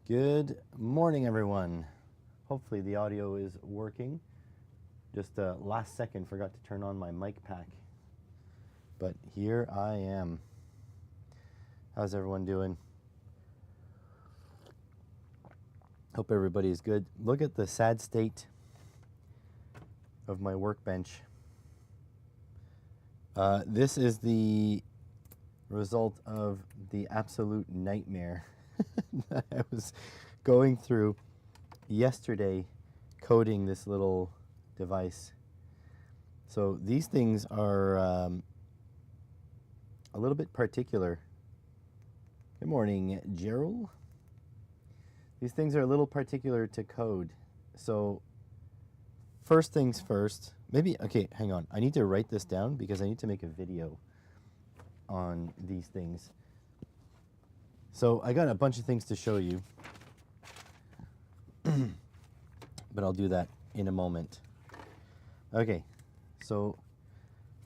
Good morning, everyone. Hopefully the audio is working. Just last second forgot to turn on my mic pack. But here I am. How's everyone doing? Hope everybody's good. Look at the sad state of my workbench. This is the result of the absolute nightmare that I was going through yesterday coding this little device. So these things are a little bit particular. Good morning, Gerald. These things are a little particular to code. So first things first, okay, hang on. I need to write this down because I need to make a video on these things. So I got a bunch of things to show you, but I'll do that in a moment. Okay, so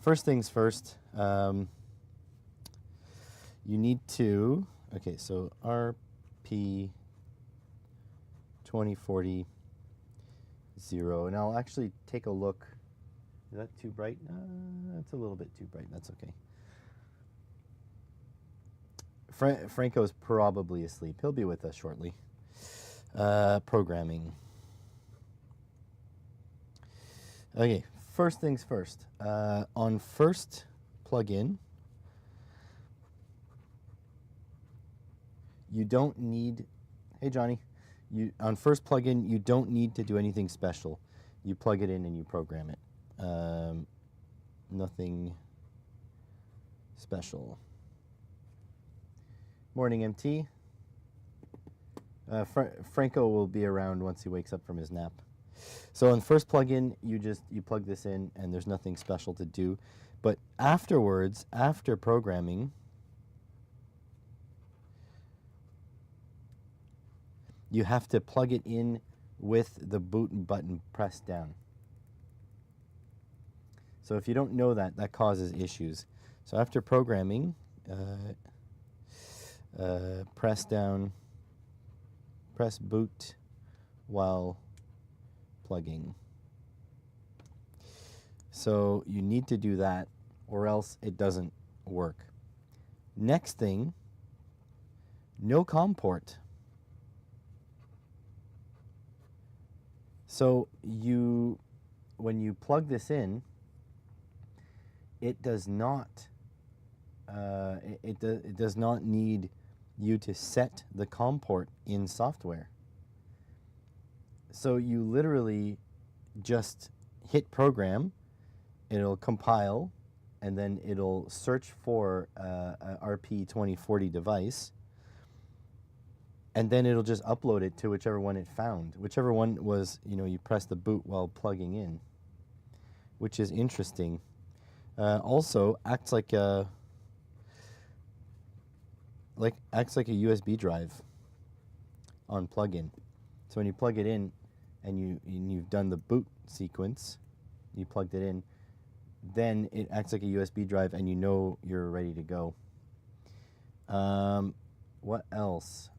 first things first, you need to, okay, so RP 2040 0, and I'll actually take a look. Is that too bright? That's a little bit too bright. That's okay. Franco's probably asleep. He'll be with us shortly. Programming. Okay, first things first. On first plugin, you don't need, hey Johnny, on first plugin, you don't need to do anything special. You plug it in and you program it. Nothing special. Morning, MT. Franco will be around once he wakes up from his nap. So on first plugin, you plug this in and there's nothing special to do. But afterwards, after programming, you have to plug it in with the boot button pressed down. So if you don't know that, that causes issues. So after programming, press boot while plugging. So you need to do that or else it doesn't work. Next thing, no COM port. So when you plug this in, it does not it does not need you to set the COM port in software. So you literally just hit program, it'll compile, and then it'll search for a RP 2040 device, and then it'll just upload it to whichever one it found. Whichever one was, you press the boot while plugging in, which is interesting. Also acts like a USB drive on plug-in. So when you plug it in and you've done the boot sequence, you plugged it in, then it acts like a USB drive and you know you're ready to go. What else?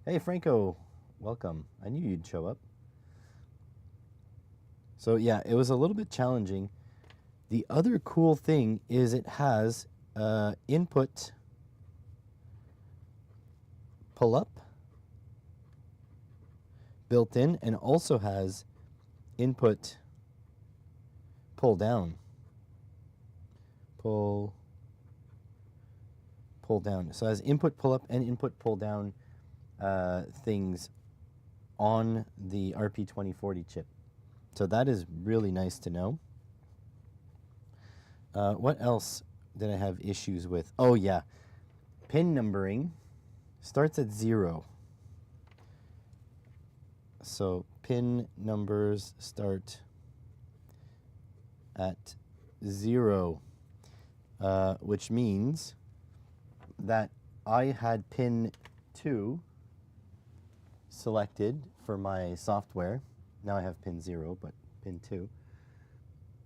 Hey Franco, welcome. I knew you'd show up. So yeah, it was a little bit challenging. The other cool thing is it has input pull up built in, and also has input pull down. Pull down. So it has input pull up and input pull down things on the RP 2040 chip. So that is really nice to know. What else did I have issues with? Oh yeah, pin numbering starts at 0. So pin numbers start at 0, which means that I had pin 2 selected for my software. Now I have pin 0, but pin 2.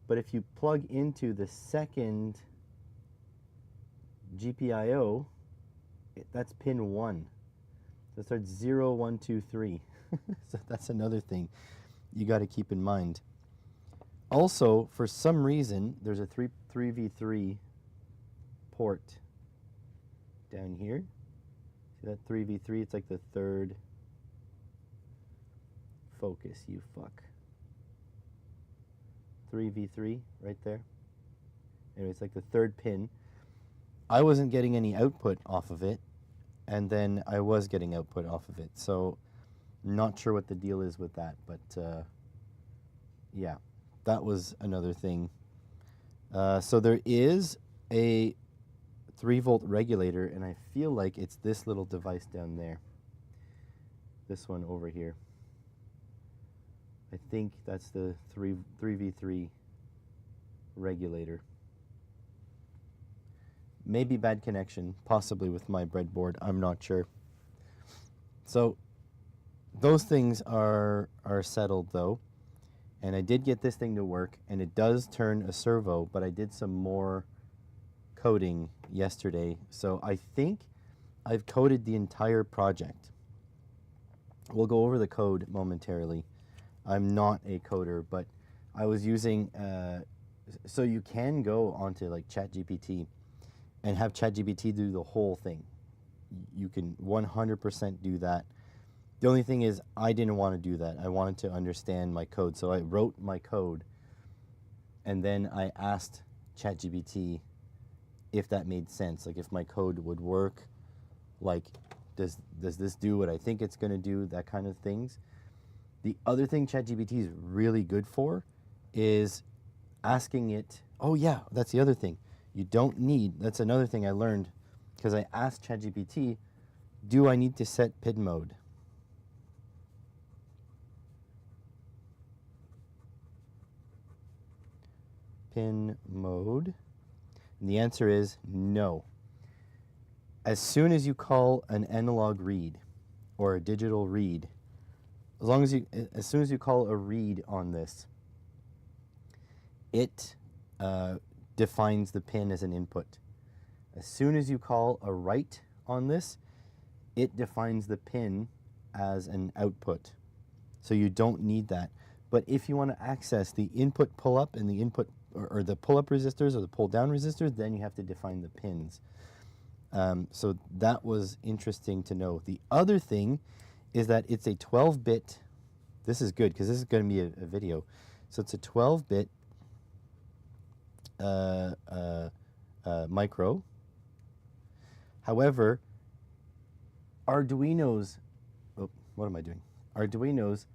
But if you plug into the second GPIO, that's pin 1. So it starts 0, 1, 2, 3. So that's another thing you got to keep in mind. Also, for some reason, there's a 3v3 port down here. See that 3v3? It's like the third focus, you fuck. 3v3 right there. Anyway, it's like the third pin. I wasn't getting any output off of it, and then I was getting output off of it. So not sure what the deal is with that, but yeah, that was another thing. So there is a 3-volt regulator, and I feel like it's this little device down there. This one over here. I think that's the 3v3 regulator. Maybe bad connection, possibly with my breadboard, I'm not sure. So those things are settled though. And I did get this thing to work, and it does turn a servo, but I did some more coding yesterday. So I think I've coded the entire project. We'll go over the code momentarily. I'm not a coder, but I was using, so you can go onto like ChatGPT and have ChatGPT do the whole thing. You can 100% do that. The only thing is I didn't want to do that. I wanted to understand my code. So I wrote my code, and then I asked ChatGPT if that made sense, like if my code would work, like does this do what I think it's going to do, that kind of things. The other thing ChatGPT is really good for is asking it, oh yeah, that's the other thing. You don't need, that's another thing I learned, because I asked ChatGPT, do I need to set pin mode? Pin mode. And the answer is no. As soon as you call an analog read or a digital read, as soon as you call a read on this, it defines the pin as an input. As soon as you call a write on this, it defines the pin as an output. So you don't need that. But if you want to access the input pull-up and the input or the pull-up resistors or the pull-down resistors, then you have to define the pins. So that was interesting to know. The other thing is that it's a 12-bit, this is good because this is going to be a video. So it's a 12-bit micro. However, Arduino's, oh, what am I doing? Arduino's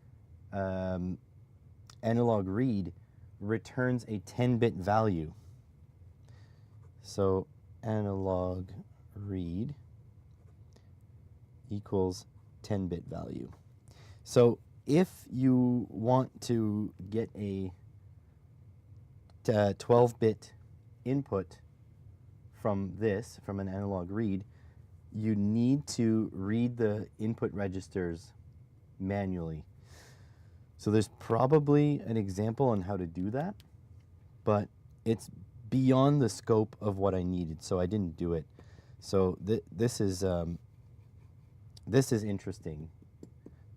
analog read returns a 10-bit value. So analog read equals 10-bit value. So if you want to get a 12-bit input from this, from an analog read, you need to read the input registers manually. So there's probably an example on how to do that, but it's beyond the scope of what I needed, so I didn't do it. So this is interesting.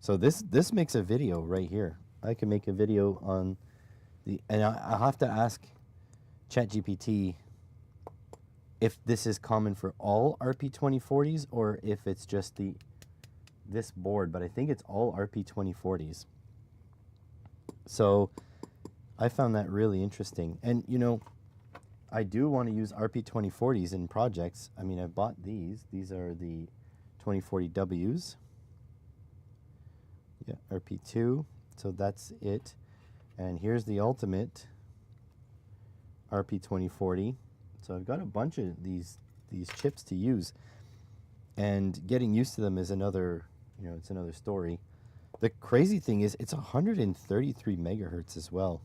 So this makes a video right here. I can make a video on the, and I'll have to ask ChatGPT if this is common for all RP2040s or if it's just this board, but I think it's all RP2040s. So I found that really interesting. And you know, I do want to use RP2040s in projects. I mean, I bought these. These are the 2040Ws. Yeah, RP2. So that's it. And here's the ultimate RP2040. So I've got a bunch of these chips to use. And getting used to them is another, you know, it's another story. The crazy thing is it's 133 megahertz as well.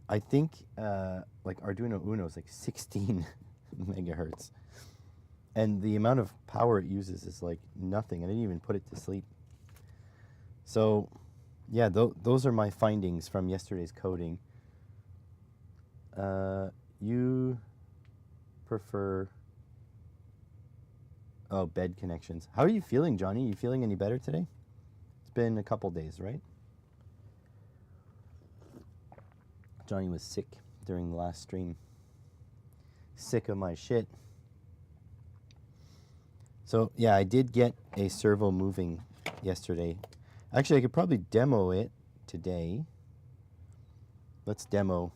I think like Arduino Uno is like 16 megahertz. And the amount of power it uses is like nothing. I didn't even put it to sleep. So yeah, those are my findings from yesterday's coding. You prefer Oh, bed connections. How are you feeling, Johnny? You feeling any better today? It's been a couple days, right? Johnny was sick during the last stream. Sick of my shit. So, yeah, I did get a servo moving yesterday. Actually, I could probably demo it today. Let's demo.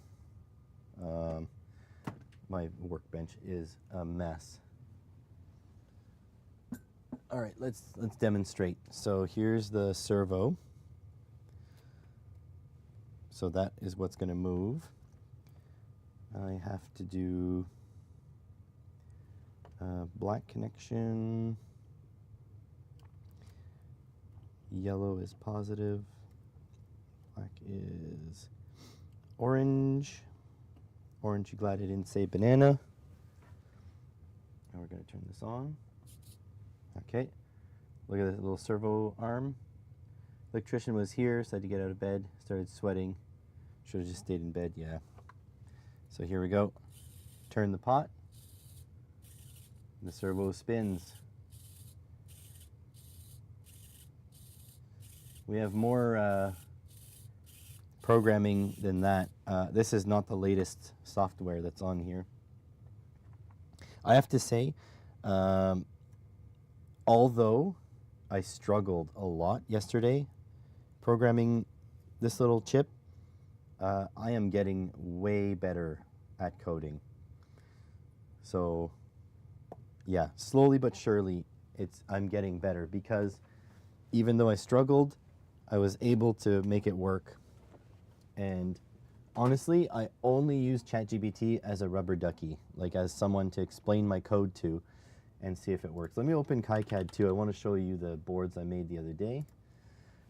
My workbench is a mess. All right, let's demonstrate. So here's the servo. So that is what's going to move. I have to do black connection. Yellow is positive. Black is orange. Orange, you glad I didn't say banana. And we're going to turn this on. Okay. Look at this little servo arm. Electrician was here, so I had to get out of bed. Started sweating. Should have just stayed in bed, yeah. So here we go. Turn the pot. The servo spins. We have more programming than that. This is not the latest software that's on here. I have to say, although I struggled a lot yesterday programming this little chip, I am getting way better at coding. So yeah, slowly but surely I'm getting better, because even though I struggled, I was able to make it work. And honestly, I only use ChatGPT as a rubber ducky, like as someone to explain my code to and see if it works. Let me open KiCad 2. I want to show you the boards I made the other day,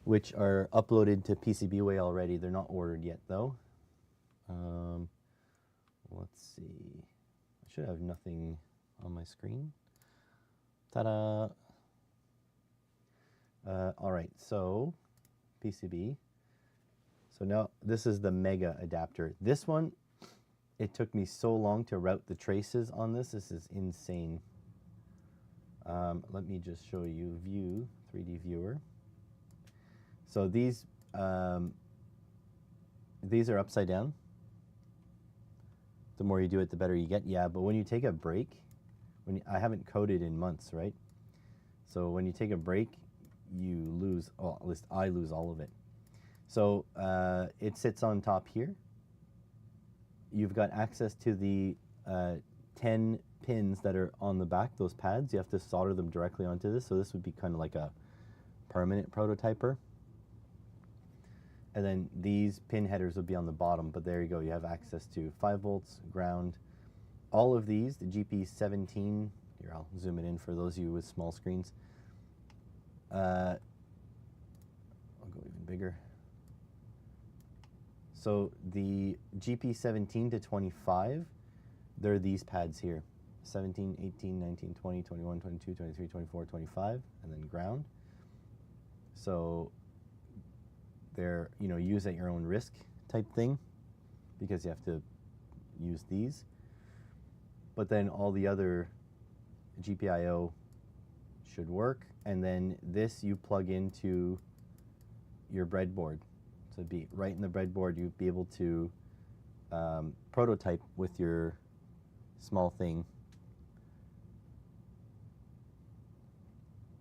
which are uploaded to PCBWay already. They're not ordered yet, though. Let's see. I should have nothing on my screen. Ta-da! All right, so PCB. So now this is the mega adapter. This one, it took me so long to route the traces on this. This is insane. Let me just show you view, 3D viewer. So these are upside down. The more you do it, the better you get. Yeah, but when you take a break, I haven't coded in months, right? So when you take a break, you lose, well, at least I lose all of it. So it sits on top here. You've got access to the 10 pins that are on the back, those pads. You have to solder them directly onto this. So this would be kind of like a permanent prototyper. And then these pin headers would be on the bottom, but there you go. You have access to 5 volts, ground. All of these, the GP17, here I'll zoom it in for those of you with small screens. I'll go even bigger. So the GP17 to 25, they're these pads here. 17, 18, 19, 20, 21, 22, 23, 24, 25, and then ground. So they're, you know, use at your own risk type thing, because you have to use these. But then all the other GPIO should work, and then this you plug into your breadboard. So it'd be right in the breadboard. You'd be able to prototype with your small thing.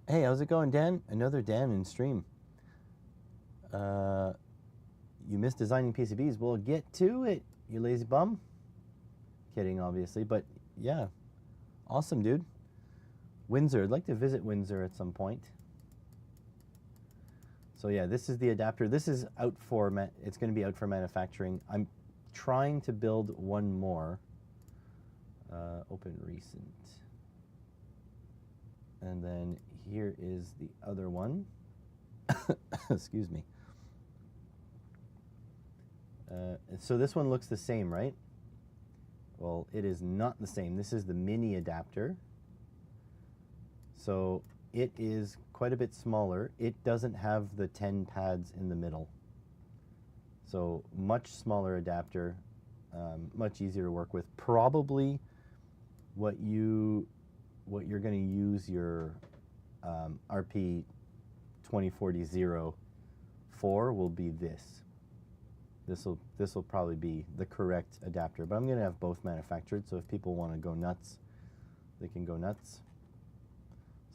Hey, how's it going, Dan? Another Dan in stream. You missed designing PCBs. Well, get to it, you lazy bum. Kidding, obviously, but yeah. Awesome, dude. Windsor. I'd like to visit Windsor at some point. So yeah, this is the adapter. This is out for, it's going to be out for manufacturing. I'm trying to build one more. Open recent. And then here is the other one. Excuse me. So this one looks the same, right? Well, it is not the same. This is the mini adapter. So it is quite a bit smaller. It doesn't have the 10 pads in the middle. So much smaller adapter, much easier to work with. Probably what you what you're going to use your RP 2040 for will be this. This will probably be the correct adapter, but I'm going to have both manufactured, so if people want to go nuts, they can go nuts.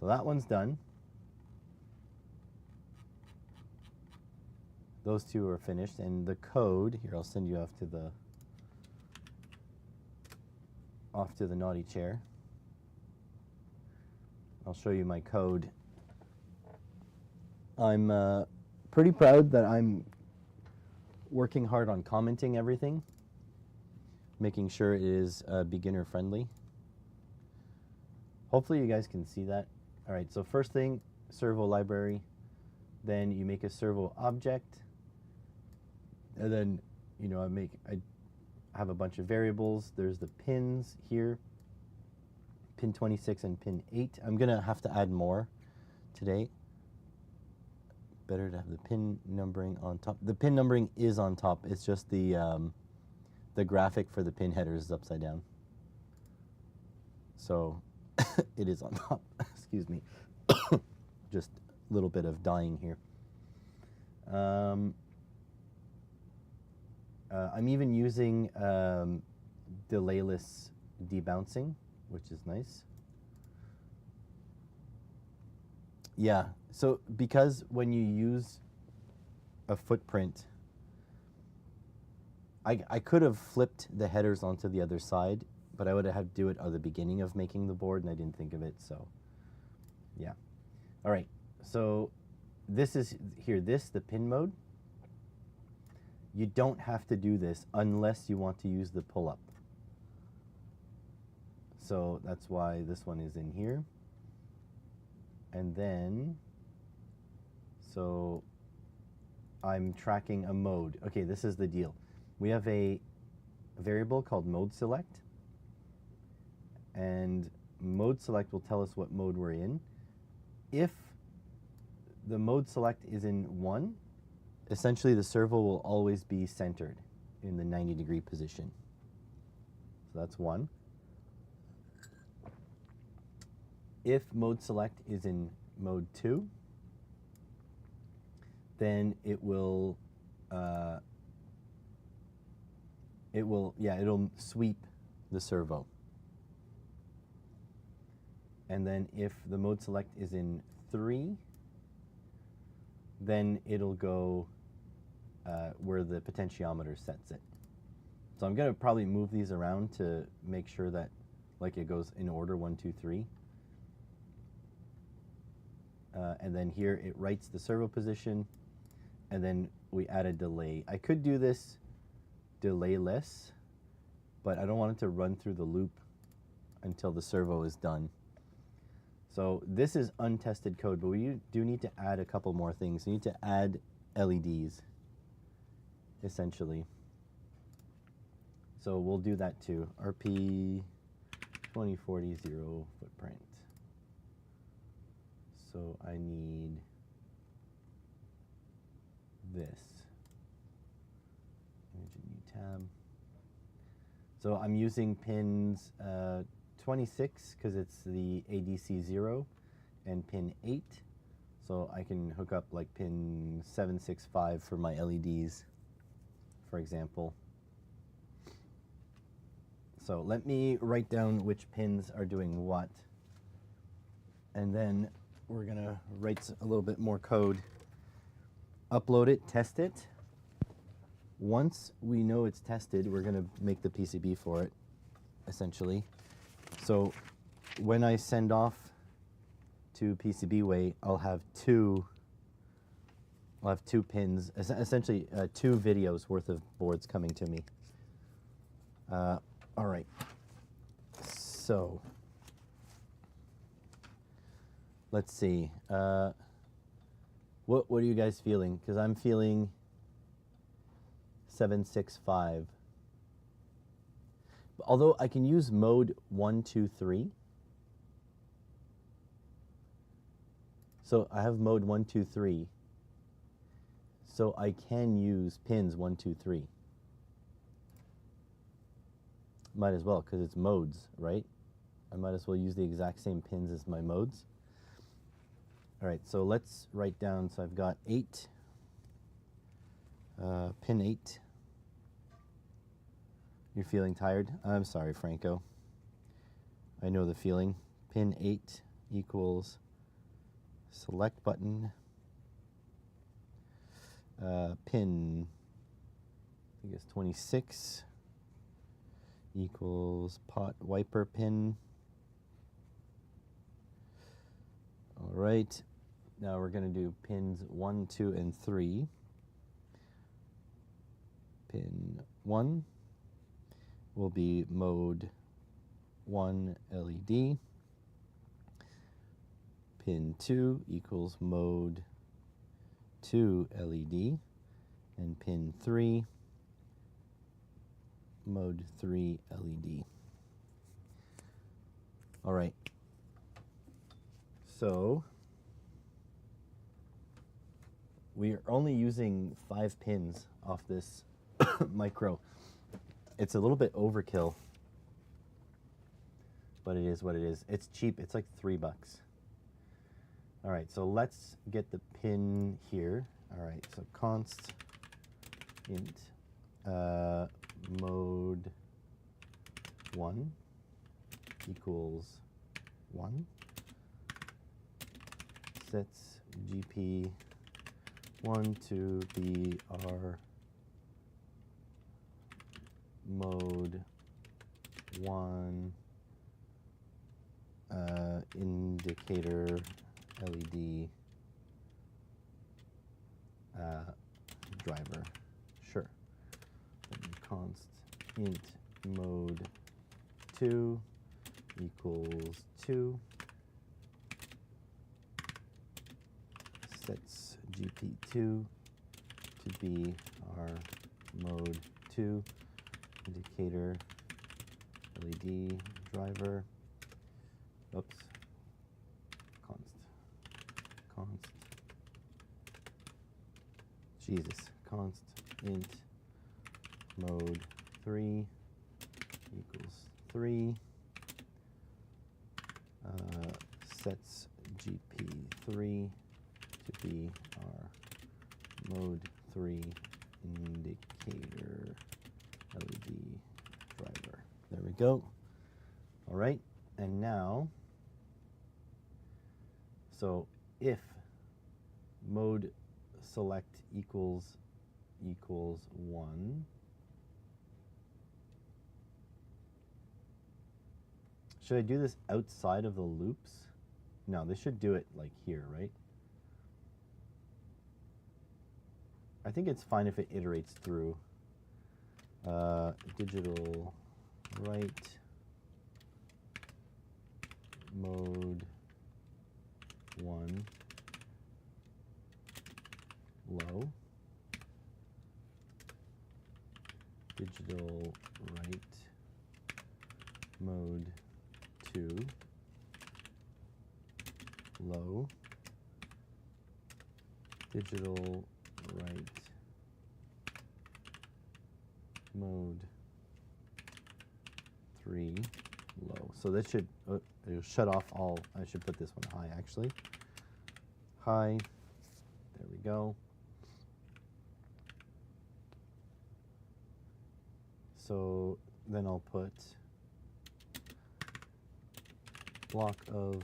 So that one's done. Those two are finished, and the code here, I'll send you off to the naughty chair. I'll show you my code. I'm pretty proud that I'm working hard on commenting everything, making sure it is beginner friendly. Hopefully you guys can see that. All right, so first thing, servo library. Then you make a servo object. And then, you know, I have a bunch of variables. There's the pins here, pin 26 and pin 8. I'm gonna have to add more today. Better to have the pin numbering on top. The pin numbering is on top. It's just the graphic for the pin headers is upside down. So it is on top. Excuse me. Just a little bit of dying here. I'm even using delayless debouncing, which is nice. Yeah, so because when you use a footprint, I could have flipped the headers onto the other side, but I would have had to do it at the beginning of making the board, and I didn't think of it, so yeah. All right, so this is here, the pin mode. You don't have to do this unless you want to use the pull-up. So that's why this one is in here. And then, so I'm tracking a mode. Okay, this is the deal. We have a variable called mode select, and mode select will tell us what mode we're in. If the mode select is in 1, essentially the servo will always be centered in the 90-degree position. So that's 1. If mode select is in mode 2, then it'll sweep the servo. And then if the mode select is in 3, then it'll go where the potentiometer sets it. So I'm gonna probably move these around to make sure that like it goes in order 1, 2, 3. And then here it writes the servo position, and then we add a delay. I could do this delayless, but I don't want it to run through the loop until the servo is done. So this is untested code, but we do need to add a couple more things. We need to add LEDs, essentially. So we'll do that too. RP 2040 footprint. So I need this. Image a new tab. So I'm using pins 26 because it's the ADC 0 and pin 8. So I can hook up like pin 765 for my LEDs, for example. So let me write down which pins are doing what, and then we're gonna write a little bit more code, upload it, test it. Once we know it's tested, we're gonna make the PCB for it, essentially. So when I send off to PCBWay, I'll have two pins, essentially 2 videos worth of boards coming to me. All right, so let's see. What are you guys feeling? Because I'm feeling 765. Although I can use mode 1, 2, 3. So I have mode 1, 2, 3. So I can use pins 1, 2, 3. Might as well, because it's modes, right? I might as well use the exact same pins as my modes. All right, so let's write down, so I've got 8, pin 8. You're feeling tired? I'm sorry, Franco. I know the feeling. Pin 8 equals select button, pin, I think it's 26, equals pot wiper pin. All right, now we're going to do pins 1, 2, and 3. Pin 1 will be mode 1 LED. Pin 2 equals mode 2 LED. And pin 3, mode 3 LED. All right. So we are only using 5 pins off this micro. It's a little bit overkill, but it is what it is. It's cheap. It's like $3. All right, so let's get the pin here. All right, so const int mode 1 equals 1. Sets GP 1 to be our mode 1 indicator LED driver. Sure. And const int mode 2 equals 2. Sets GP2 to be our mode 2 indicator LED driver. Oops. Const. Jesus. Const int mode 3 equals 3. Sets GP3 to be our mode 3 indicator LED driver. There we go. All right, and now, so if mode select equals 1, should I do this outside of the loops? No, this should do it like here, right? I think it's fine if it iterates through. Digital write mode 1 low. Digital write mode 2 low. Digital write mode 3 low. So this should it'll shut off all. I should put this one high actually. High. There we go. So then I'll put block of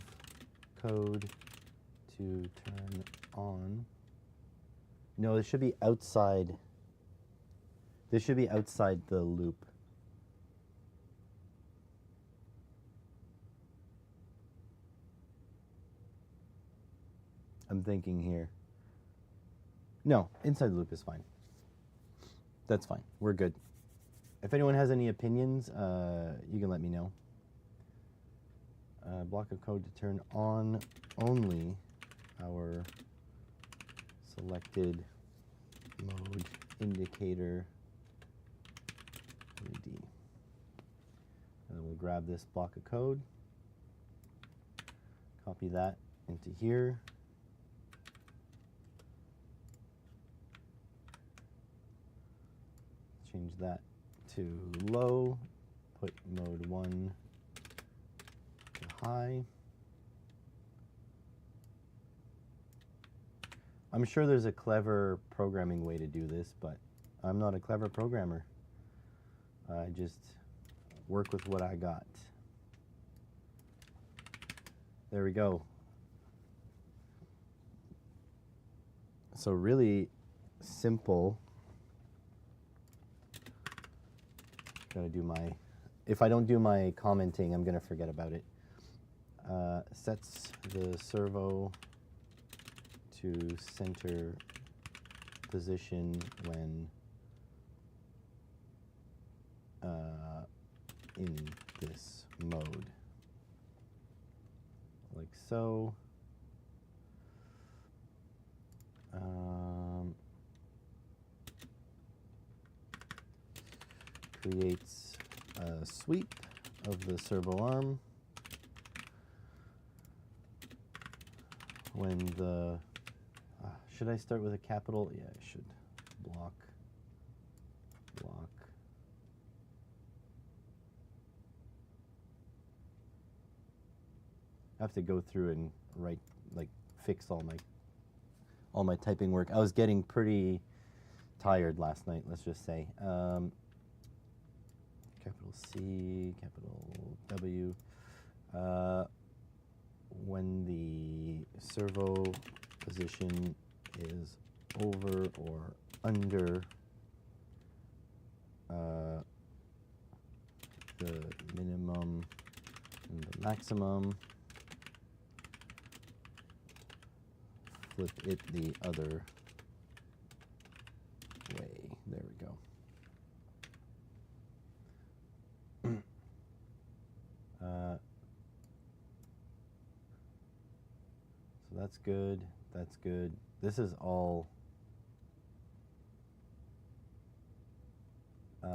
code to turn on. No, this should be outside. This should be outside the loop. I'm thinking here. No, inside the loop is fine. That's fine. We're good. If anyone has any opinions, you can let me know. Block of code to turn on only our selected mode indicator LED. And then we'll grab this block of code, copy that into here. Change that to low, put mode 1 Pi. I'm sure there's a clever programming way to do this, but I'm not a clever programmer. I just work with what I got. There we go. So really simple. Gotta do my, if I don't do my commenting, I'm gonna forget about it. Sets the servo to center position when in this mode, like so. Creates a sweep of the servo arm when the, should I start with a capital? Yeah, I should. Block. I have to go through and write, like, fix all my typing work. I was getting pretty tired last night, let's just say. Capital C, capital W. When the servo position is over or under the minimum and the maximum, flip it the other way. There we go. So that's good. That's good. This is all we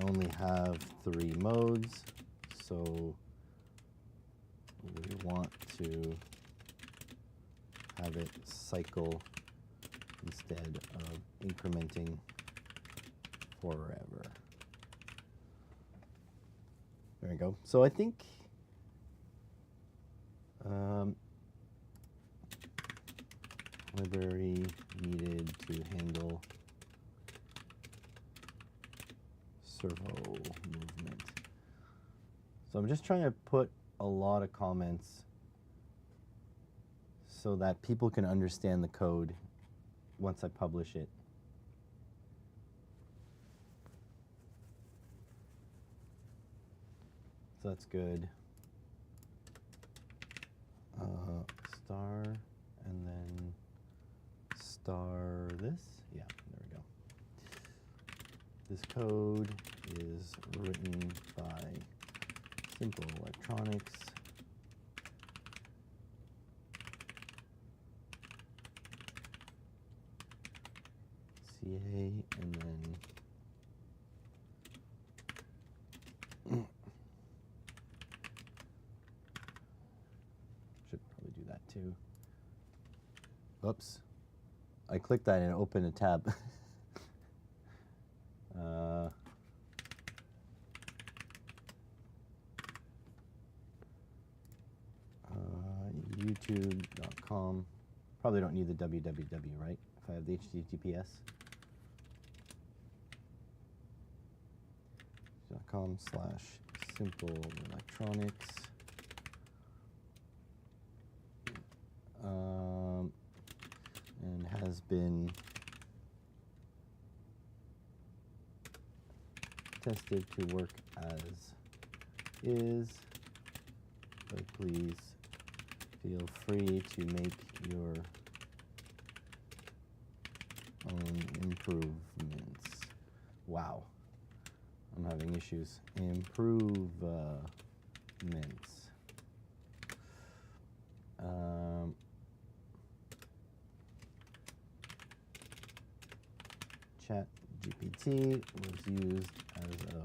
only have 3 modes, so we want to have it cycle instead of incrementing forever. There we go. So I think library needed to handle servo movement. So I'm just trying to put a lot of comments so that people can understand the code once I publish it. So that's good. Star and then star this. Yeah, there we go. This code is written by Simple Electronics. CA and then should probably do that too. Oops. I clicked that and it opened a tab. YouTube.com. Probably don't need the www, right? If I have the HTTPS. .com/simple electronics. And has been tested to work as is, but please feel free to make your own improvements. Wow, I'm having issues. Improvements. ChatGPT was used as a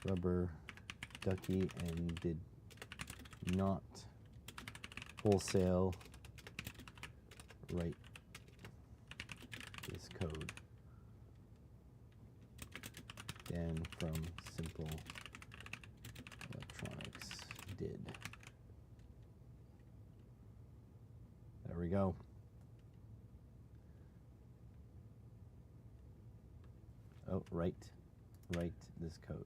rubber ducky and did not wholesale write this code. Dan from Simple did. There we go. Oh, write this code.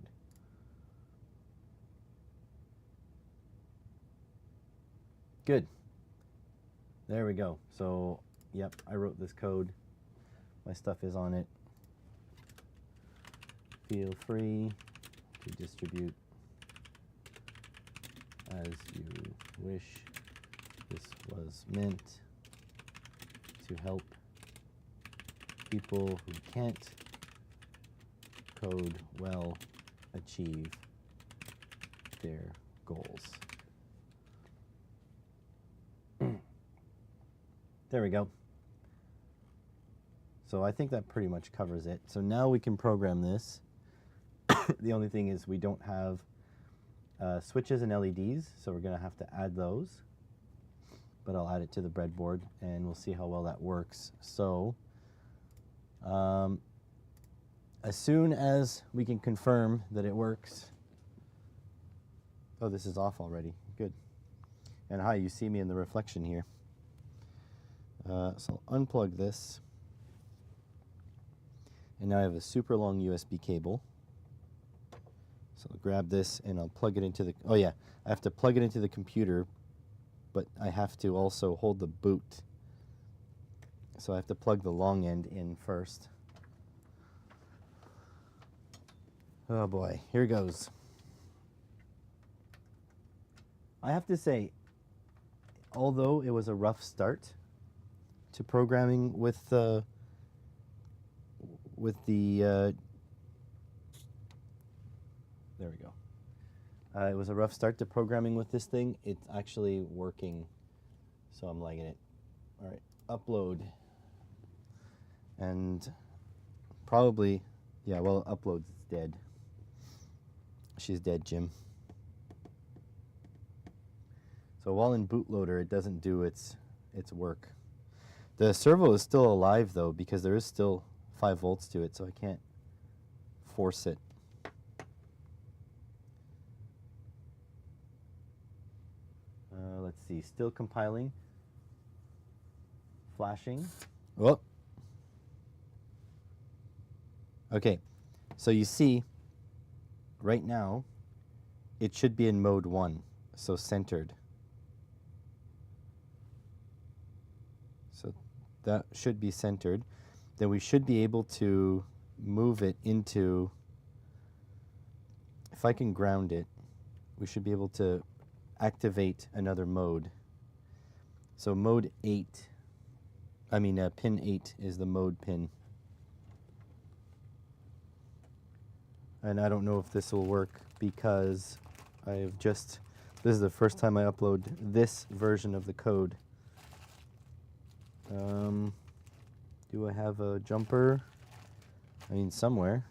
Good. There we go. So, yep, I wrote this code. My stuff is on it. Feel free to distribute as you wish. This was meant to help people who can't code well achieve their goals. There we go. So I think that pretty much covers it. So now we can program this. The only thing is we don't have switches and LEDs, so we're going to have to add those. But I'll add it to the breadboard, and we'll see how well that works. So as soon as we can confirm that it works. Oh, this is off already. Good. And hi, you see me in the reflection here. So I'll unplug this. And now I have a super long USB cable. So I'll grab this and I'll plug it into the, oh yeah, I have to plug it into the computer, but I have to also hold the boot. So I have to plug the long end in first. Oh boy, here goes. I have to say, although it was a rough start to programming with the there we go. It was a rough start to programming with this thing. It's actually working, so I'm liking it. All right, upload. And probably, yeah, well, uploads, it's dead. She's dead, Jim. So while in bootloader, it doesn't do its work. The servo is still alive, though, because there is still 5 volts to it, so I can't force it. Let's see, still compiling. Flashing. Oh. Okay, so you see, right now, it should be in mode 1, so centered. So that should be centered. Then we should be able to move it into, if I can ground it, we should be able to activate another mode. So mode 8, pin 8 is the mode pin. And I don't know if this will work because this is the first time I upload this version of the code. Do I have a jumper? Somewhere.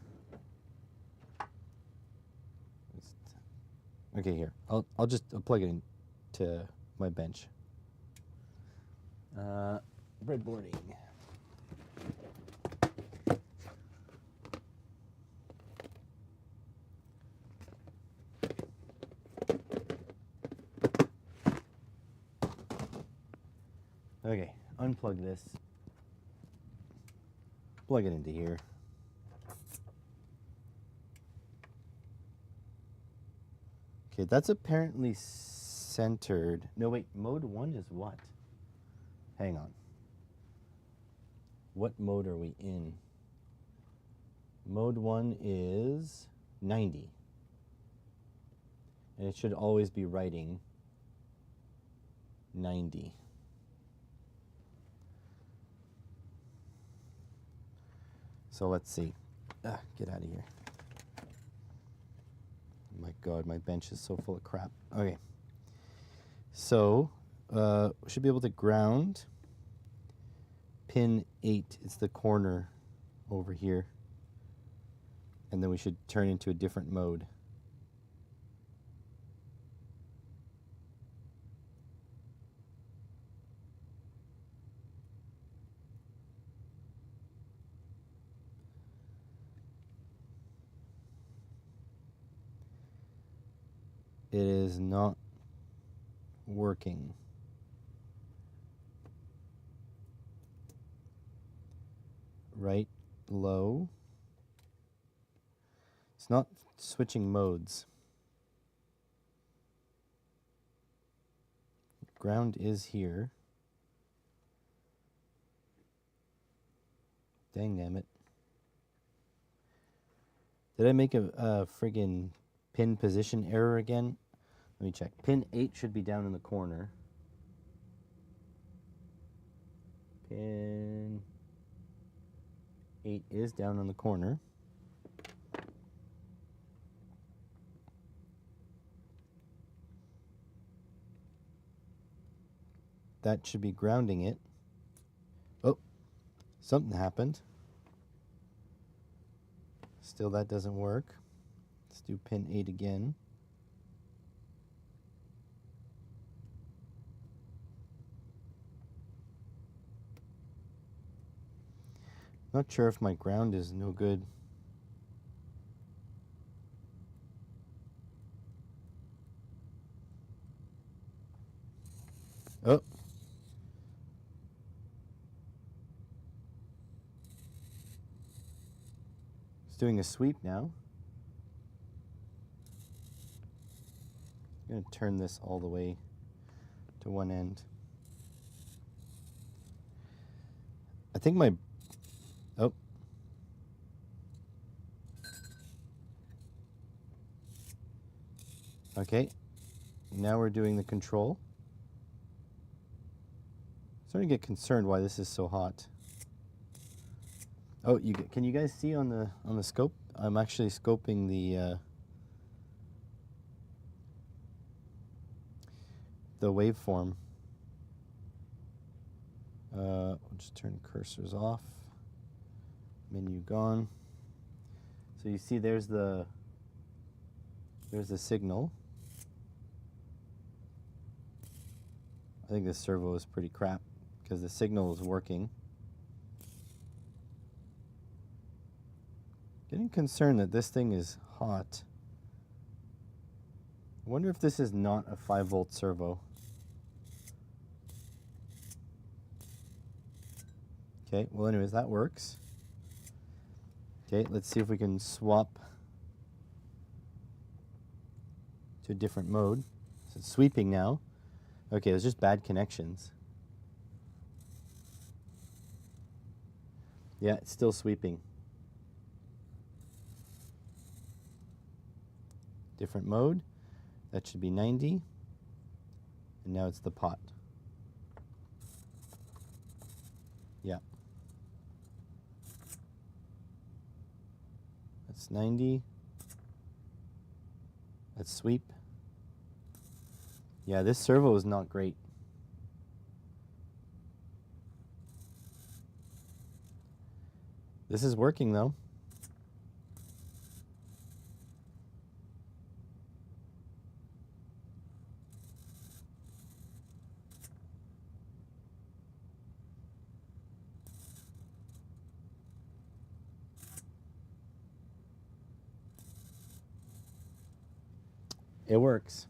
Okay, here. I'll plug it into my bench. Breadboarding. Okay, unplug this. Plug it into here. Okay, that's apparently centered. No, wait, mode 1 is what? Hang on. What mode are we in? Mode 1 is 90. And it should always be writing 90. So let's see. Get out of here. My God, my bench is so full of crap. Okay. So, we should be able to ground pin 8. It's the corner over here. And then we should turn into a different mode. It is not working. Right, low. It's not switching modes. Ground is here. Dang nabbit. Did I make a friggin' pin position error again? Let me check. Pin 8 should be down in the corner. Pin 8 is down in the corner. That should be grounding it. Oh, something happened. Still that doesn't work. Let's do pin 8 again. Not sure if my ground is no good. Oh. It's doing a sweep now. I'm going to turn this all the way to one end. I think my... Oh. Okay. Now we're doing the control. I'm starting to get concerned why this is so hot. Oh, can you guys see on the scope? I'm actually scoping the waveform. I'll just turn cursors off. Menu gone. So you see there's the signal. I think this servo is pretty crap because the signal is working. Getting concerned that this thing is hot. I wonder if this is not a 5-volt servo. Okay, well anyways, that works. Okay, let's see if we can swap to a different mode. So it's sweeping now. Okay, it's just bad connections. Yeah, it's still sweeping. Different mode. That should be 90. And now it's the pot. Yeah. That's 90. Let's sweep. Yeah, this servo is not great. This is working though. It works.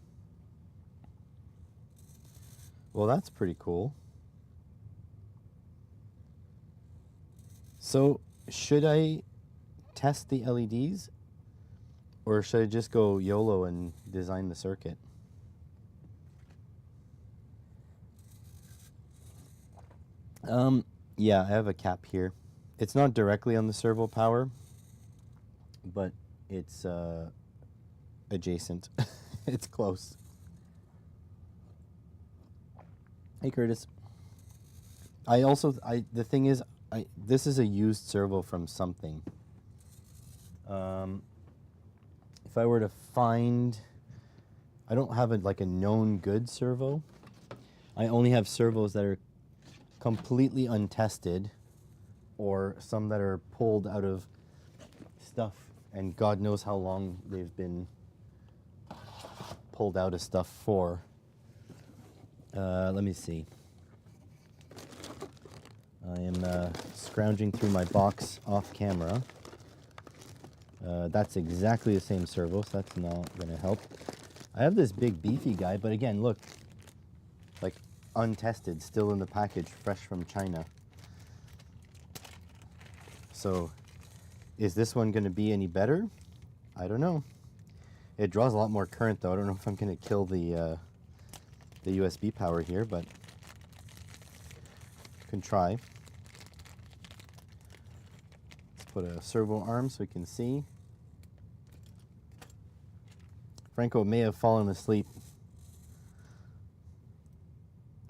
Well, that's pretty cool. So, should I test the LEDs? Or should I just go YOLO and design the circuit? Yeah, I have a cap here. It's not directly on the servo power, but it's adjacent. It's close. Hey Curtis. The thing is, this is a used servo from something. If I were to find, I don't have like a known good servo. I only have servos that are completely untested, or some that are pulled out of stuff, and God knows how long they've been pulled out of stuff for. Let me see. I am scrounging through my box off camera. That's exactly the same servo, so that's not going to help. I have this big beefy guy, but again, look, like untested, still in the package, fresh from China. So is this one going to be any better? I don't know. It draws a lot more current though. I don't know if I'm going to kill the USB power here, but can try. Let's put a servo arm so we can see. Franco may have fallen asleep.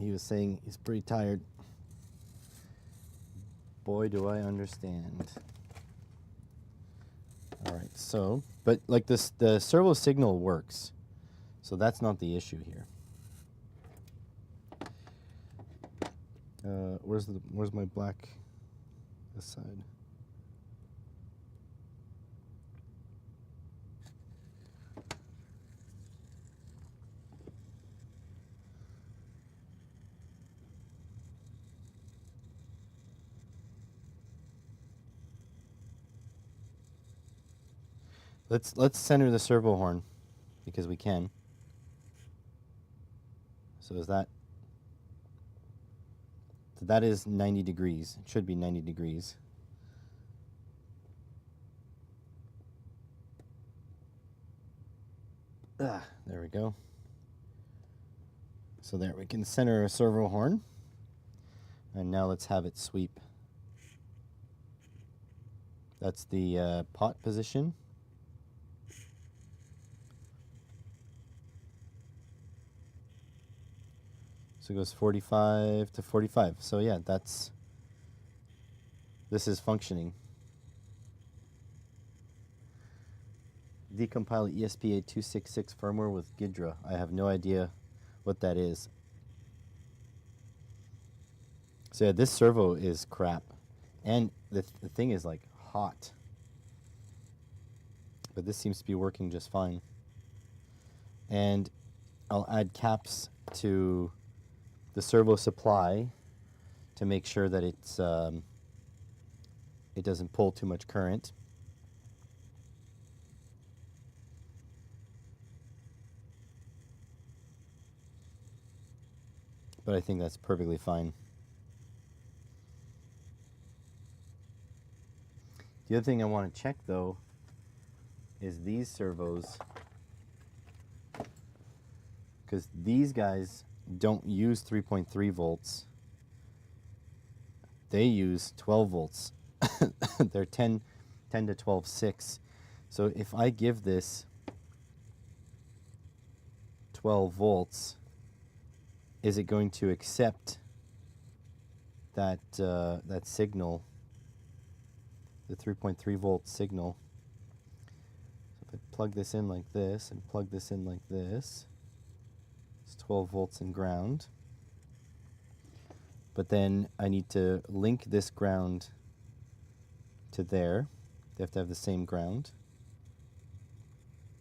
He was saying he's pretty tired. Boy, do I understand. All right, so, but like this, the servo signal works, so that's not the issue here. Where's my black? This side. Let's center the servo horn because we can. So is that? So that is 90 degrees. It should be 90 degrees. There we go. So there, we can center a servo horn. And now let's have it sweep. That's the pot position. So it goes 45 to 45. So yeah, this is functioning. Decompile ESP8266 firmware with Ghidra. I have no idea what that is. So yeah, this servo is crap. And the thing is like hot. But this seems to be working just fine. And I'll add caps to the servo supply to make sure that it doesn't pull too much current. But I think that's perfectly fine. The other thing I want to check though is these servos, because these guys don't use 3.3 volts. They use 12 volts. They're 10 to 12.6. So if I give this 12 volts, is it going to accept that that signal, the 3.3 volt signal? So if I plug this in like this and plug this in like this, it's 12 volts in ground. But then I need to link this ground to there. They have to have the same ground.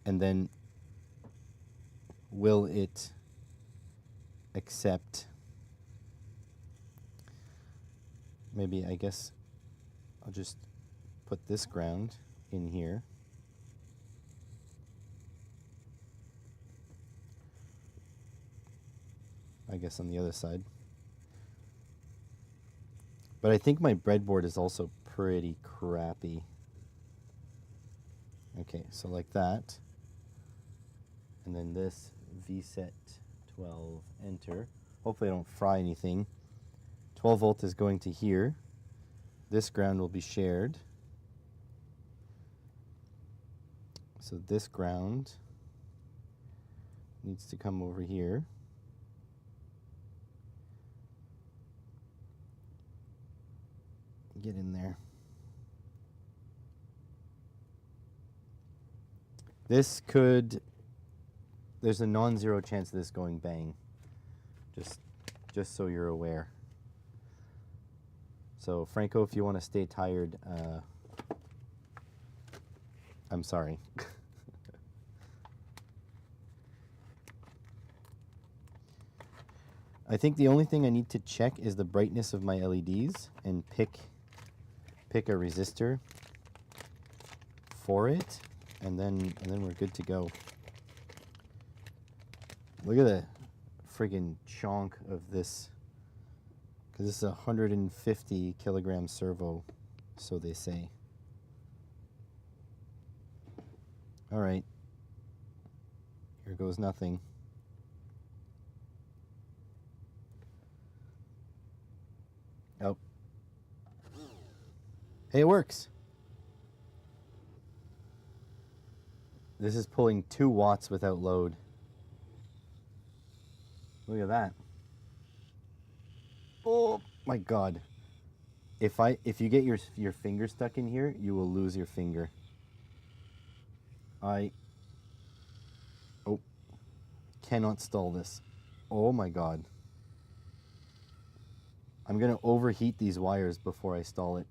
And then will it accept? Maybe, I guess I'll just put this ground in here. I guess on the other side. But I think my breadboard is also pretty crappy. Okay, so like that. And then this VSET 12, enter. Hopefully I don't fry anything. 12 volt is going to here. This ground will be shared. So this ground needs to come over here. Get in there. This could, there's a non-zero chance of this going bang. Just so you're aware. So Franco, if you want to stay tired, I'm sorry. I think the only thing I need to check is the brightness of my LEDs and pick a resistor for it, and then we're good to go. Look at the friggin' chunk of this, because this is a 150 kilogram servo, so they say. All right, here goes nothing. Oh, hey, it works. This is pulling 2 watts without load. Look at that. Oh my God. If you get your finger stuck in here, you will lose your finger. I cannot stall this. Oh my God. I'm gonna overheat these wires before I stall it.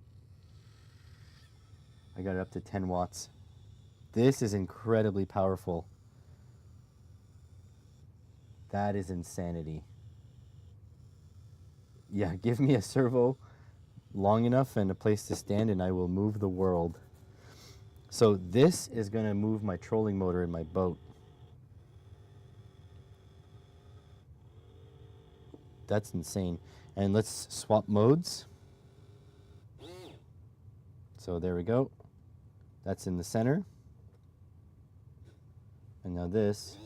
I got it up to 10 watts. This is incredibly powerful. That is insanity. Yeah, give me a servo long enough and a place to stand and I will move the world. So this is going to move my trolling motor in my boat. That's insane. And let's swap modes. So there we go. That's in the center. And now this,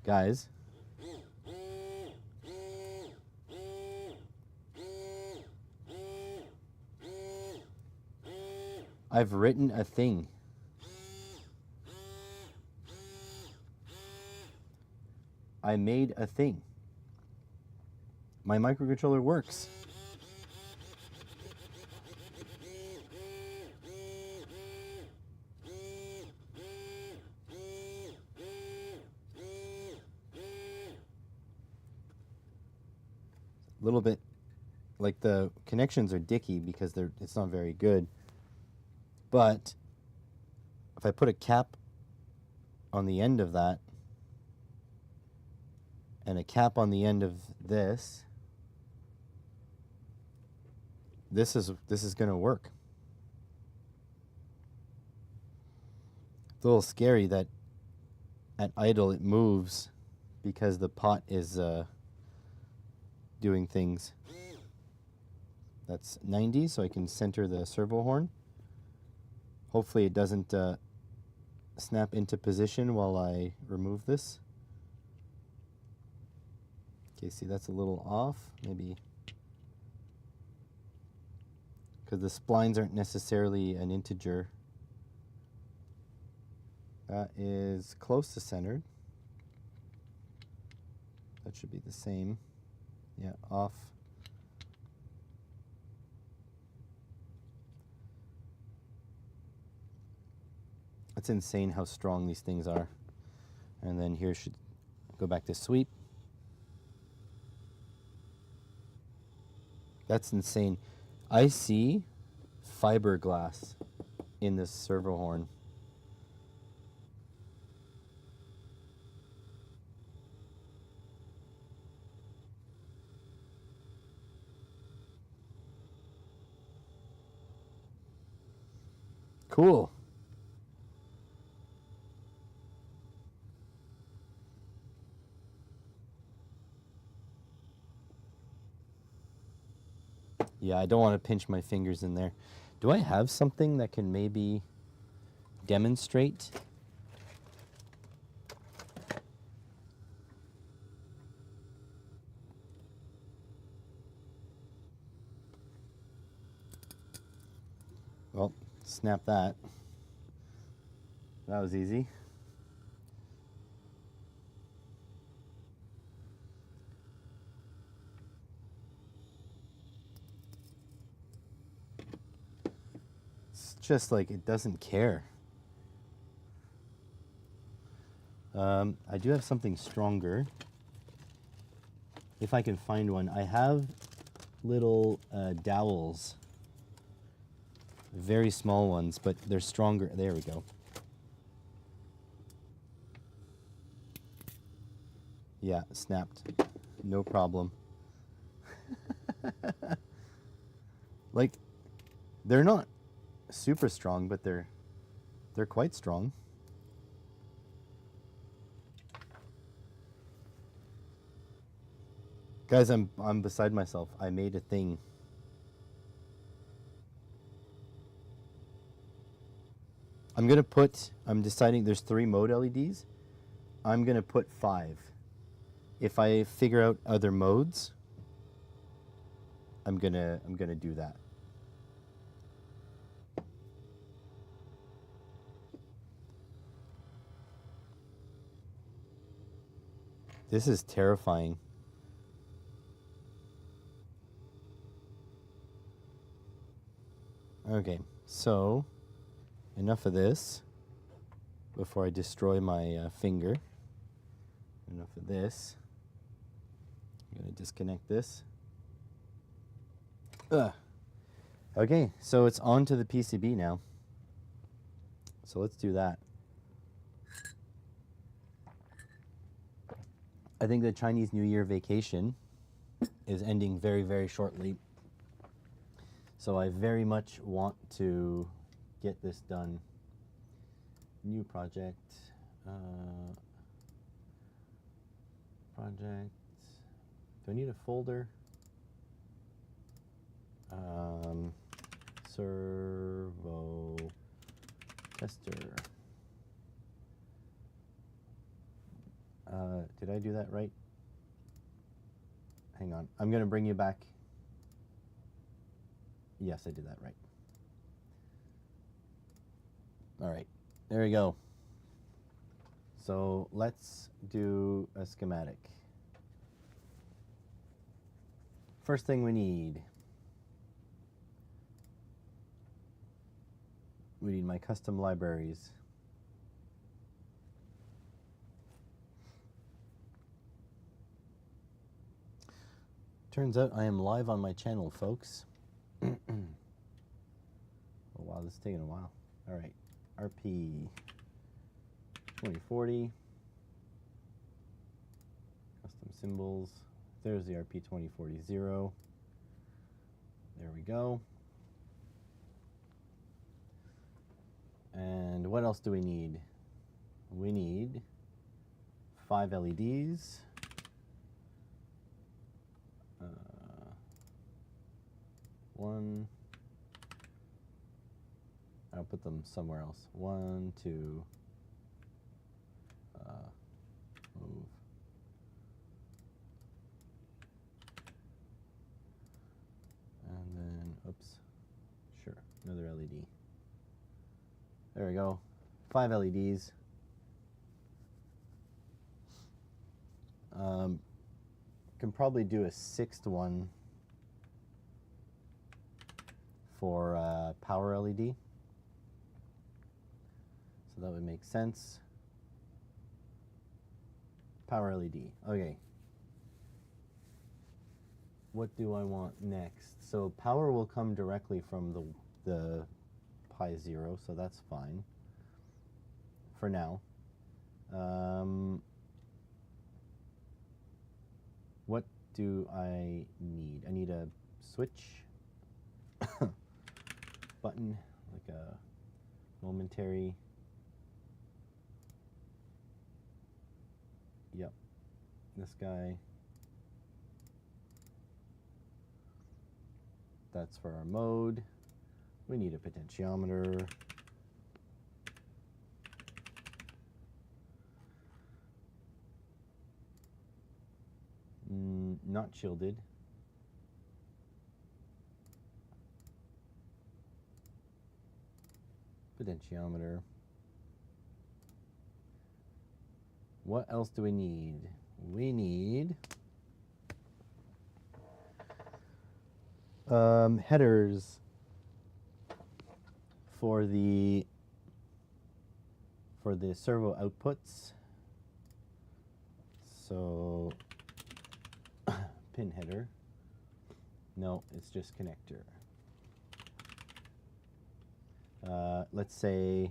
guys, I've written a thing. I made a thing. My microcontroller works. A little bit like the connections are dicky because it's not very good. But if I put a cap on the end of that and a cap on the end of this, this is going to work. It's a little scary that at idle it moves because the pot is doing things. That's 90, so I can center the servo horn. Hopefully it doesn't snap into position while I remove this. Okay, see, that's a little off, maybe, because the splines aren't necessarily an integer. That is close to centered. That should be the same. Yeah, off. It's insane how strong these things are. And then here should go back to sweep. That's insane. I see fiberglass in this servo horn. Cool. Yeah, I don't want to pinch my fingers in there. Do I have something that can maybe demonstrate? Well, snap that. That was easy. It's just like it doesn't care. I do have something stronger. If I can find one. I have little dowels. Very small ones, but they're stronger. There we go. Yeah, snapped. No problem. Like, they're not super strong, but they're quite strong. Guys, I'm beside myself. I made a thing. I'm deciding there's 3 mode LEDs. I'm gonna put 5. If I figure out other modes, I'm gonna do that. This is terrifying. Okay, so enough of this before I destroy my finger. Enough of this. I'm gonna disconnect this. Ugh. Okay, so it's on to the PCB now. So let's do that. I think the Chinese New Year vacation is ending very, very shortly. So I very much want to get this done. New project. Project. Do I need a folder? Servo tester. Did I do that right? Hang on. I'm going to bring you back. Yes, I did that right. All right. There we go. So let's do a schematic. First thing we need my custom libraries. Turns out I am live on my channel, folks. Oh wow, this is taking a while. All right, RP 2040, custom symbols. There's the RP 2040 0. There we go. And what else do we need? We need 5 LEDs. One. I'll put them somewhere else. 1, 2. Move. And then, oops. Sure, another LED. There we go. 5 LEDs. Can probably do a 6th one for power LED. So that would make sense. Power LED. Okay. What do I want next? So power will come directly from the Pi 0, so that's fine for now. What do I need? I need a switch button, like a momentary. Yep, this guy. That's for our mode. We need a potentiometer. Not shielded. Potentiometer. What else do we need? We need headers for the servo outputs. So pin header. No, it's just connector. Let's say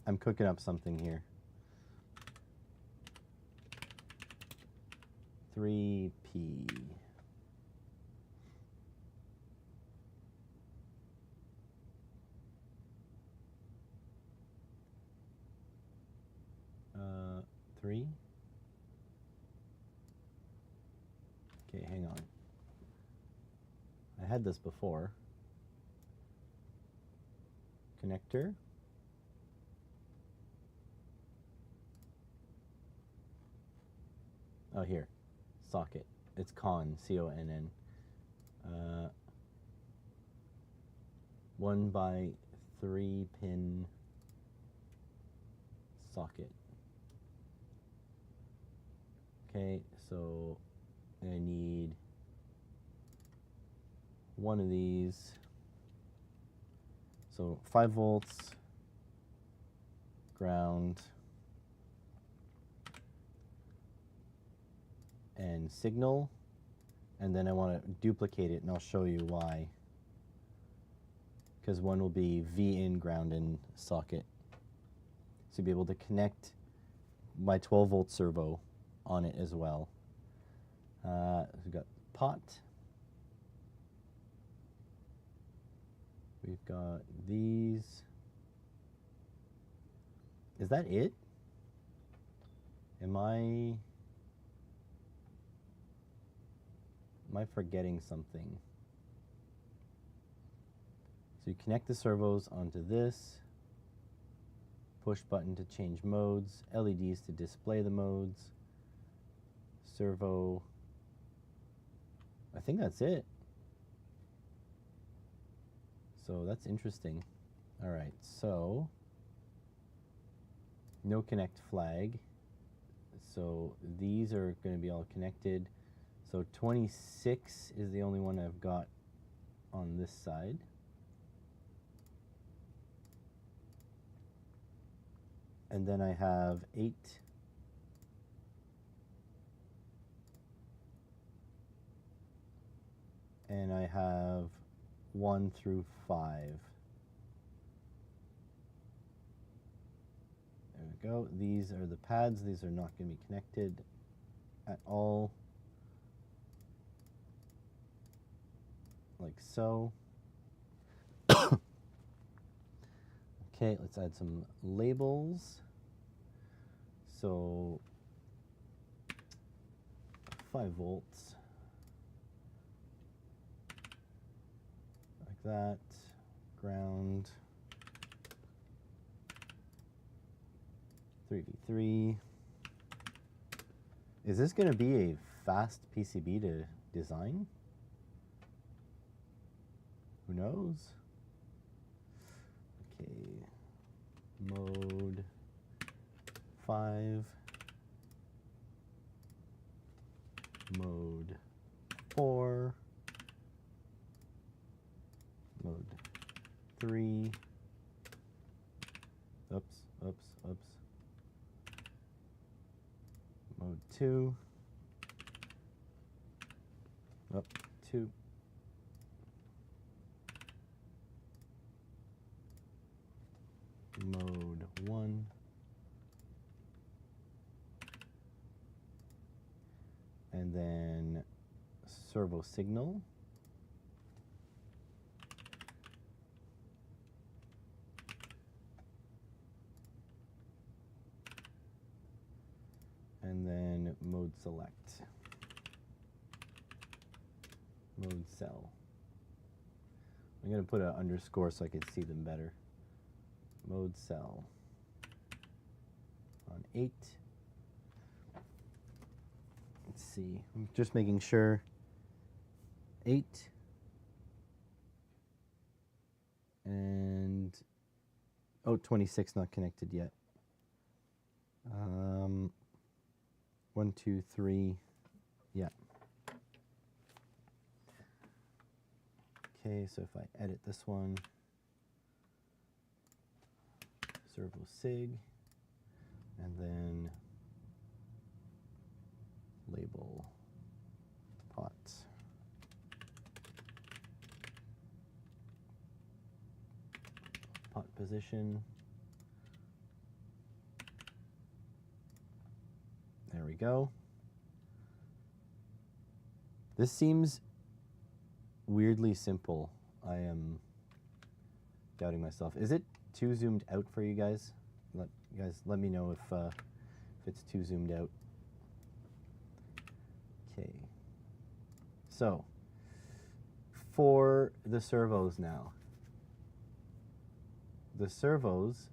I'm cooking up something here. 3P. Three. Okay, hang on. I had this before. Connector. Oh, here. Socket. It's CONN, C-O-N-N. 1x3 pin socket. Okay, so I need one of these. So 5 volts, ground, and signal. And then I want to duplicate it, and I'll show you why. Because one will be V in, ground in socket. So you'll be able to connect my 12 volt servo on it as well. We've got pot. We've got these. Is that it? Am I forgetting something? So you connect the servos onto this. Push button to change modes. LEDs to display the modes. Servo. I think that's it. So that's interesting. All right, so no connect flag. So these are going to be all connected. So 26 is the only one I've got on this side. And then I have 8. And I have 1 through 5. There we go. These are the pads. These are not going to be connected at all. Like so. Okay, let's add some labels. So 5 volts. Like that. Ground. 3v3. Is this going to be a fast PCB to design? Who knows? Okay. Mode 5. Mode 4. Mode 3. Oops. Mode 2. Up 2. Mode 1. And then servo signal. And then mode select. Mode cell. I'm going to put an underscore so I can see them better. Mode cell on 8. Let's see, I'm just making sure. 8 and 26 not connected yet. 1, 2, 3, yeah. Okay, so if I edit this one, servo sig, and then label pot. Pot position. There we go. This seems weirdly simple. I am doubting myself. Is it too zoomed out for you guys? Let me know if it's too zoomed out. Okay. So for the servos now, the servos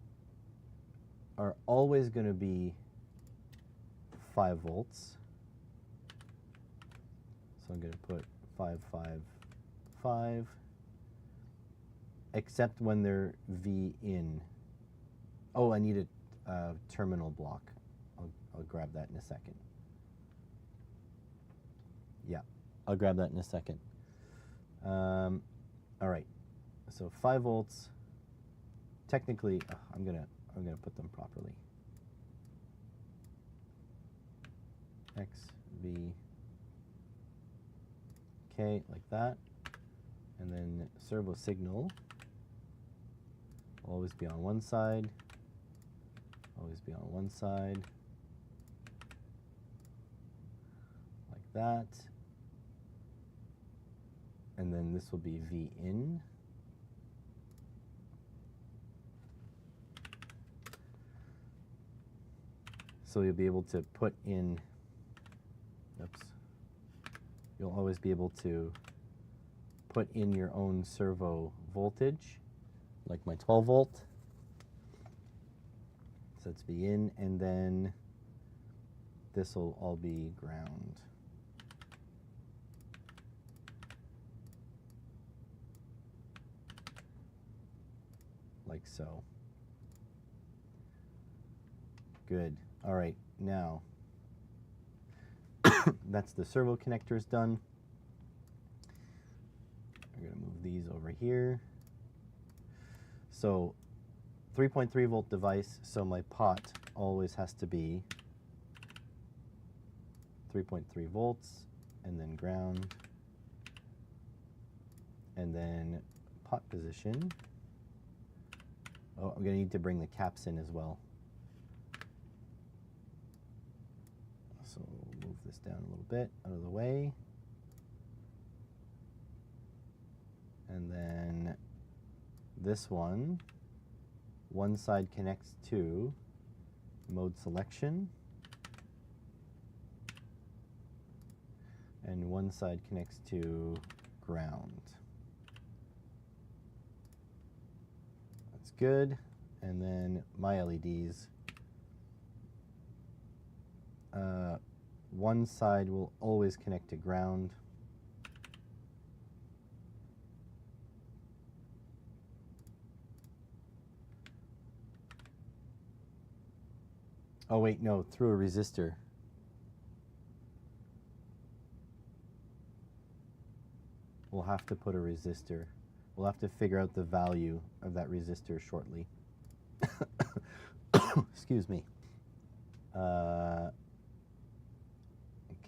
are always going to be 5 volts. So I'm going to put 5, 5, 5, except when they're V in. Oh, I need a terminal block. I'll grab that in a second. Yeah, I'll grab that in a second. All right, so 5 volts. Technically, I'm gonna put them properly. X, V, K, like that. And then servo signal will always be on one side, always be on one side, like that. And then this will be V in. So you'll be able to put in, oops, you'll always be able to put in your own servo voltage, like my 12 volt. So that's V in, and then this will all be ground. Like so. Good. All right, now that's the servo connectors done. I'm going to move these over here. So 3.3 volt device, so my pot always has to be 3.3 volts, and then ground, and then pot position. Oh, I'm going to need to bring the caps in as well. So we'll move this down a little bit out of the way. And then this one side connects to mode selection, and one side connects to ground. That's good. And then my LEDs, one side will always connect to ground. Oh wait, no, through a resistor. We'll have to put a resistor. We'll have to figure out the value of that resistor shortly. Excuse me.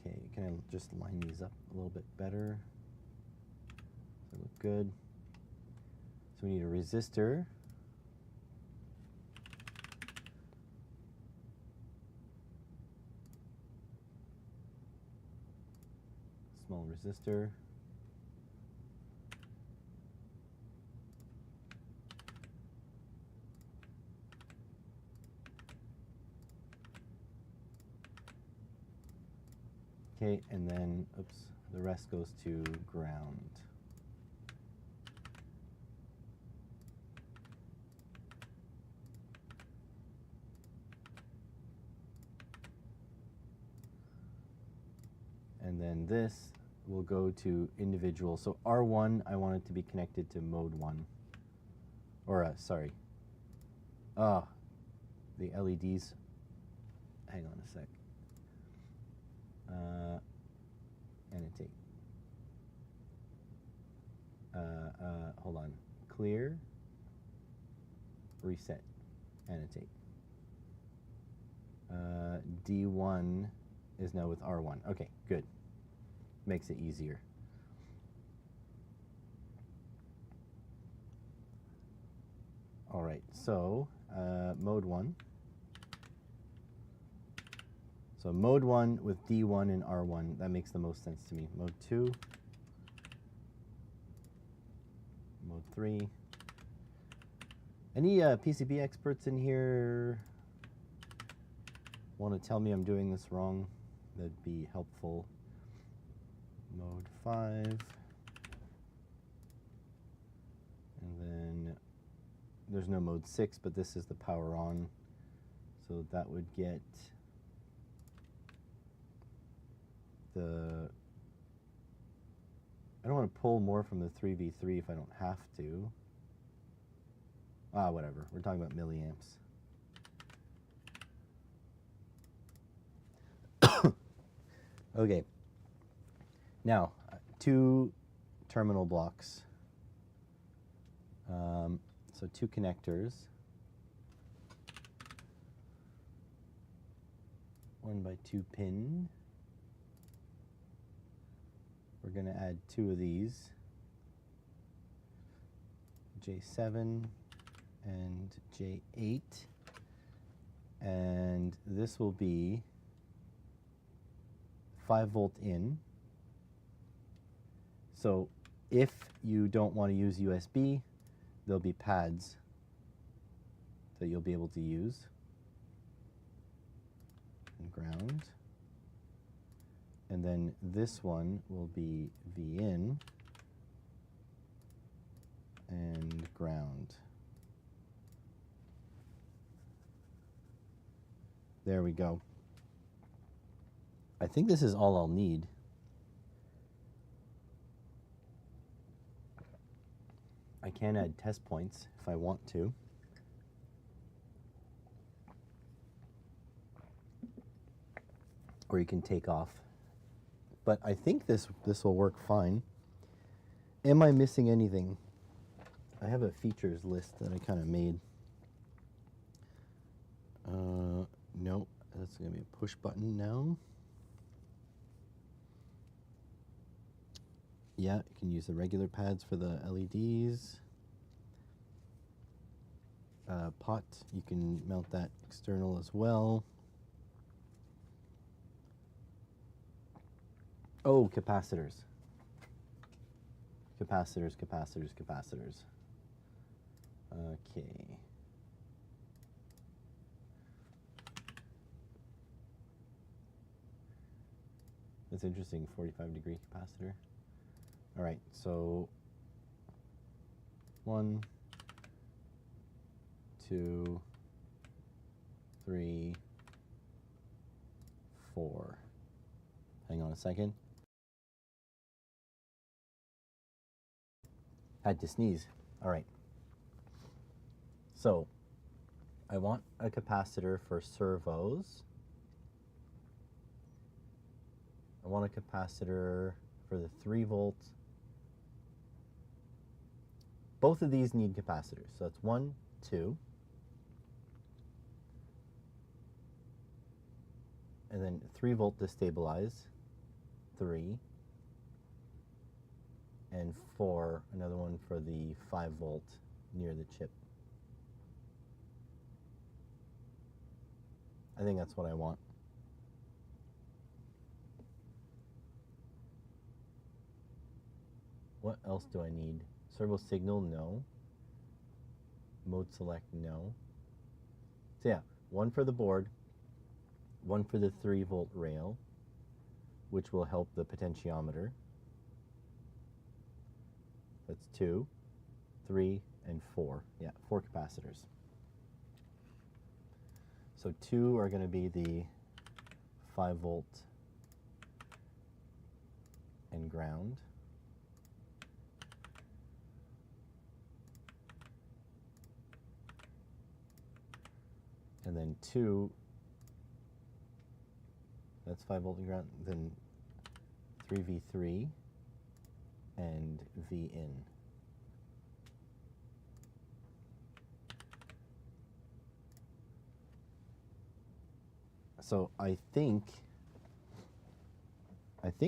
Okay, can I just line these up a little bit better? Does it look good? So we need a resistor. Small resistor. Okay, and then, oops, the rest goes to ground. And then this will go to individual. So R1, I want it to be connected to mode 1. Or, sorry. The LEDs. Hang on a sec. Annotate. Hold on. Clear. Reset. Annotate. D1 is now with R1. Okay, good. Makes it easier. All right, so mode 1. So mode 1 with D1 and R1, that makes the most sense to me. Mode 2, mode 3. Any PCB experts in here want to tell me I'm doing this wrong? That'd be helpful. mode 5. And then there's no mode 6, but this is the power on. So that would get the... I don't want to pull more from the 3v3 if I don't have to. Whatever. We're talking about milliamps. Okay. Now, 2 terminal blocks. So 2 connectors. 1x2 pin. We're going to add 2 of these. J7 and J8. And this will be 5-volt in. So if you don't want to use USB, there'll be pads that you'll be able to use. And ground. And then this one will be V in and ground. There we go. I think this is all I'll need. I can add test points if I want to. Or you can take off. But I think this will work fine. Am I missing anything? I have a features list that I kind of made. No, that's going to be a push button now. Yeah, you can use the regular pads for the LEDs. Pot, you can mount that external as well. Oh, capacitors. Capacitors, capacitors, capacitors. Okay. That's interesting, 45-degree capacitor. All right, so 1, 2, 3, 4. Hang on a second. Had to sneeze. All right. So I want a capacitor for servos. I want a capacitor for the 3-volt. Both of these need capacitors. So that's 1, 2. And then 3-volt to stabilize. 3. And 4, another one for the 5-volt near the chip. I think that's what I want. What else do I need? Servo signal, no. Mode select, no. So yeah, 1 for the board, 1 for the 3-volt rail, which will help the potentiometer. That's 2, 3, and 4. Yeah, 4 capacitors. So 2 are going to be the 5-volt and ground. And then 2, that's 5-volt and ground. Then 3v3 and V in. So I think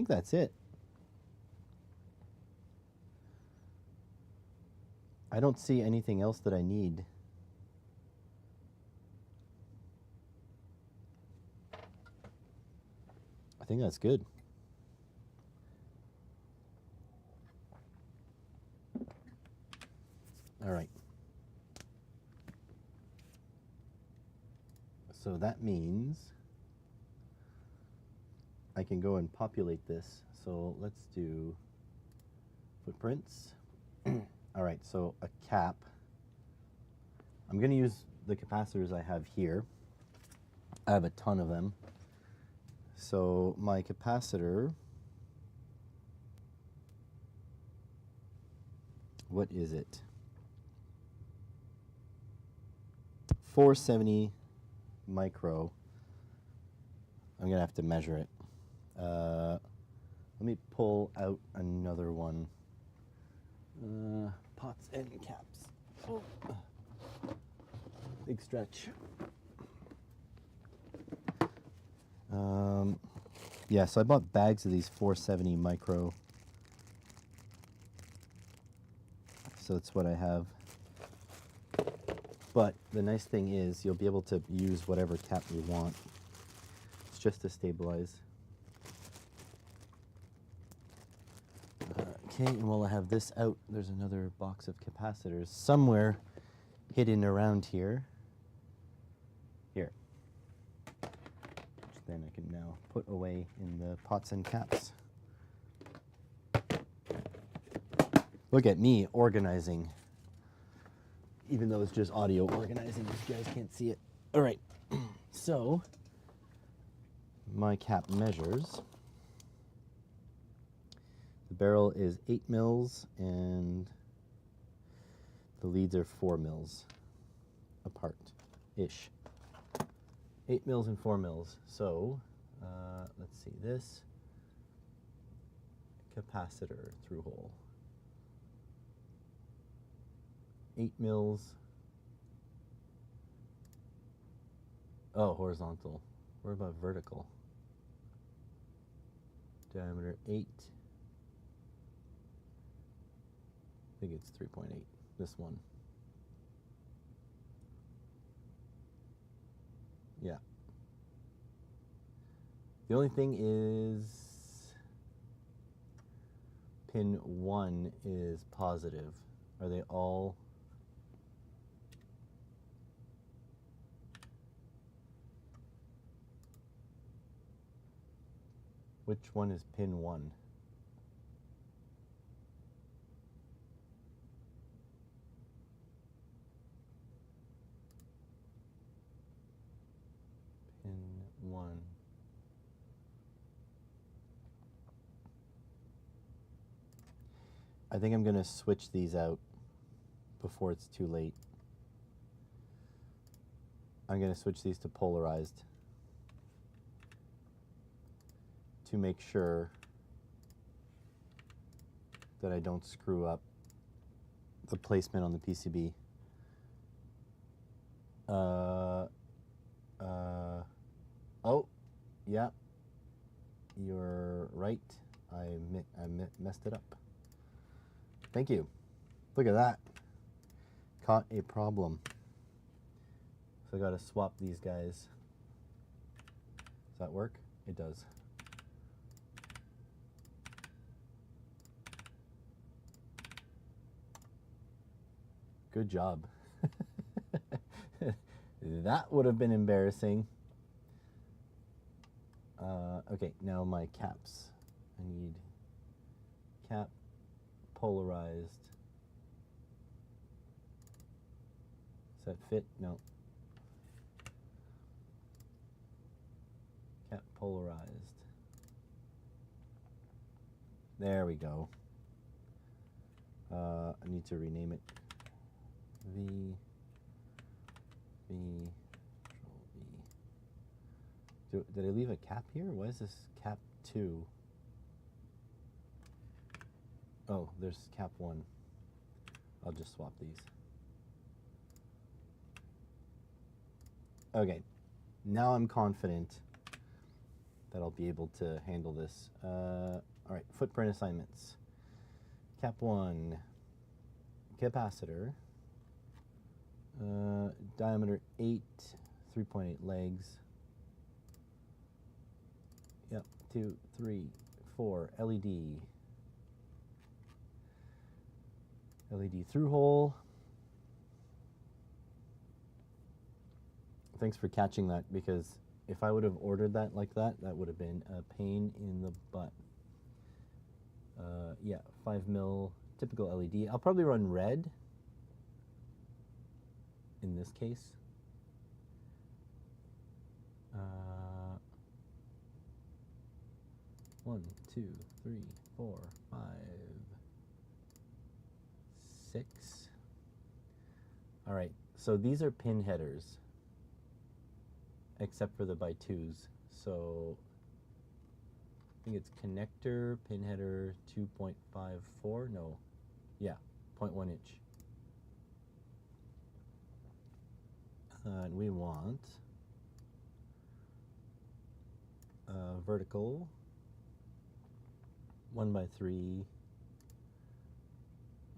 that's it. I don't see anything else that I need. I think that's good. All right. So that means I can go and populate this. So let's do footprints. All right, so a cap. I'm going to use the capacitors I have here. I have a ton of them. So my capacitor, what is it? 470 micro. I'm going to have to measure it. Let me pull out another one. Pots and caps. Oh. Big stretch. Yeah, so I bought bags of these 470 micro. So that's what I have. But the nice thing is you'll be able to use whatever cap you want. It's just to stabilize. Okay, and while I have this out, there's another box of capacitors somewhere hidden around here. Here. Which then I can now put away in the pots and caps. Look at me organizing. Even though it's just audio organizing, you guys can't see it. All right, so my cap measures. The barrel is 8 mils and the leads are 4 mils apart-ish. 8 mils and 4 mils. So let's see, this capacitor through hole. 8 mils. Oh, horizontal. What about vertical? Diameter 8. I think it's 3.8. This one. Yeah. The only thing is pin 1 is positive. Are they all? Which one is pin 1? Pin 1. I think I'm going to switch these out before it's too late. I'm going to switch these to polarized to make sure that I don't screw up the placement on the PCB. Oh, yeah, you're right. I messed it up. Thank you. Look at that. Caught a problem. So I got to swap these guys. Does that work? It does. Good job. That would have been embarrassing. Okay, now my caps. I need cap polarized. Does that fit? No. Cap polarized. There we go. I need to rename it. V, Control V. Did I leave a cap here? Why is this cap 2? Oh, there's cap 1. I'll just swap these. Okay, now I'm confident that I'll be able to handle this. All right, footprint assignments. Cap 1, capacitor. Diameter 8, 3.8 legs. Yep, 2, 3, 4, LED. LED through hole. Thanks for catching that because if I would have ordered that like that, that would have been a pain in the butt. Yeah, 5mm typical LED. I'll probably run red in this case. 1, 2, 3, 4, 5, 6. All right, so these are pin headers, except for the by 2s. So I think it's connector, pin header 2.54, no, yeah, 0.1 inch. And we want vertical 1x3.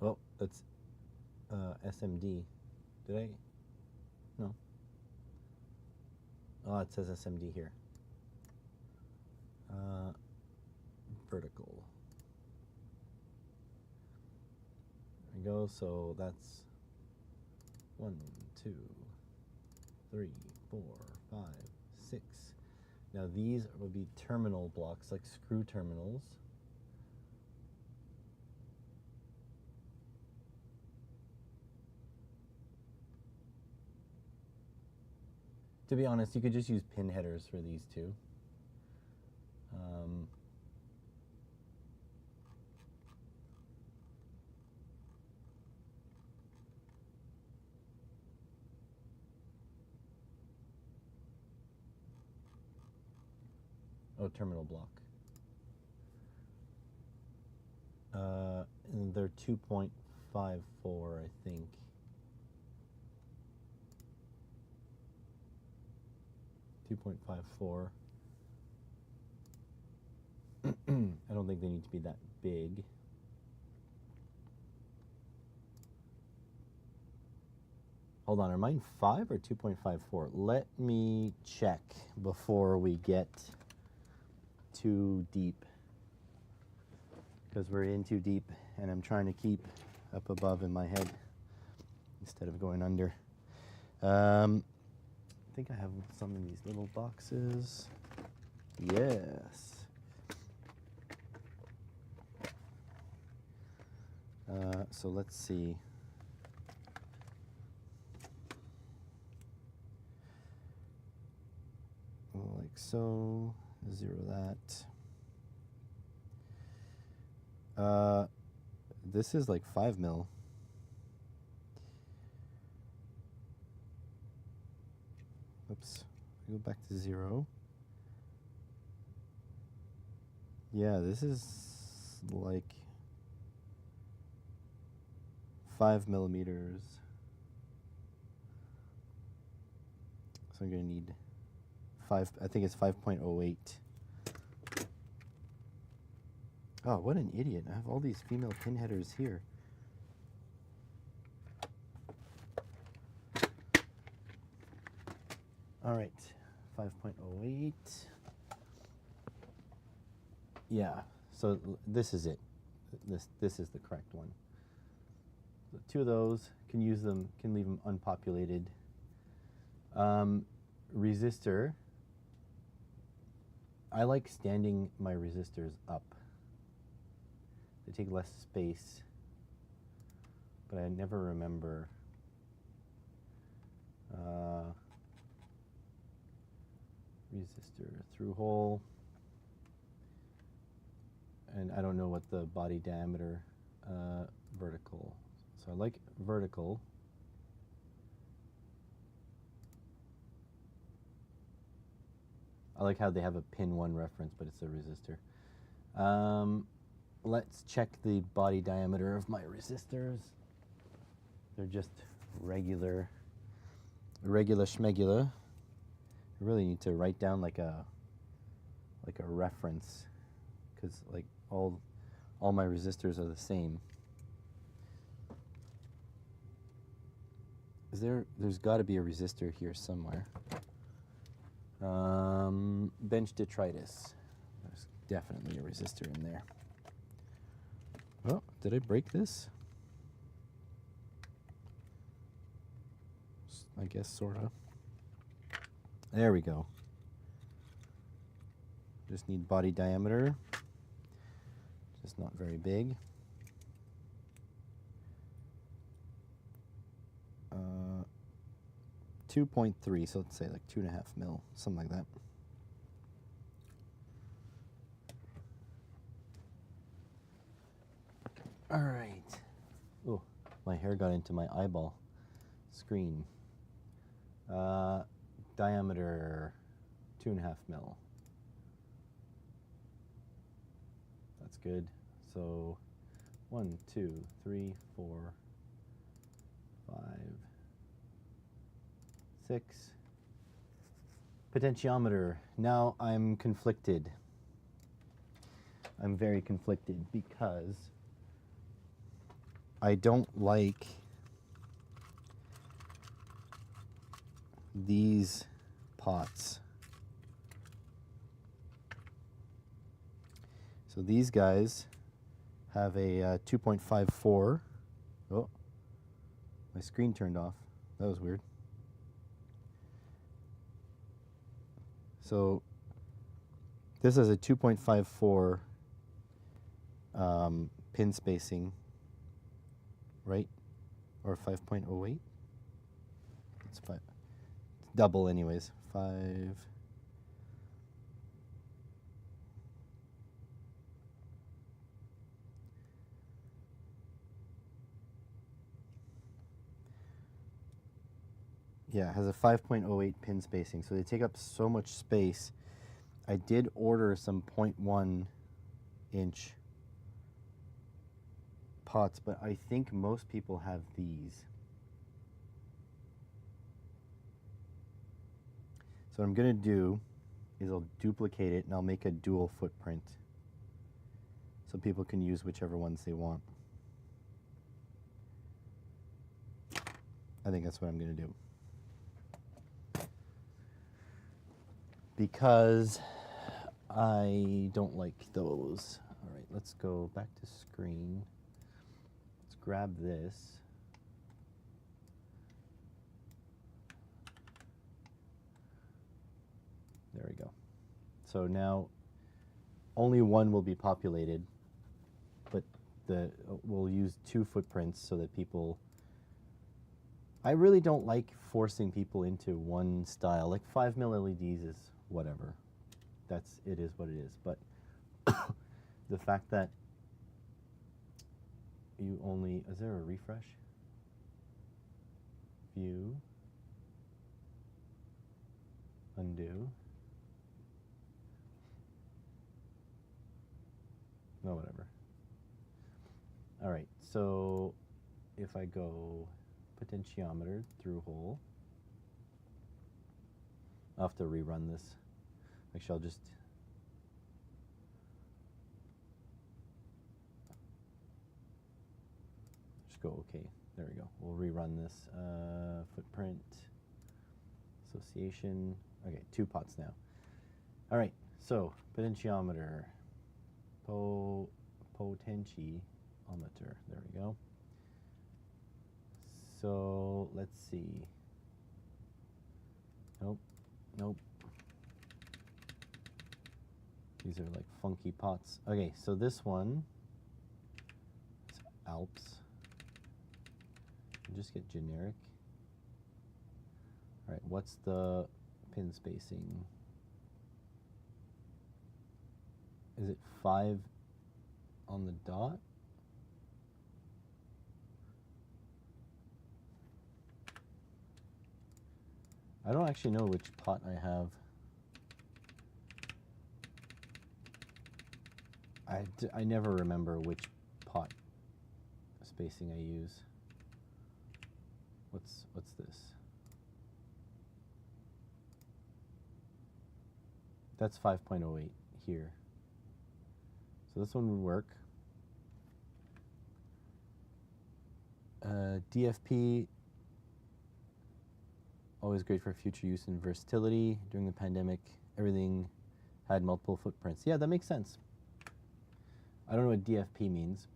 Oh, that's SMD. Did I? No. Oh, it says SMD here. Vertical. There we go. So that's 1, 2, 3, 4, 5, 6. Now these will be terminal blocks, like screw terminals. To be honest, you could just use pin headers for these two. Oh, terminal block. And they're 2.54, I think. .54. I don't think they need to be that big. Hold on, are mine 5 or 2.54? Let me check before we get too deep, because we're in too deep and I'm trying to keep up above in my head instead of going under. I think I have some in these little boxes. Yes. So let's see. Like so. 0 that. This is like 5mm. Oops. Go back to 0. Yeah, this is like 5mm. So I'm gonna need 5. I think it's 5.08. Oh, what an idiot! I have all these female pin headers here. All right, 5.08. Yeah, so this is it. This is the correct one. So 2 of those, can use them, can leave them unpopulated. Resistor. I like standing my resistors up. They take less space, but I never remember. Resistor through hole, and I don't know what the body diameter. Vertical. So I like vertical. I like how they have a pin 1 reference, but it's a resistor. Let's check the body diameter of my resistors. They're just regular schmegula. I really need to write down like a reference, because like all my resistors are the same. There's got to be a resistor here somewhere. Bench detritus. There's definitely a resistor in there. Oh, did I break this? I guess sorta. There we go. Just need body diameter, just not very big. 2.3, so let's say like 2.5 mil, something like that. All right. Oh, my hair got into my eyeball screen. Diameter 2.5 mil. That's good. So 1, 2, 3, 4, 5, 6. Potentiometer. Now I'm conflicted. I'm very conflicted because I don't like these pots. So these guys have a 2.54. Oh, my screen turned off. That was weird. So this has a 2.54 pin spacing, right? Or 5.08? It's 5. It's double anyways. 5. Yeah, it has a 5.08 pin spacing, so they take up so much space. I did order some 0.1 inch pots, but I think most people have these. So what I'm going to do is I'll duplicate it and I'll make a dual footprint so people can use whichever ones they want. I think that's what I'm going to do. Because I don't like those. All right, let's go back to screen. Let's grab this. There we go. So now only one will be populated, but we'll use 2 footprints so that people... I really don't like forcing people into one style. Like 5 mil LEDs is whatever. It is what it is. But the fact that you only... Is there a refresh? View. Undo. No, whatever. All right, so if I go potentiometer through hole, I'll have to rerun this. Actually, I'll just go OK. There we go. We'll rerun this. Footprint, association. Okay, 2 pots now. All right, so potentiometer, potentiometer. There we go. So let's see. Nope, nope. These are like funky pots. Okay, so this one is Alps. Just get generic. All right, what's the pin spacing? Is it 5 on the dot? I don't actually know which pot I have. I never remember which pot spacing I use. What's this? That's 5.08 here. So this one would work. DFP, always great for future use and versatility. During the pandemic, everything had multiple footprints. Yeah, that makes sense. I don't know what DFP means.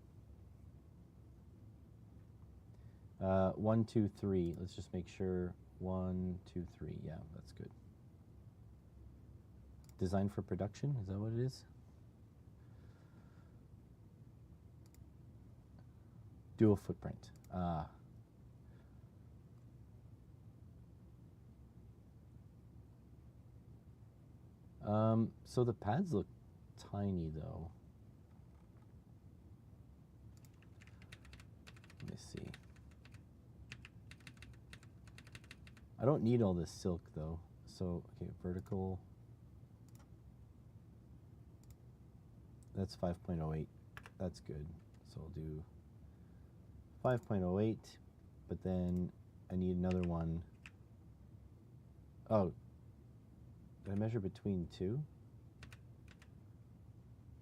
1, 2, 3. Let's just make sure. 1, 2, 3. Yeah, that's good. Designed for production, is that what it is? Dual footprint. So the pads look tiny though. Let me see. I don't need all this silk though. So, okay, vertical. That's 5.08. That's good. So I'll do 5.08, but then I need another one. Oh, did I measure between two?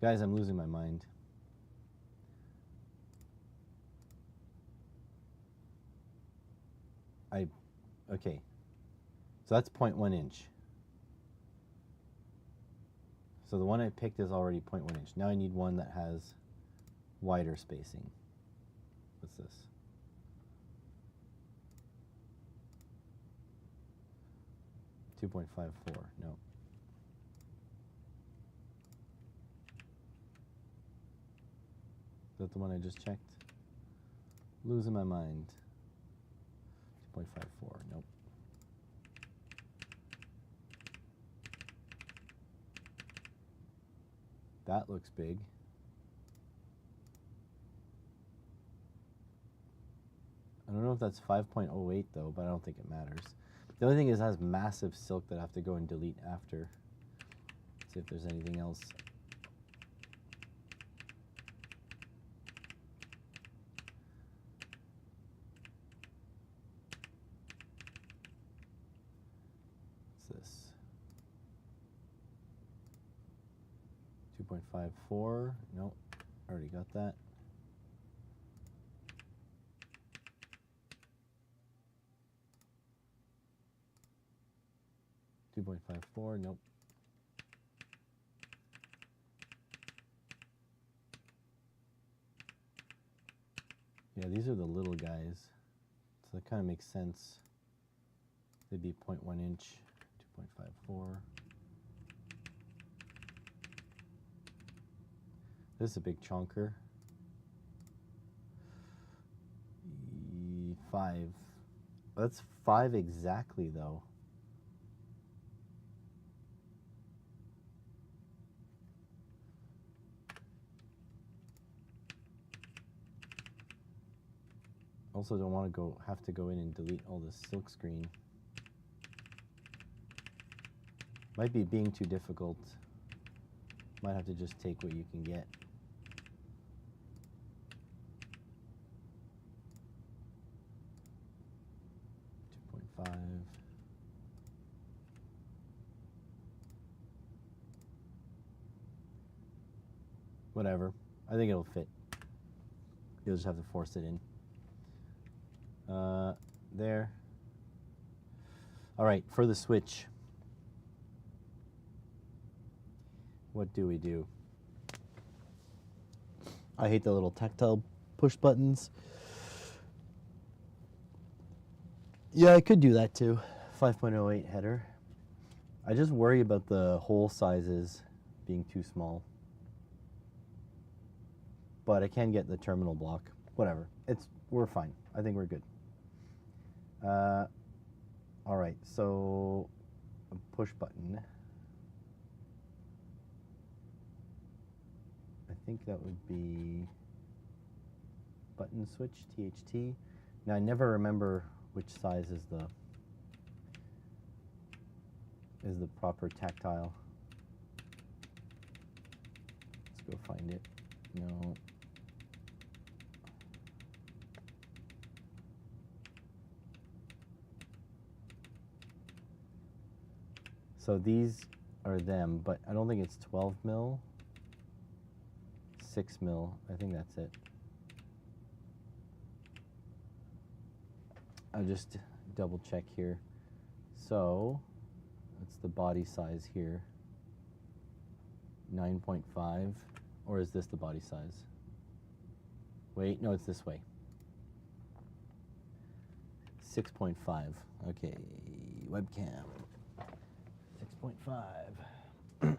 Guys, I'm losing my mind. Okay. So that's 0.1 inch. So the one I picked is already 0.1 inch. Now I need one that has wider spacing. What's this? .54, no. Is that the one I just checked? Losing my mind. 2.54, nope. That looks big. I don't know if that's 5.08 though, but I don't think it matters. The only thing is it has massive silk that I have to go and delete after. See if there's anything else. What's this? 2.54, nope, already got that. .54, nope. Yeah, these are the little guys, so that kind of makes sense. They'd be 0.1 inch, 2.54. This is a big chonker. 5. That's 5 exactly though. Also don't want to have to go in and delete all this silk screen. Might be being too difficult. Might have to just take what you can get. .5. Whatever. I think it'll fit. You'll just have to force it in. There. All right, for the switch, what do we do? I hate the little tactile push buttons. Yeah, I could do that too. 5.08 header. I just worry about the hole sizes being too small. But I can get the terminal block. Whatever. We're fine. I think we're good. All right, so a push button. I think that would be button switch, THT. Now I never remember which size is the proper tactile. Let's go find it. No. So these are them, but I don't think it's 12 mil, 6 mil. I think that's it. I'll just double check here. So that's the body size here. 9.5, or is this the body size? Wait, no, it's this way. 6.5. Okay, webcam. 6.5.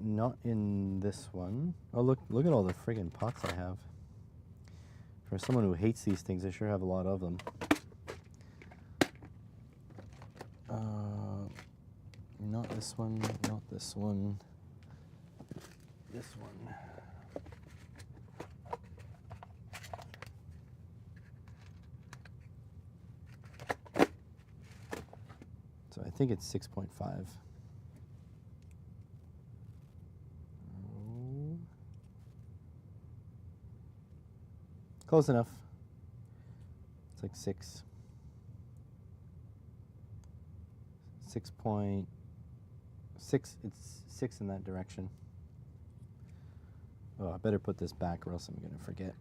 Not in this one. Oh, look at all the friggin' pots I have. For someone who hates these things, I sure have a lot of them. Not this one, not this one. This one. So I think it's 6.5. Close enough. It's like 6. 6.6. It's 6 in that direction. Oh, I better put this back or else I'm going to forget.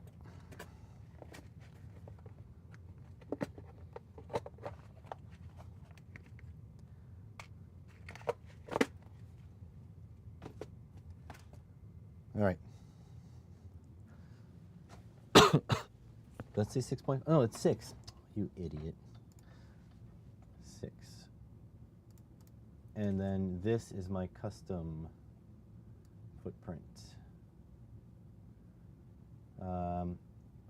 All right. Let's say 6 point. Oh, it's 6. You idiot. 6. And then this is my custom footprint.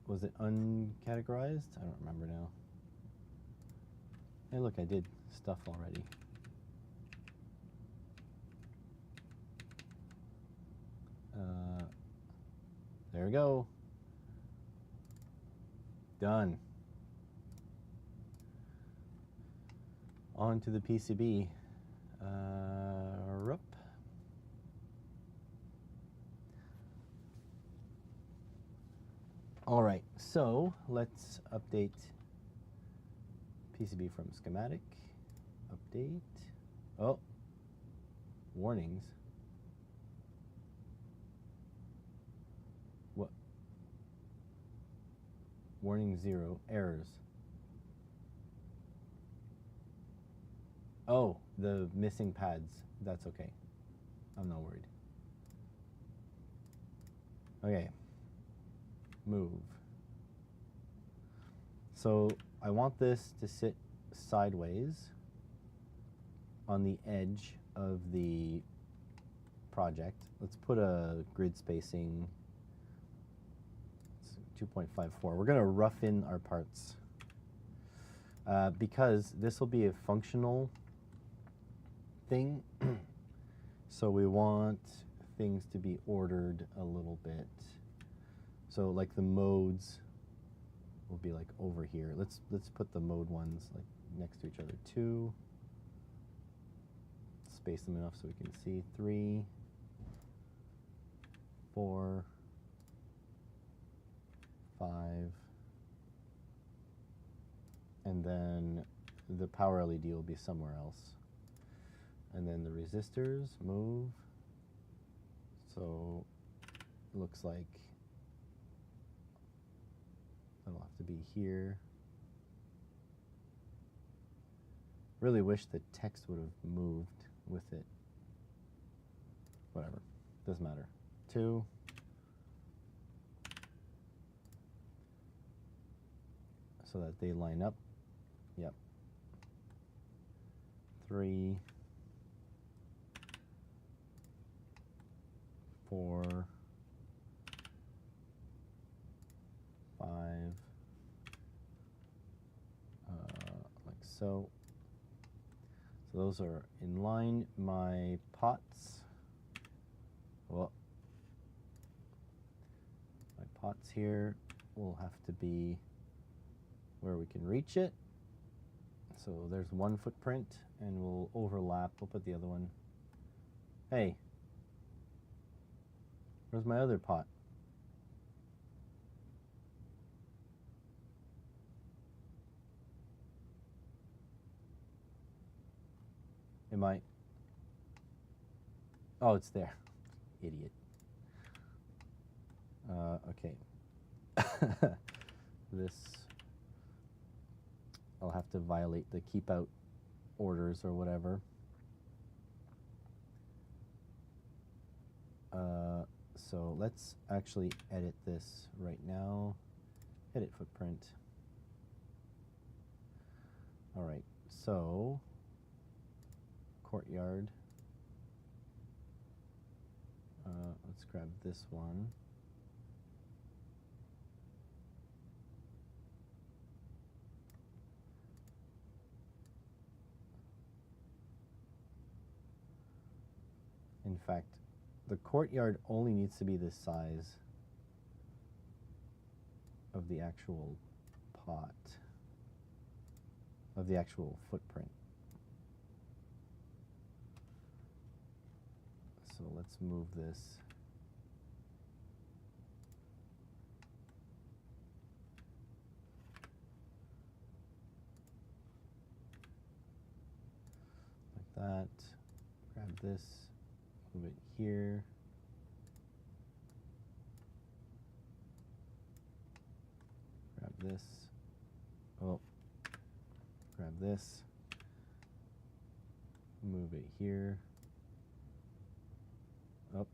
Was it uncategorized? I don't remember now. Hey, look, I did stuff already. There we go. Done. On to the PCB. Rup. All right, so let's update PCB from schematic. Update. Oh, warnings. What? Warning 0, errors. Oh, the missing pads. That's okay. I'm not worried. Okay. Move. So I want this to sit sideways on the edge of the project. Let's put a grid spacing 2.54. We're going to rough in our parts because this will be a functional thing. So we want things to be ordered a little bit. So like the modes will be like over here. Let's put the mode ones like next to each other. 2. Space them enough so we can see. 3, 4, 5, and then the power LED will be somewhere else. And then the resistors move. So it looks like that'll have to be here. Really wish the text would have moved with it. Whatever, doesn't matter. 2. So that they line up. Yep. 3, 4, 5, like so. So those are in line. My pots, well, my pots here will have to be where we can reach it. So there's one footprint and we'll overlap. We'll put the other one. Hey, where's my other pot? Am I? Oh, it's there. Idiot. Okay. This, I'll have to violate the keep out orders or whatever. So let's actually edit this right now. Edit footprint. All right, so courtyard. let's grab this one. In fact, the courtyard only needs to be the size of the actual pot, of the actual footprint. So let's move this. Like that. Grab this, move it here. Grab this. Oh, grab this. Move it here. Up.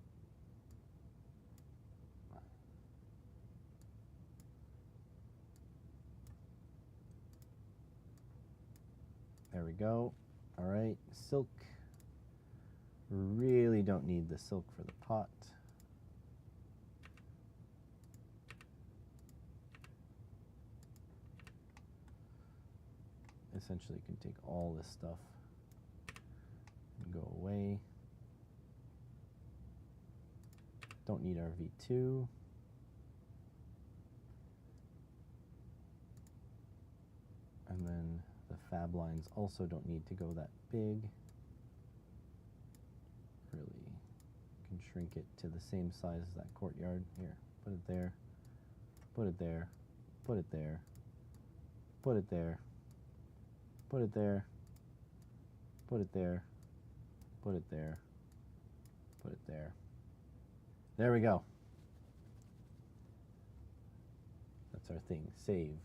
There we go. All right, silk. Really don't need the silk for the pot. Essentially, you can take all this stuff and go away. Don't need our V2. And then the fab lines also don't need to go that big. Really can shrink it to the same size as that courtyard. Here, put it there, put it there, put it there, put it there, put it there, put it there, put it there, put it there. There we go. That's our thing. Save.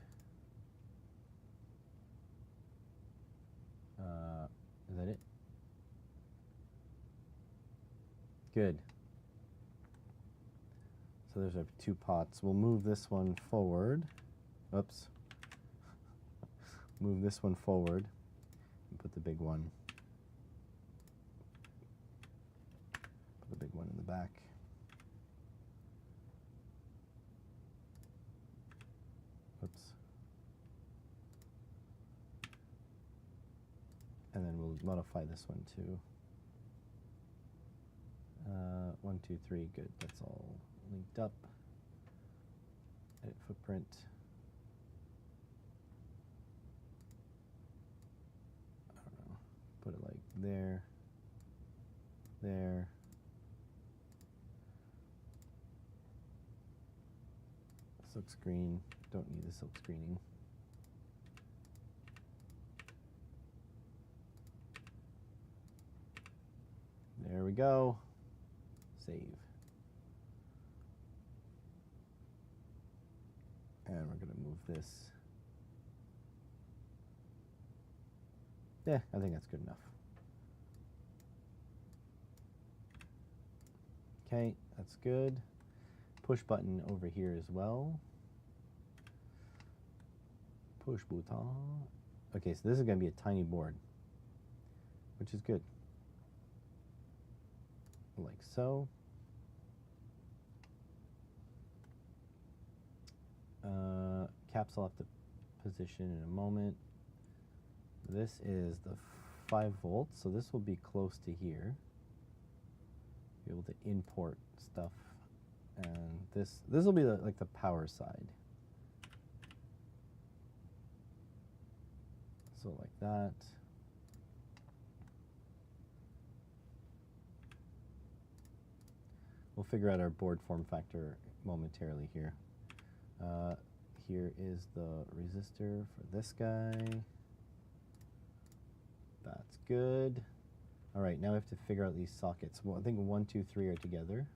Is that it? Good. So there's our two pots. We'll move this one forward. Oops. Move this one forward and put the big one. Put the big one in the back. Oops. And then we'll modify this one too. 1, 2, 3, good. That's all linked up. Edit footprint. I don't know. Put it like there, there. Silk screen. Don't need the silk screening. There we go. Save. And we're going to move this. Yeah, I think that's good enough. Okay, that's good. Push button over here as well. Push button. Okay, so this is going to be a tiny board, which is good. Like so. Caps I'll have to position in a moment. This is the 5 volts, so this will be close to here. Be able to import stuff, and this will be like the power side. So like that. We'll figure out our board form factor momentarily here. Here is the resistor for this guy. That's good. All right, now we have to figure out these sockets. Well, I think 1, 2, 3 are together.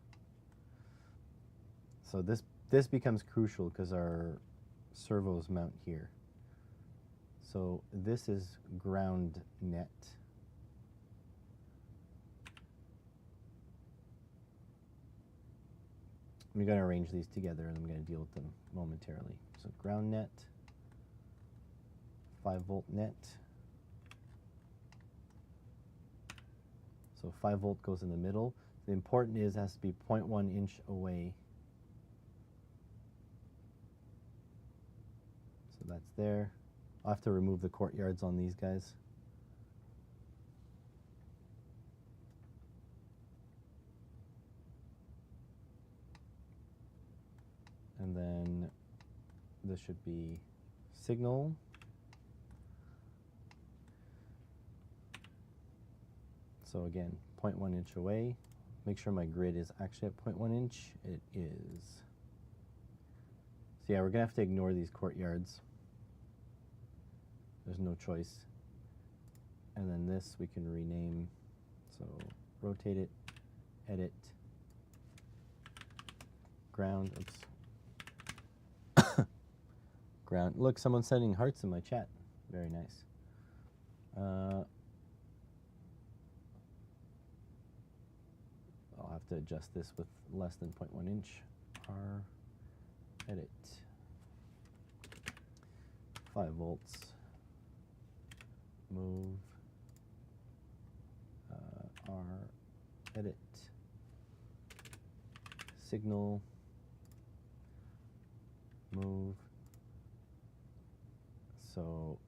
So this becomes crucial because our servos mount here. So this is ground net. We're going to arrange these together, and I'm going to deal with them momentarily. So ground net, 5 volt net. So 5 volt goes in the middle. The important is it has to be 0.1 inch away. So that's there. I'll have to remove the courtyards on these guys. And then this should be signal. So again, 0.1 inch away. Make sure my grid is actually at 0.1 inch. It is. So yeah, we're gonna have to ignore these courtyards. There's no choice. And then this we can rename. So rotate it, edit, ground, oops. Ground. Look, someone's sending hearts in my chat. Very nice. I'll have to adjust this with less than 0.1 inch. R, edit, 5 volts, move, R, edit, signal, move. So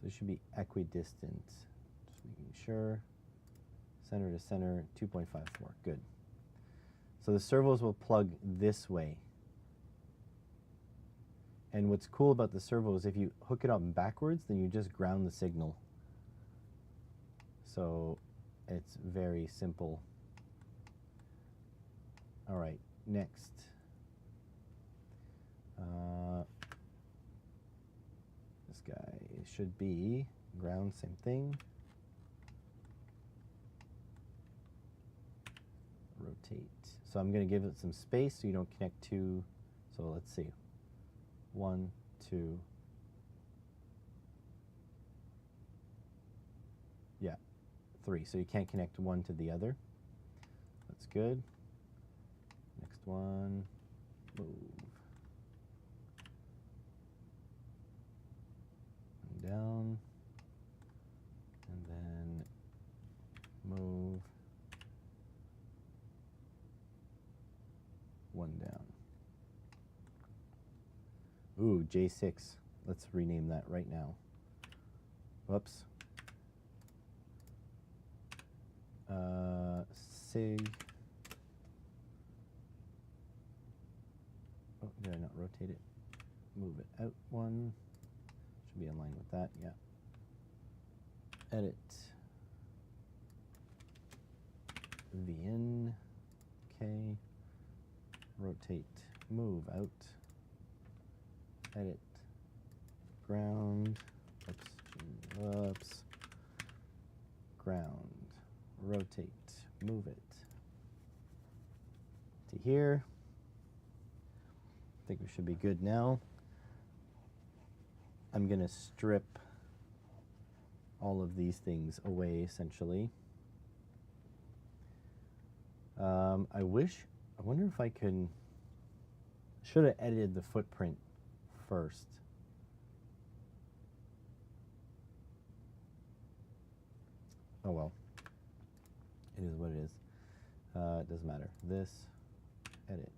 it should be equidistant. Just making sure. Center to center, 2.54. Good. So the servos will plug this way. And what's cool about the servos, if you hook it up backwards, then you just ground the signal. So it's very simple. All right, next. This guy should be ground, same thing. Rotate. So I'm going to give it some space so you don't connect two. So let's see. 1, 2. Yeah, 3. So you can't connect one to the other. That's good. Next one. Move. And down. And then move. 1 down. Ooh, J6. Let's rename that right now. Whoops. Sig. Oh, did I not rotate it? Move it out 1. Should be in line with that, yeah. Edit. V in. Okay. Rotate, move out, edit, ground, oops, ground, rotate, move it to here. I think we should be good now. I'm going to strip all of these things away, essentially. I wonder if I can, should have edited the footprint first. Oh well, it is what it is. It doesn't matter. This, edit.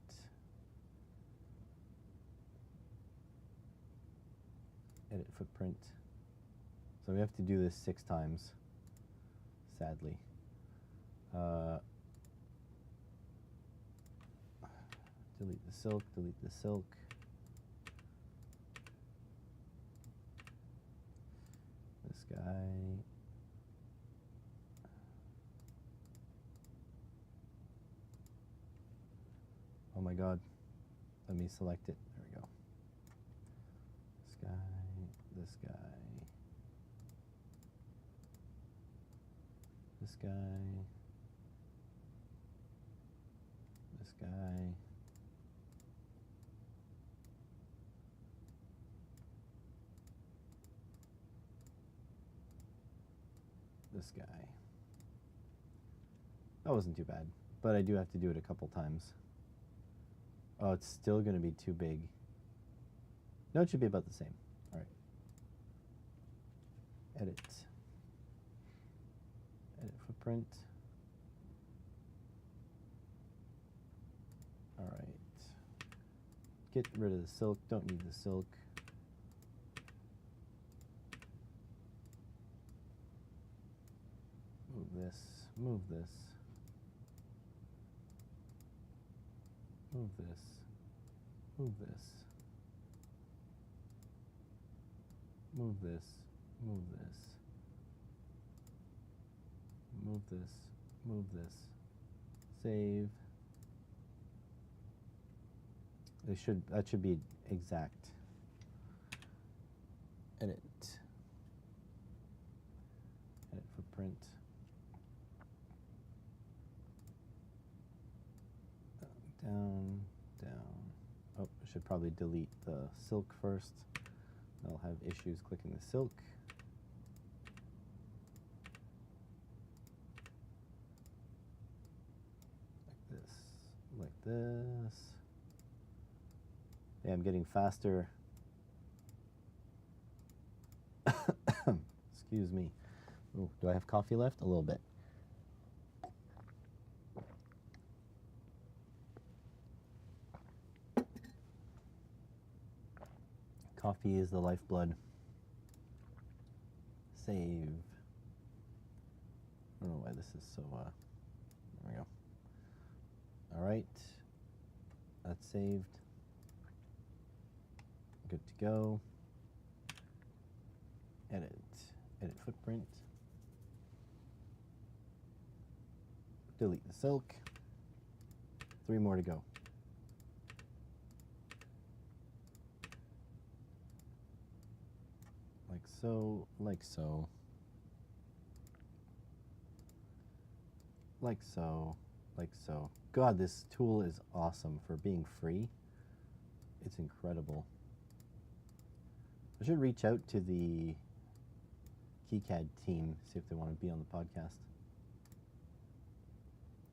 Edit footprint. So we have to do this 6 times, sadly. Delete the silk, delete the silk. This guy. Oh my God. Let me select it. There we go. This guy, this guy. This guy. This guy. This guy. That wasn't too bad, but I do have to do it a couple times. Oh, it's still going to be too big. No, it should be about the same. All right. Edit. Edit footprint. All right. Get rid of the silk. Don't need the silk. Move this. Move this. Move this. Move this. Move this. Move this. Move this. Move this. Save. That should be exact. Edit. Edit footprint. Down, down. Oh, I should probably delete the silk first. I'll have issues clicking the silk. Like this, like this. Yeah, I'm getting faster. Excuse me. Ooh, do I have coffee left? A little bit. Coffee is the lifeblood. Save. I don't know why this is so, there we go. All right, that's saved. Good to go. Edit, edit footprint. Delete the silk. 3 more to go. Like so, like so. Like so, like so. God, this tool is awesome for being free. It's incredible. I should reach out to the KiCad team, see if they want to be on the podcast.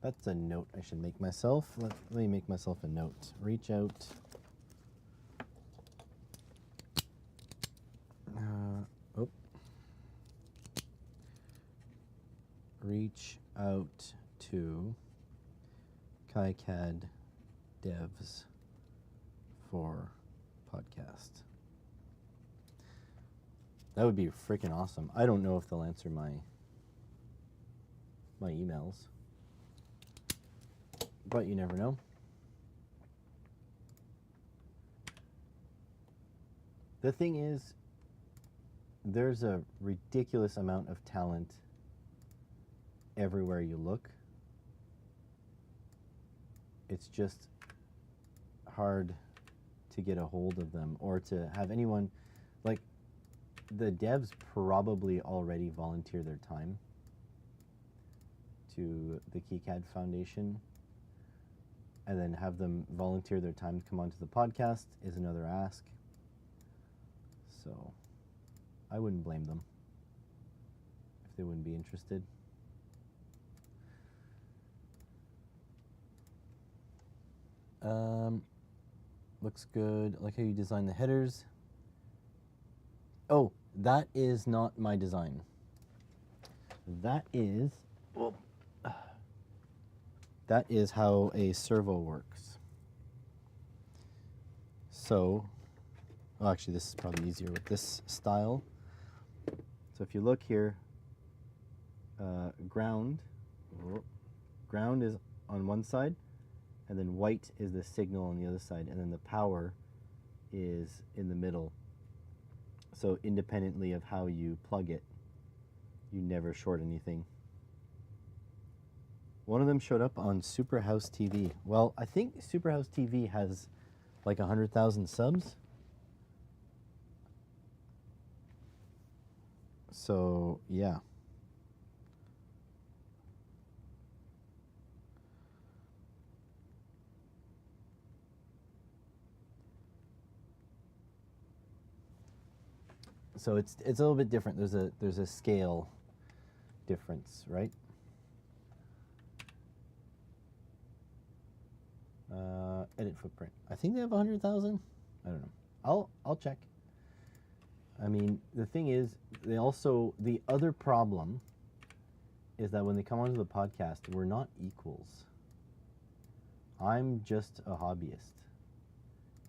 That's a note I should make myself. Let me make myself a note. Reach out. Reach out to KiCad devs for podcast. That would be freaking awesome. I don't know if they'll answer my emails, but you never know. The thing is, there's a ridiculous amount of talent everywhere you look. It's just hard to get a hold of them or to have anyone, like, the devs probably already volunteer their time to the KiCad Foundation, and then have them volunteer their time to come onto the podcast is another ask. So I wouldn't blame them if they wouldn't be interested. Looks good. I like how you designed the headers. Oh, that is not my design. That is how a servo works. So, well, actually, this is probably easier with this style. So if you look here, ground is on one side, and then white is the signal on the other side, and then the power is in the middle. So independently of how you plug it, you never short anything. One of them showed up on Superhouse TV. Well, I think Superhouse TV has like 100,000 subs. So, yeah. So it's a little bit different. There's a scale difference, right? Edit footprint. I think they have 100,000. I don't know. I'll check. I mean, the thing is, the other problem is that when they come onto the podcast, we're not equals. I'm just a hobbyist.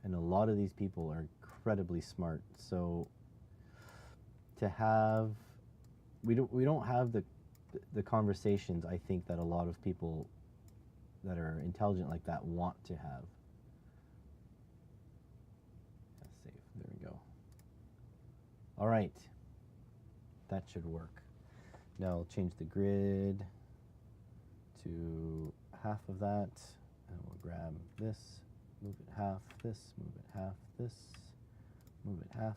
And a lot of these people are incredibly smart. So to have, we don't have the conversations, I think, that a lot of people that are intelligent like that want to have. That's safe. There we go. All right. That should work. Now I'll change the grid to half of that, and we'll grab this, move it half, this, move it half, this, move it half,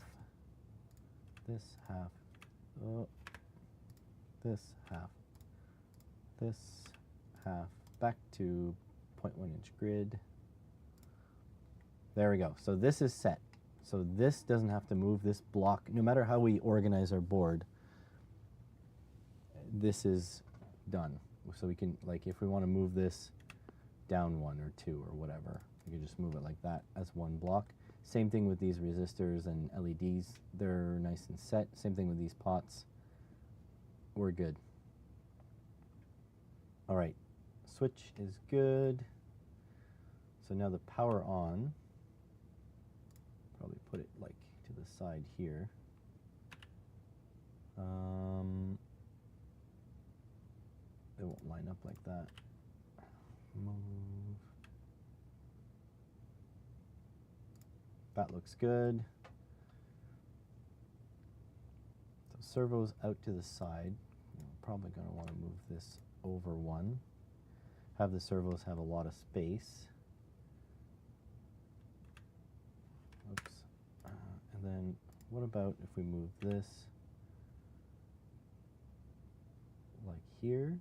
this, half, oh, this, half, this, half, back to 0.1 inch grid. There we go. So this is set. So this doesn't have to move, this block, no matter how we organize our board, this is done. So we can, like, if we want to move this down 1 or 2 or whatever, we can just move it like that as one block. Same thing with these resistors and LEDs. They're nice and set. Same thing with these pots. We're good. All right, switch is good. So now the power on, probably put it like to the side here. It won't line up like that. Move. That looks good. So servo's out to the side. We're probably going to want to move this over one. Have the servos have a lot of space. Oops. And then what about if we move this like here?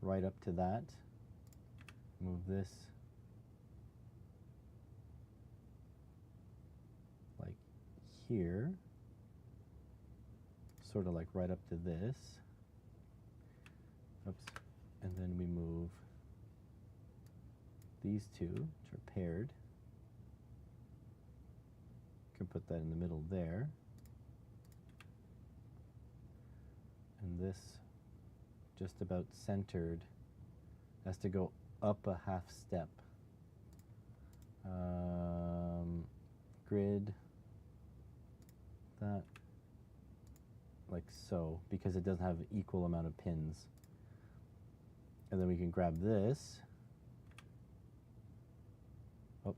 Right up to that. Move this like here, sort of like right up to this. Oops. And then we move these two, which are paired. Can put that in the middle there. And this just about centered, has to go up a half step. Grid that like so, because it doesn't have an equal amount of pins. And then we can grab this. Oh.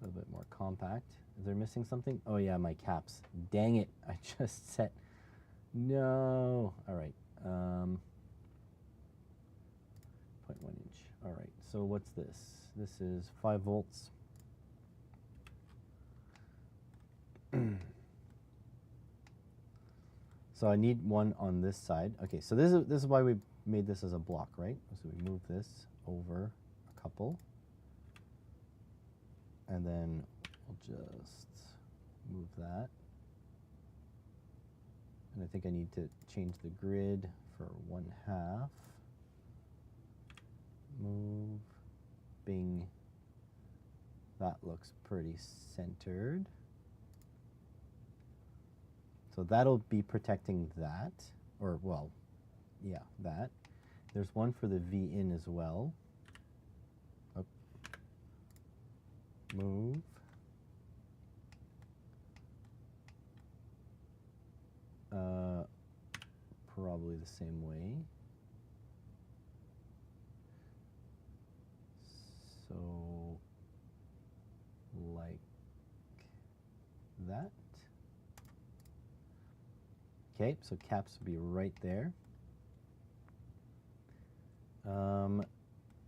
A little bit more compact. Is there missing something? Oh yeah, my caps. Dang it, I just set. No. All right. 0.1 inch. All right, so what's this? This is 5 volts. So I need one on this side. Okay, so this is why we made this as a block, right? So we move this over a couple. And then we'll just move that. And I think I need to change the grid for 1/2. Move, bing. That looks pretty centered. So that'll be protecting that, or well, yeah, that. There's one for the V in as well. Up. Move. Probably the same way. So, like that. Okay, so caps will be right there.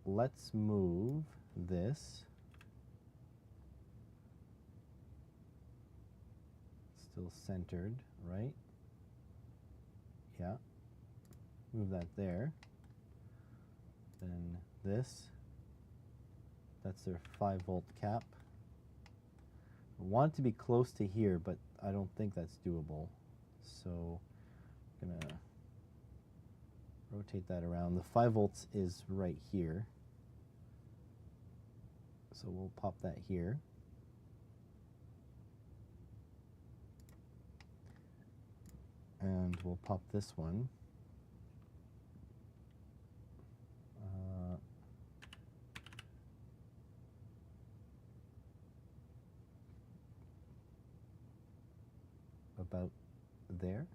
Let's move this. Still centered, right? Yeah. Move that there. Then this. That's their 5-volt cap. I want it to be close to here, but I don't think that's doable. So I'm gonna rotate that around. The 5 volts is right here. So we'll pop that here. And we'll pop this one. About there.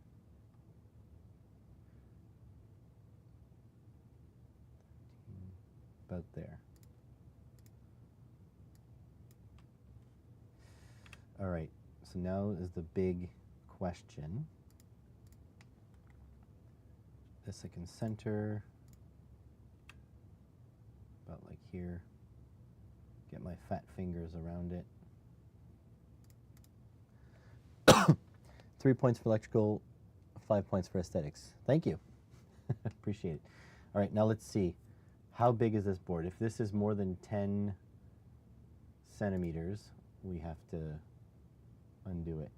About there. All right, so now is the big question. This I can center about like here. Get my fat fingers around it. 3 points for electrical, 5 points for aesthetics. Thank you. Appreciate it. All right, now let's see. How big is this board? If this is more than 10 centimeters, we have to undo it.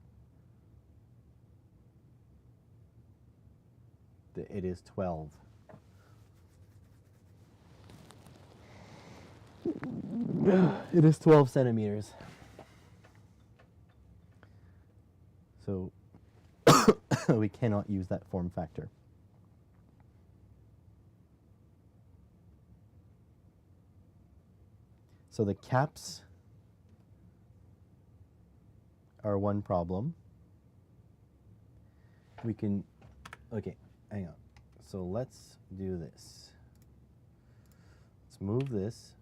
It is 12. It is 12 centimeters. So we cannot use that form factor. So the caps are one problem. We can, okay, hang on. So let's do this. Let's move this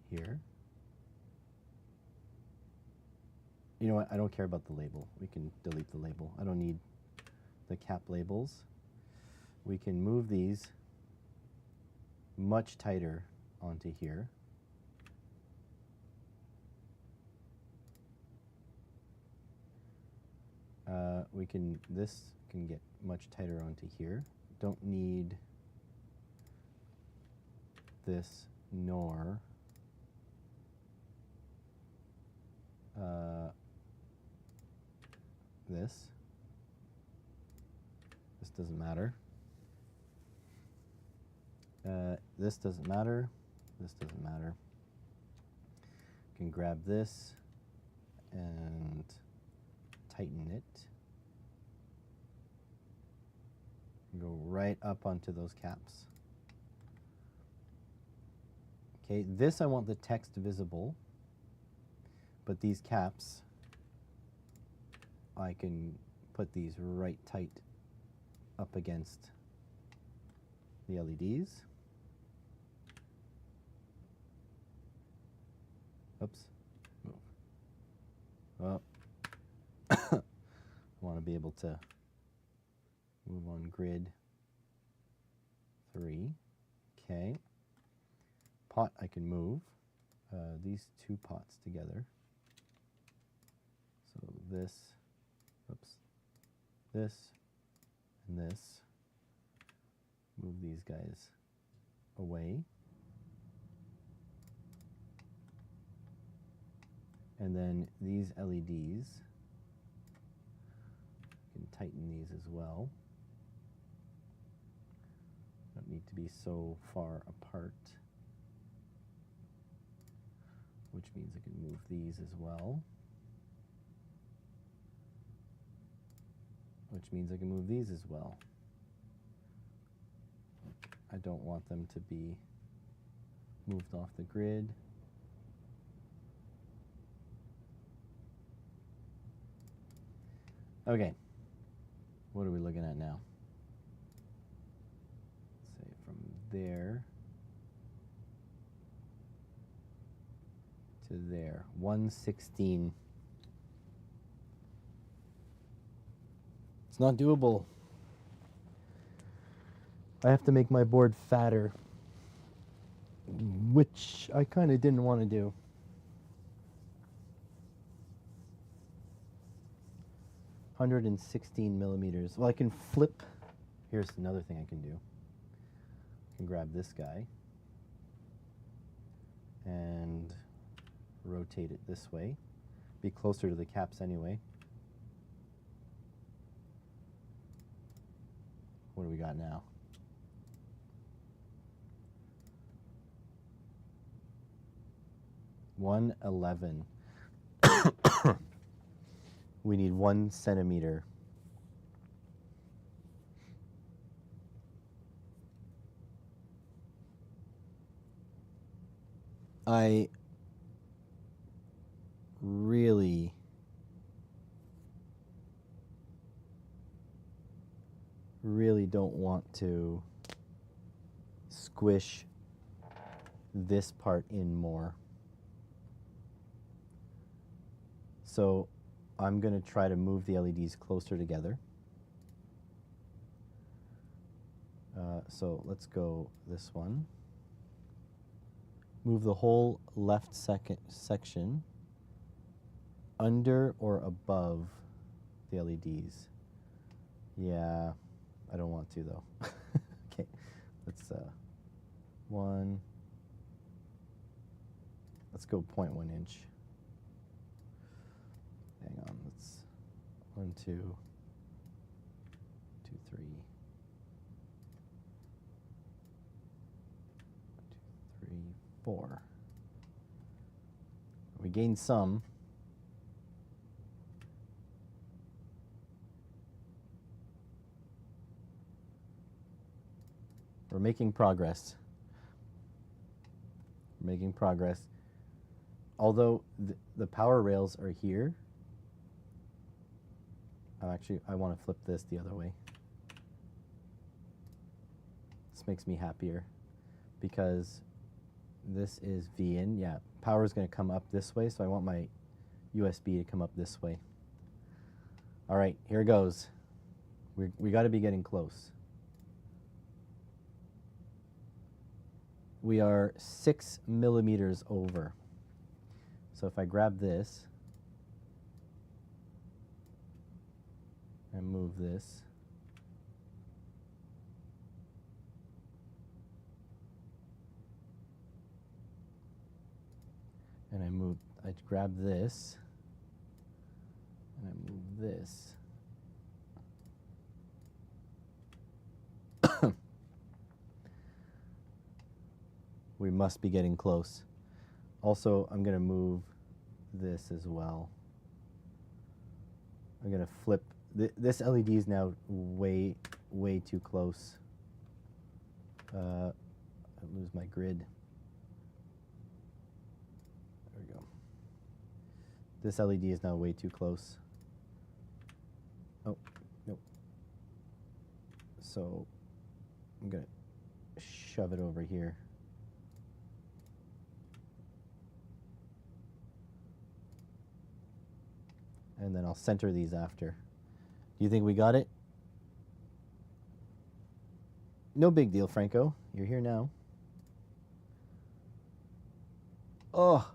here. You know what, I don't care about the label. We can delete the label. I don't need the cap labels. We can move these much tighter onto here. This can get much tighter onto here. Don't need this nor this. This doesn't matter. This doesn't matter. This doesn't matter. You can grab this and tighten it. Go right up onto those caps. Okay, this I want the text visible, but these caps, I can put these right tight up against the LEDs. Oops. Move. Well, I want to be able to move on grid 3. Okay. Pot I can move. These two pots together. So this, oops, this, and this. Move these guys away. And then these LEDs, you can tighten these as well. Don't need to be so far apart, which means I can move these as well. Which means I can move these as well. I don't want them to be moved off the grid. Okay, what are we looking at now? Let's say from there to there, 116. It's not doable. I have to make my board fatter, which I kind of didn't want to do. $116 Well, I can flip. Here's another thing I can do. I can grab this guy and rotate it this way. Be closer to the caps anyway. What do we got now? $111. We need 1 centimeter I really don't want to squish this part in more. So I'm going to try to move the LEDs closer together. So let's go this one. Move the whole left section under or above the LEDs. Yeah, I don't want to though. Okay, let's let's go 0.1 inch. Hang on, let's 1, 2, 2, 3. 1, 2, 3, 4. We gained some. We're making progress. We're making progress. Although the power rails are here, I want to flip this the other way. This makes me happier because this is V in. Yeah, power is going to come up this way, so I want my USB to come up this way. All right, here goes. We got to be getting close. We are 6 millimeters over. So if I grab this and move this, and I grab this, and I move this. We must be getting close. Also, I'm going to move this as well. I'm going to flip. This LED is now way too close. I lose my grid. There we go. This LED is now way too close. Oh, nope. So I'm going to shove it over here. And then I'll center these after. Do you think we got it? No big deal, Franco. You're here now. Oh,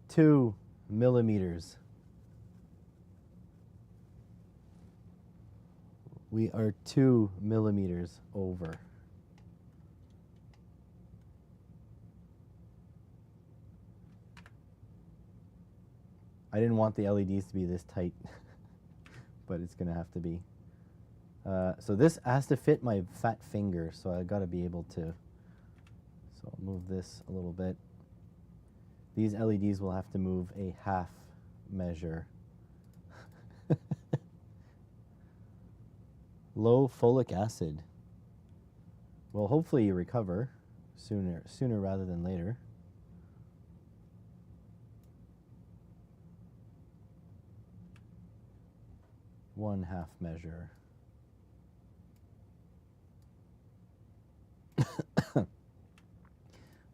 2 millimeters. We are 2 millimeters over. I didn't want the LEDs to be this tight, but it's going to have to be. So this has to fit my fat finger, so I got to be able to. So I'll move this a little bit. These LEDs will have to move a half measure. Low folic acid. Well, hopefully you recover sooner rather than later. One half measure.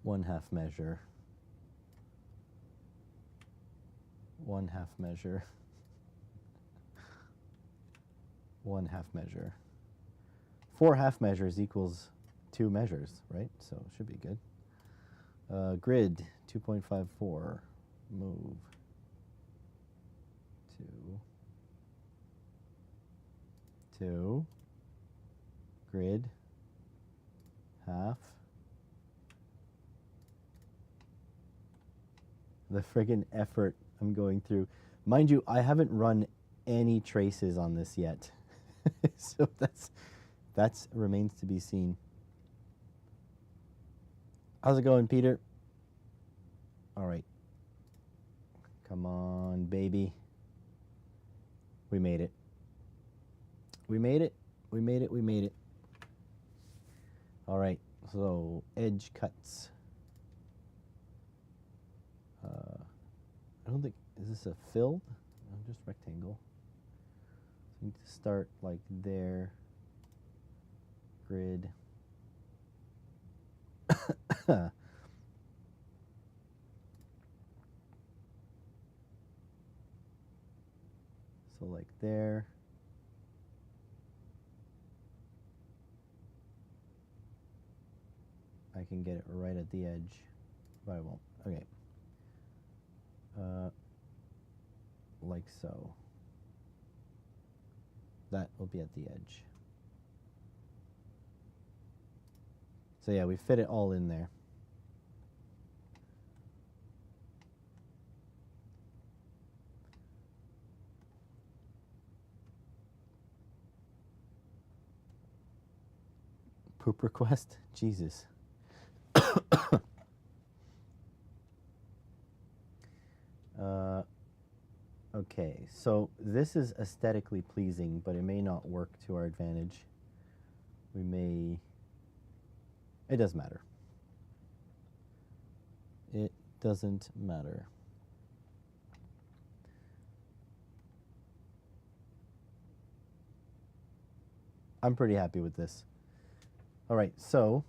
One half measure. One half measure. One half measure. 4 half measures equals 2 measures, right? So it should be good. Grid 2.54. Move. 2. Grid. Half. The friggin' effort I'm going through. Mind you, I haven't run any traces on this yet. So that's remains to be seen. How's it going, Peter? All right. Come on, baby. We made it. We made it. We made it. We made it. All right. So edge cuts. don't think, is this a filled? No, just rectangle. So we need to start like there. Grid. So like there. I can get it right at the edge, but I won't. Okay. Like so. That will be at the edge. So yeah, we fit it all in there. Poop request? Jesus. Okay, so this is aesthetically pleasing, but it may not work to our advantage. We may... It doesn't matter. It doesn't matter. I'm pretty happy with this. All right, so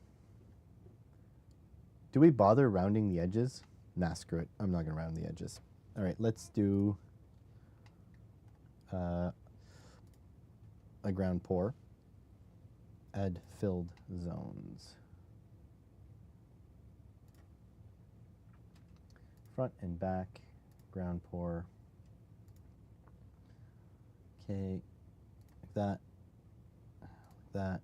do we bother rounding the edges? Nah, screw it. I'm not going to round the edges. All right, let's do a ground pour. Add filled zones. Front and back, ground pour. Okay, like that, like that,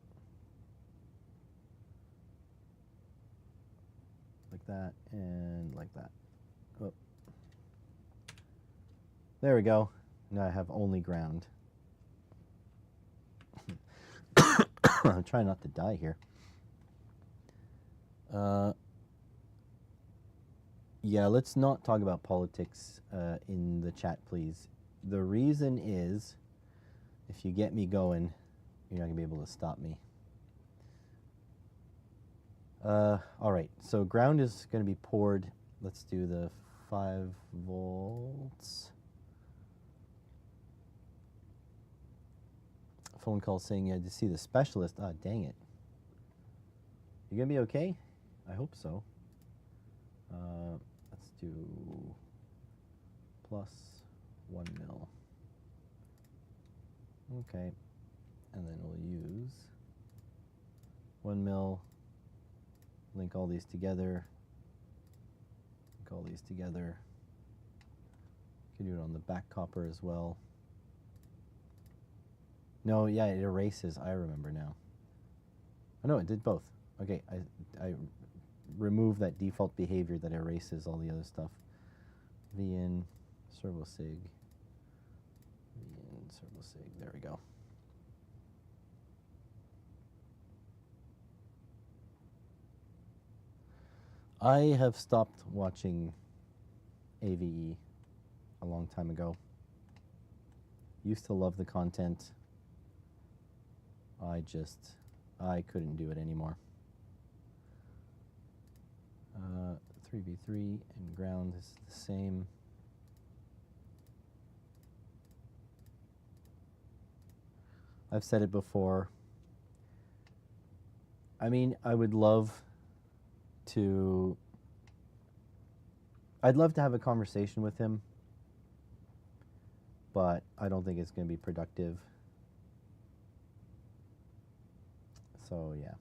like that, and like that. Oh. There we go. Now I have only ground. I'm trying not to die here. Yeah, let's not talk about politics in the chat, please. The reason is, if you get me going, you're not going to be able to stop me. All right, so ground is going to be poured. Let's do the 5 volts. Phone call saying you had to see the specialist. Ah, dang it. You gonna be okay? I hope so. Let's do plus 1 mil. Okay, and then we'll use 1 mil. Link all these together. Link all these together. You can do it on the back copper as well. No, yeah, it erases. I remember now. Oh, no, it did both. Okay, I remove that default behavior that erases all the other stuff. VN, servosig. VN, servosig. There we go. I have stopped watching AVE a long time ago. Used to love the content. I couldn't do it anymore. 3v3 and ground is the same. I've said it before. I mean, I'd love to have a conversation with him, but I don't think it's going to be productive. So, yeah.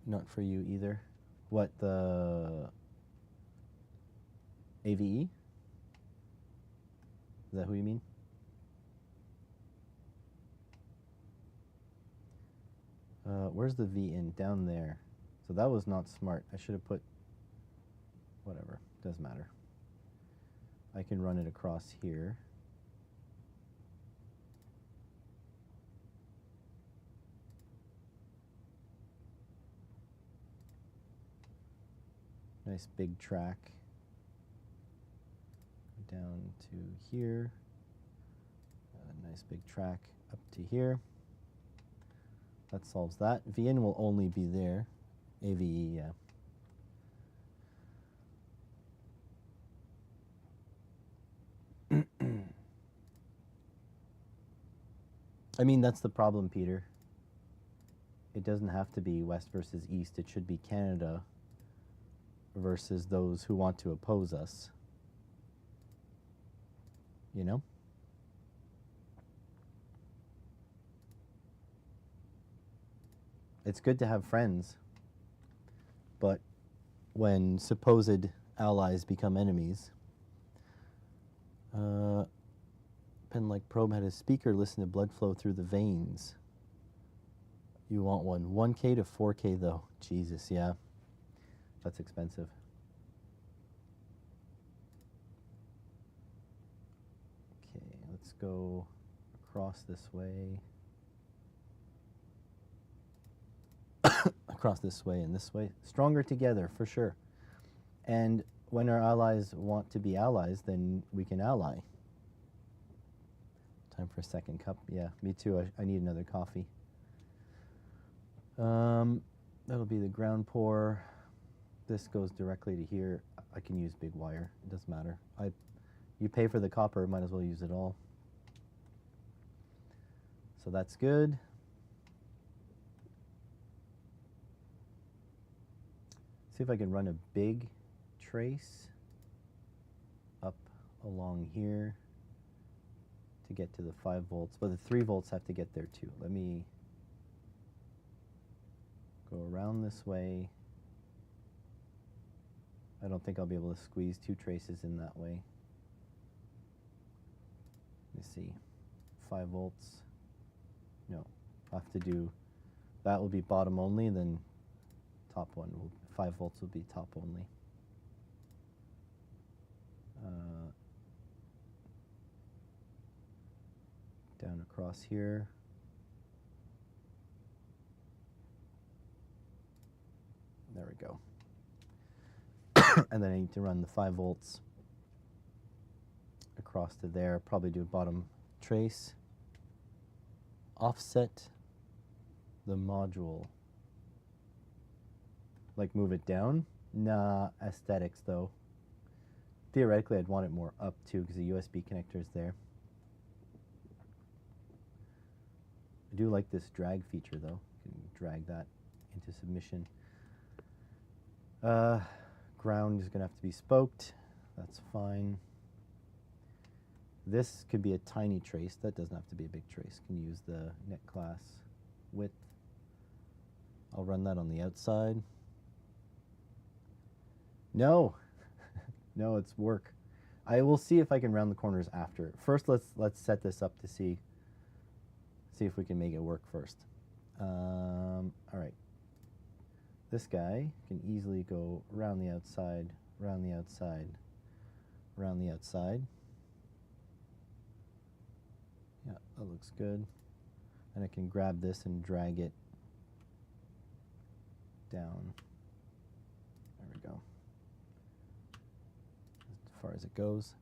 Not for you either. What, the AVE? Is that who you mean? Where's the V in? Down there. So that was not smart. I should have put, whatever, doesn't matter. I can run it across here. Nice big track. Down to here. A nice big track up to here. That solves that. Vn will only be there. AVE, yeah. I mean, that's the problem, Peter. It doesn't have to be West versus East. It should be Canada versus those who want to oppose us. You know? It's good to have friends, but when supposed allies become enemies, Pen like probe had a speaker listen to blood flow through the veins. You want one. 1K to 4K though. Jesus, yeah. That's expensive. Okay, let's go across this way. Across this way and this way. Stronger together, for sure. And when our allies want to be allies, then we can ally. Time for a second cup. Yeah, me too. I need another coffee. That'll be the ground pour. This goes directly to here. I can use big wire. It doesn't matter. You pay for the copper, might as well use it all. So that's good. See if I can run a big trace up along here to get to the 5 volts. But the 3 volts have to get there too. Let me go around this way. I don't think I'll be able to squeeze 2 traces in that way. Let me see. 5 volts. No, I'll have to do, that will be bottom only, then top one will, 5 volts will be top only. Down across here. There we go. And then I need to run the 5 volts across to there. Probably do a bottom trace. Offset the module. Like move it down? Nah, aesthetics though. Theoretically, I'd want it more up too because the USB connector is there. I do like this drag feature though. You can drag that into submission. Ground is going to have to be spoked. That's fine. This could be a tiny trace. That doesn't have to be a big trace. Can use the net class width. I'll run that on the outside. No. No, it's work. I will see if I can round the corners after. First, let's set this up to see if we can make it work first. All right. This guy can easily go around the outside, around the outside, around the outside. Yeah, that looks good. And I can grab this and drag it down. There we go. As far as it goes.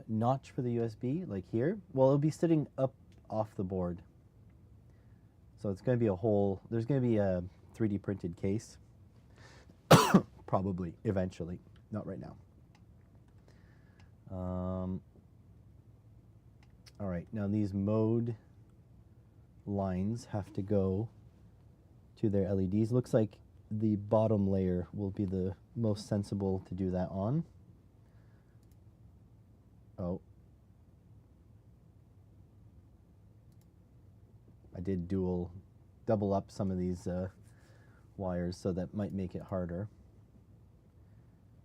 Notch for the USB, like here. Well, it'll be sitting up off the board. So it's going to be a whole, there's going to be a 3D printed case. Probably, eventually. Not right now. All right, now these mode lines have to go to their LEDs. Looks like the bottom layer will be the most sensible to do that on. Oh. I did double up some of these wires, so that might make it harder.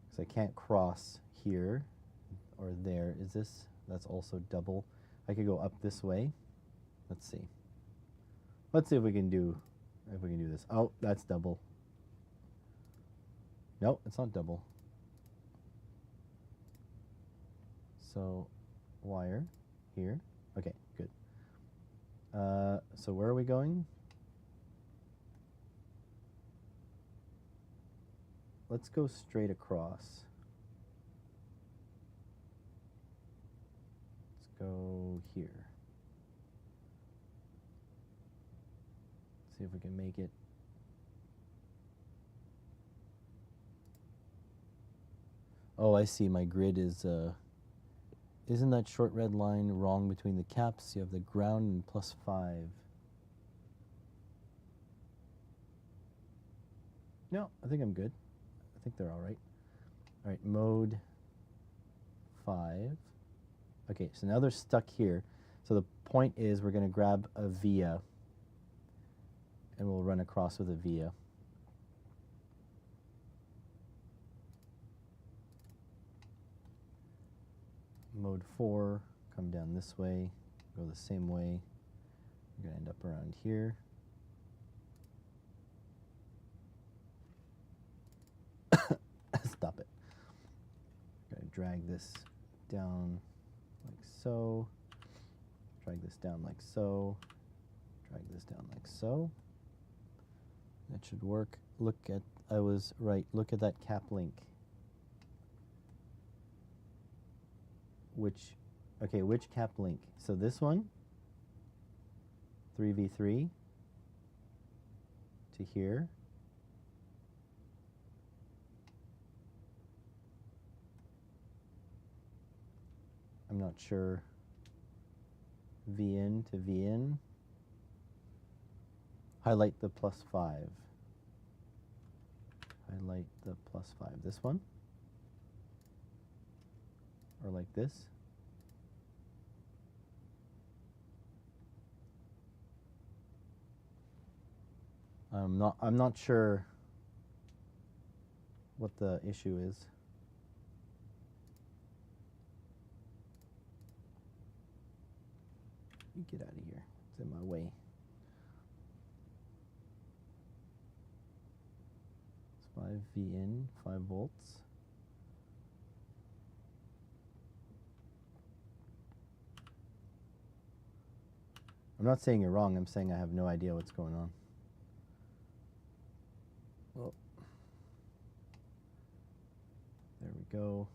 Because I can't cross here or there. Is this? That's also double. I could go up this way. Let's see. Let's see if we can do this. Oh, that's double. No, it's not double. So wire here. Okay, good. So where are we going? Let's go straight across. Let's go here. See if we can make it. Oh, I see. My grid is, isn't that short red line wrong between the caps? You have the ground and +5. No, I think I'm good. I think they're all right. All right, mode 5. Okay, so now they're stuck here. So the point is we're going to grab a via, and we'll run across with a via. Mode 4, come down this way, go the same way. We're going to end up around here. Stop it. I'm going to drag this down like so. Drag this down like so. Drag this down like so. That should work. Look at, I was right, look at that cap link. Which cap link? So this one, 3v3 to here. I'm not sure. VN to VN. Highlight the +5. Highlight the +5. This one? Or like this? I'm not sure what the issue is. You get out of here. It's in my way. It's 5 V in, 5 volts. I'm not saying you're wrong. I'm saying I have no idea what's going on. Well, there we go.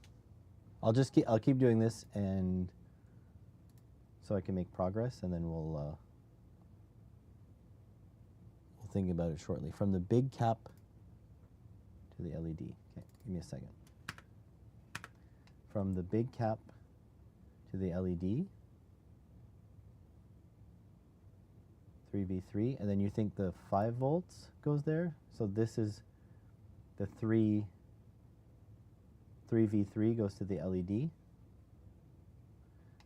I'll keep doing this, and so I can make progress, and then we'll think about it shortly. From the big cap to the LED. Okay, give me a second. From the big cap to the LED. 3v3, and then you think the 5 volts goes there? So this is the 3v3 goes to the LED.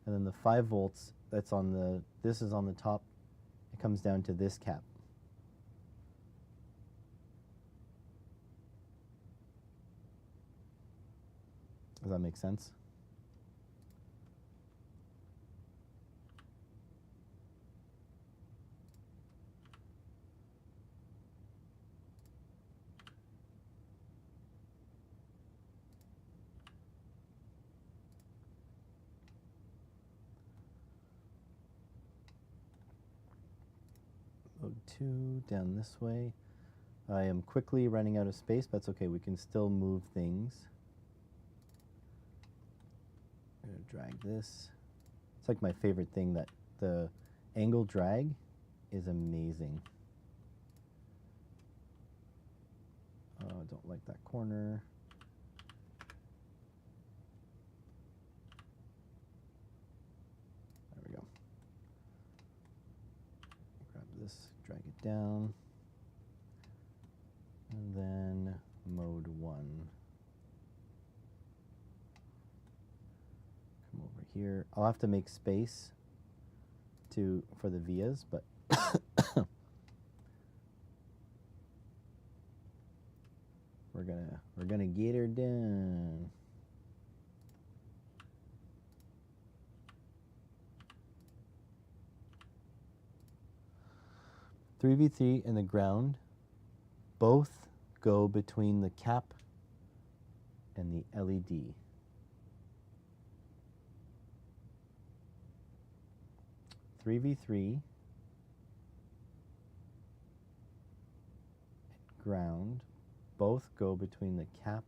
And then the 5 volts that's on the, this is on the top, it comes down to this cap. Does that make sense? Mode 2 down this way. I am quickly running out of space, but that's okay. We can still move things. I'm going to drag this. It's like my favorite thing, that the angle drag is amazing. Oh, I don't like that corner. There we go. Grab this, drag it down. And then mode 1. Come over here. I'll have to make space for the vias, but we're gonna get her done. Three V3 and the ground both go between the cap and the LED. Three V3 ground both go between the cap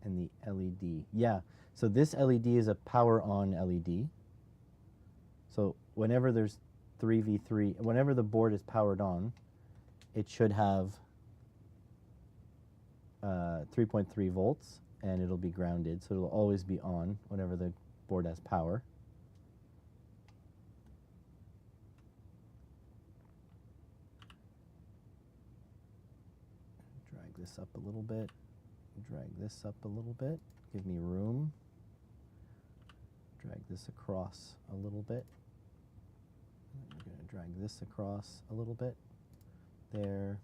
and the LED. Yeah, so this LED is a power on LED. So whenever there's 3v3, whenever the board is powered on, it should have 3.3 volts, and it'll be grounded, so it'll always be on whenever the board has power. Drag this up a little bit, drag this up a little bit, give me room. Drag this across a little bit. And we're going to drag this across a little bit. There,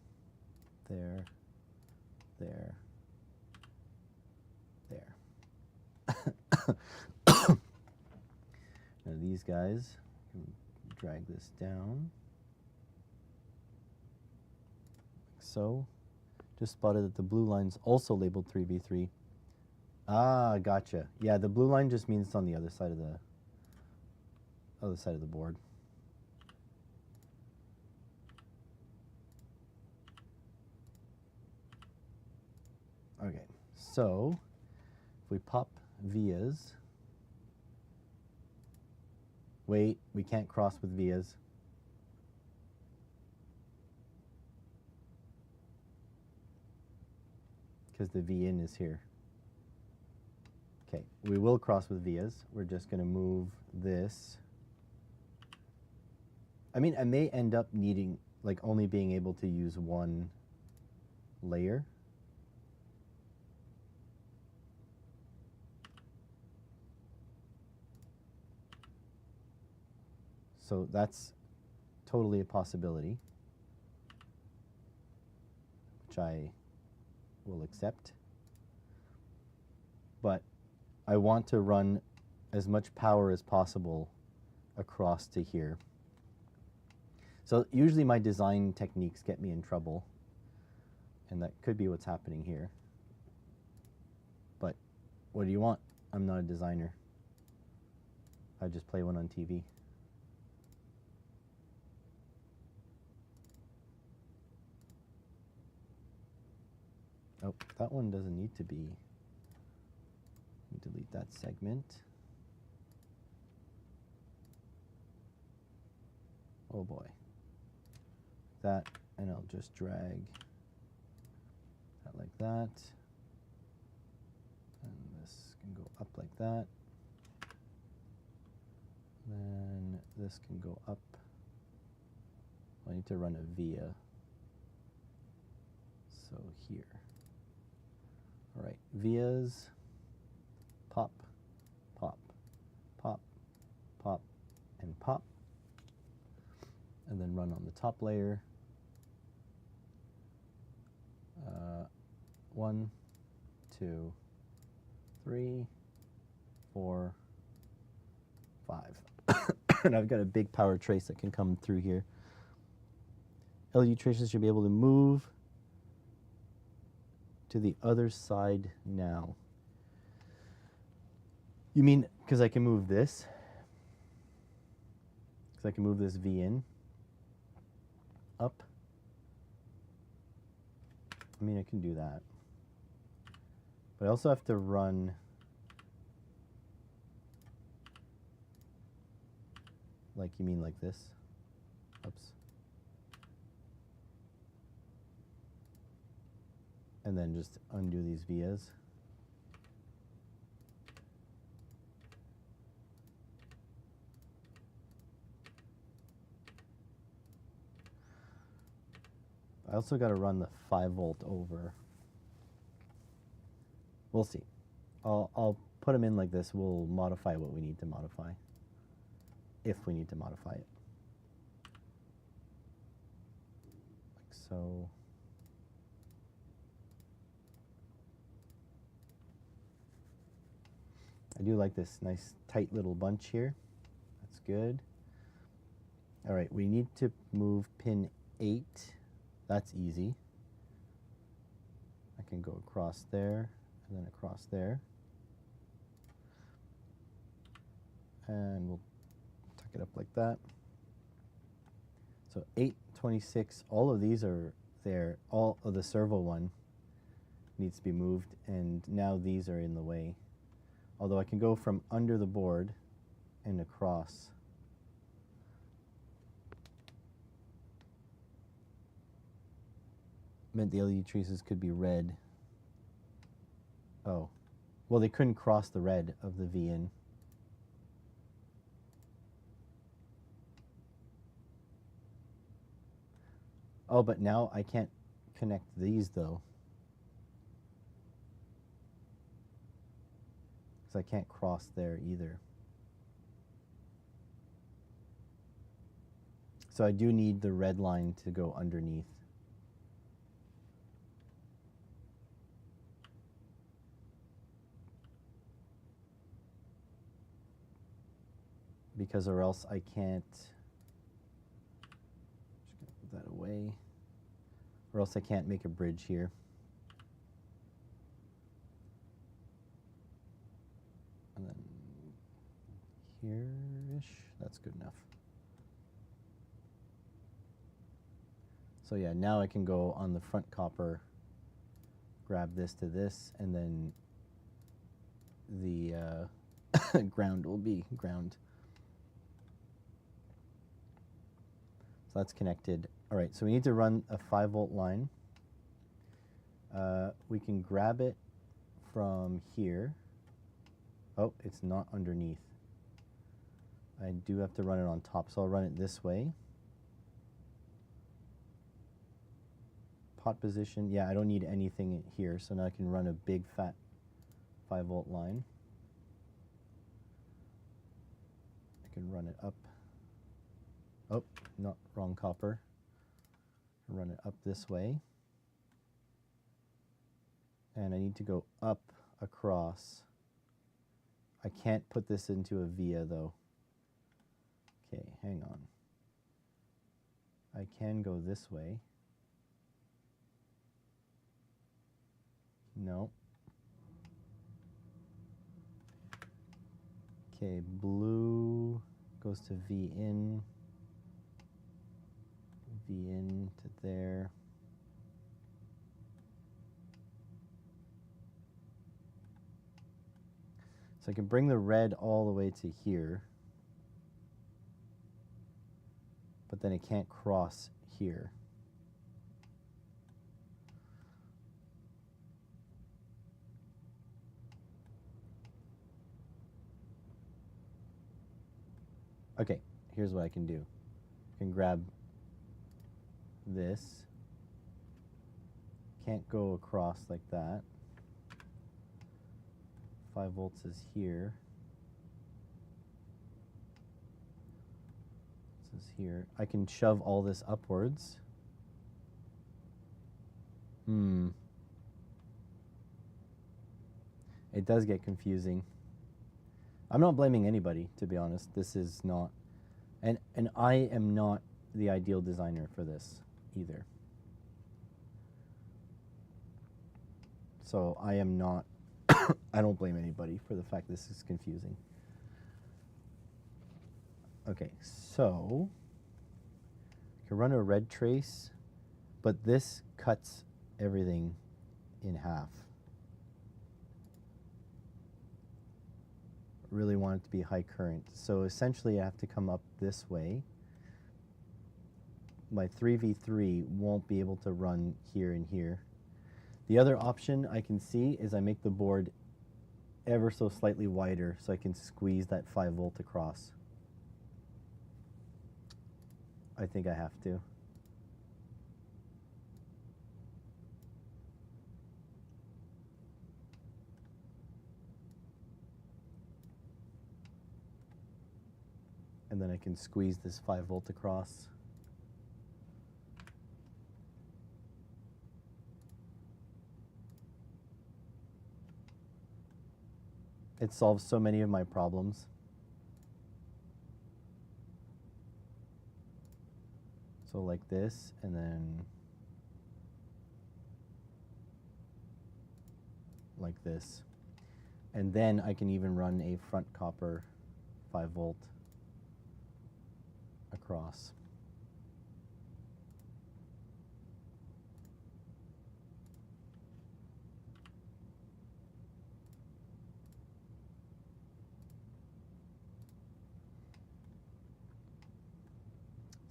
there, there, there. Now these guys, can drag this down. Like so. Just spotted that the blue line's also labeled 3v3. Ah, gotcha. Yeah, the blue line just means it's on the other side of the board. Okay, so if we pop vias, wait, we can't cross with vias. Because the V in is here. Okay, we will cross with vias. We're just going to move this. I mean, I may end up needing, like, only being able to use one layer. So that's totally a possibility, which I will accept. But I want to run as much power as possible across to here. So usually my design techniques get me in trouble, and that could be what's happening here. But what do you want? I'm not a designer. I just play one on TV. Oh, that one doesn't need to be. Let me delete that segment. Oh boy. That, and I'll just drag that like that. And this can go up like that. Then this can go up. I need to run a via. So here. All right, vias, pop, pop, pop, pop, and pop. And then run on the top layer. 1, 2, 3, 4, 5. And I've got a big power trace that can come through here. LED traces should be able to move to the other side now. You mean because I can move this? Because I can move this V in, up. I mean, I can do that. But I also have to run like, you mean like this? Oops. And then just undo these vias. I also got to run the 5 volt over. We'll see. I'll put them in like this. We'll modify what we need to modify, if we need to modify it. Like so. I do like this nice tight little bunch here. That's good. All right, we need to move pin 8. That's easy. I can go across there and then across there. And we'll tuck it up like that. So 8, 26, all of these are there. All of the servo one needs to be moved, and now these are in the way. Although I can go from under the board and across. Meant the LED traces could be red. Oh. Well, they couldn't cross the red of the V in. Oh, but now I can't connect these, though. Because I can't cross there either. So I do need the red line to go underneath. Because or else I can't, just gonna put that away, or else I can't make a bridge here. And then here-ish, that's good enough. So yeah, now I can go on the front copper, grab this to this, and then the ground will be ground. So that's connected. All right, so we need to run a 5-volt line. We can grab it from here. Oh, it's not underneath. I do have to run it on top, so I'll run it this way. Pot position, yeah, I don't need anything here, so now I can run a big fat 5-volt line. I can run it up. Oh, not wrong copper. Run it up this way. And I need to go up across. I can't put this into a via though. Okay, hang on. I can go this way. No. Okay, blue goes to V in. V in to there. So I can bring the red all the way to here, but then it can't cross here. Okay, here's what I can do. I can grab this. Can't go across like that. 5 volts is here. This is here. I can shove all this upwards. It does get confusing. I'm not blaming anybody, to be honest. This is not, and I am not the ideal designer for this either. So I am not, I don't blame anybody for the fact this is confusing. Okay, so I can run a red trace, but this cuts everything in half. Really want it to be high current. So essentially I have to come up this way. My 3v3 won't be able to run here and here. The other option I can see is I make the board ever so slightly wider so I can squeeze that 5 volt across. I think I have to. And then I can squeeze this 5 volt across. It solves so many of my problems. So like this, and then like this. And then I can even run a front copper 5 volt across.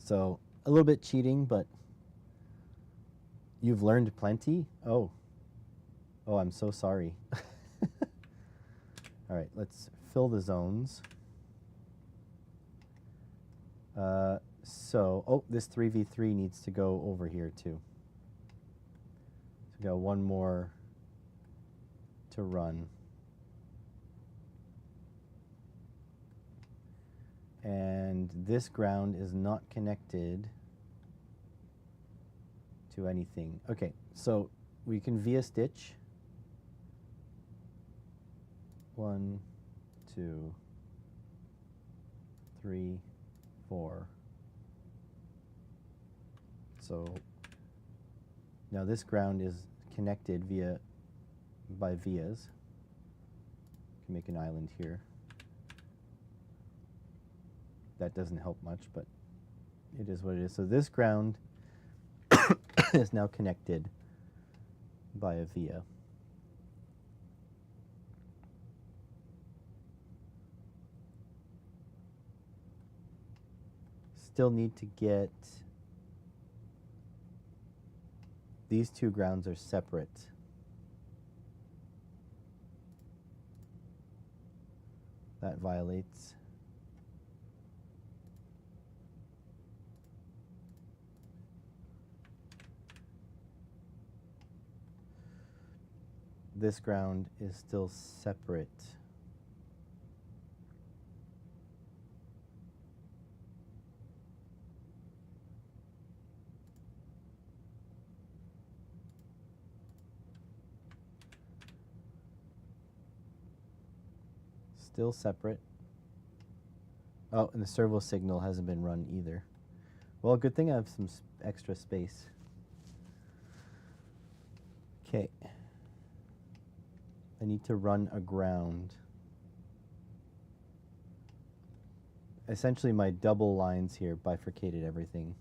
So a little bit cheating, but you've learned plenty? Oh, I'm so sorry. All right, let's fill the zones. This 3v3 needs to go over here too. So we got one more to run. And this ground is not connected to anything. Okay, so we can via stitch. 1, 2, 3, 4. So now this ground is connected by vias. Can make an island here. That doesn't help much, but it is what it is. So this ground is now connected by a via. Still need to get, these two grounds are separate. That violates. This ground is still separate. Still separate. Oh, and the servo signal hasn't been run either. Well, good thing I have some extra space. Okay. I need to run a ground. Essentially, my double lines here bifurcated everything.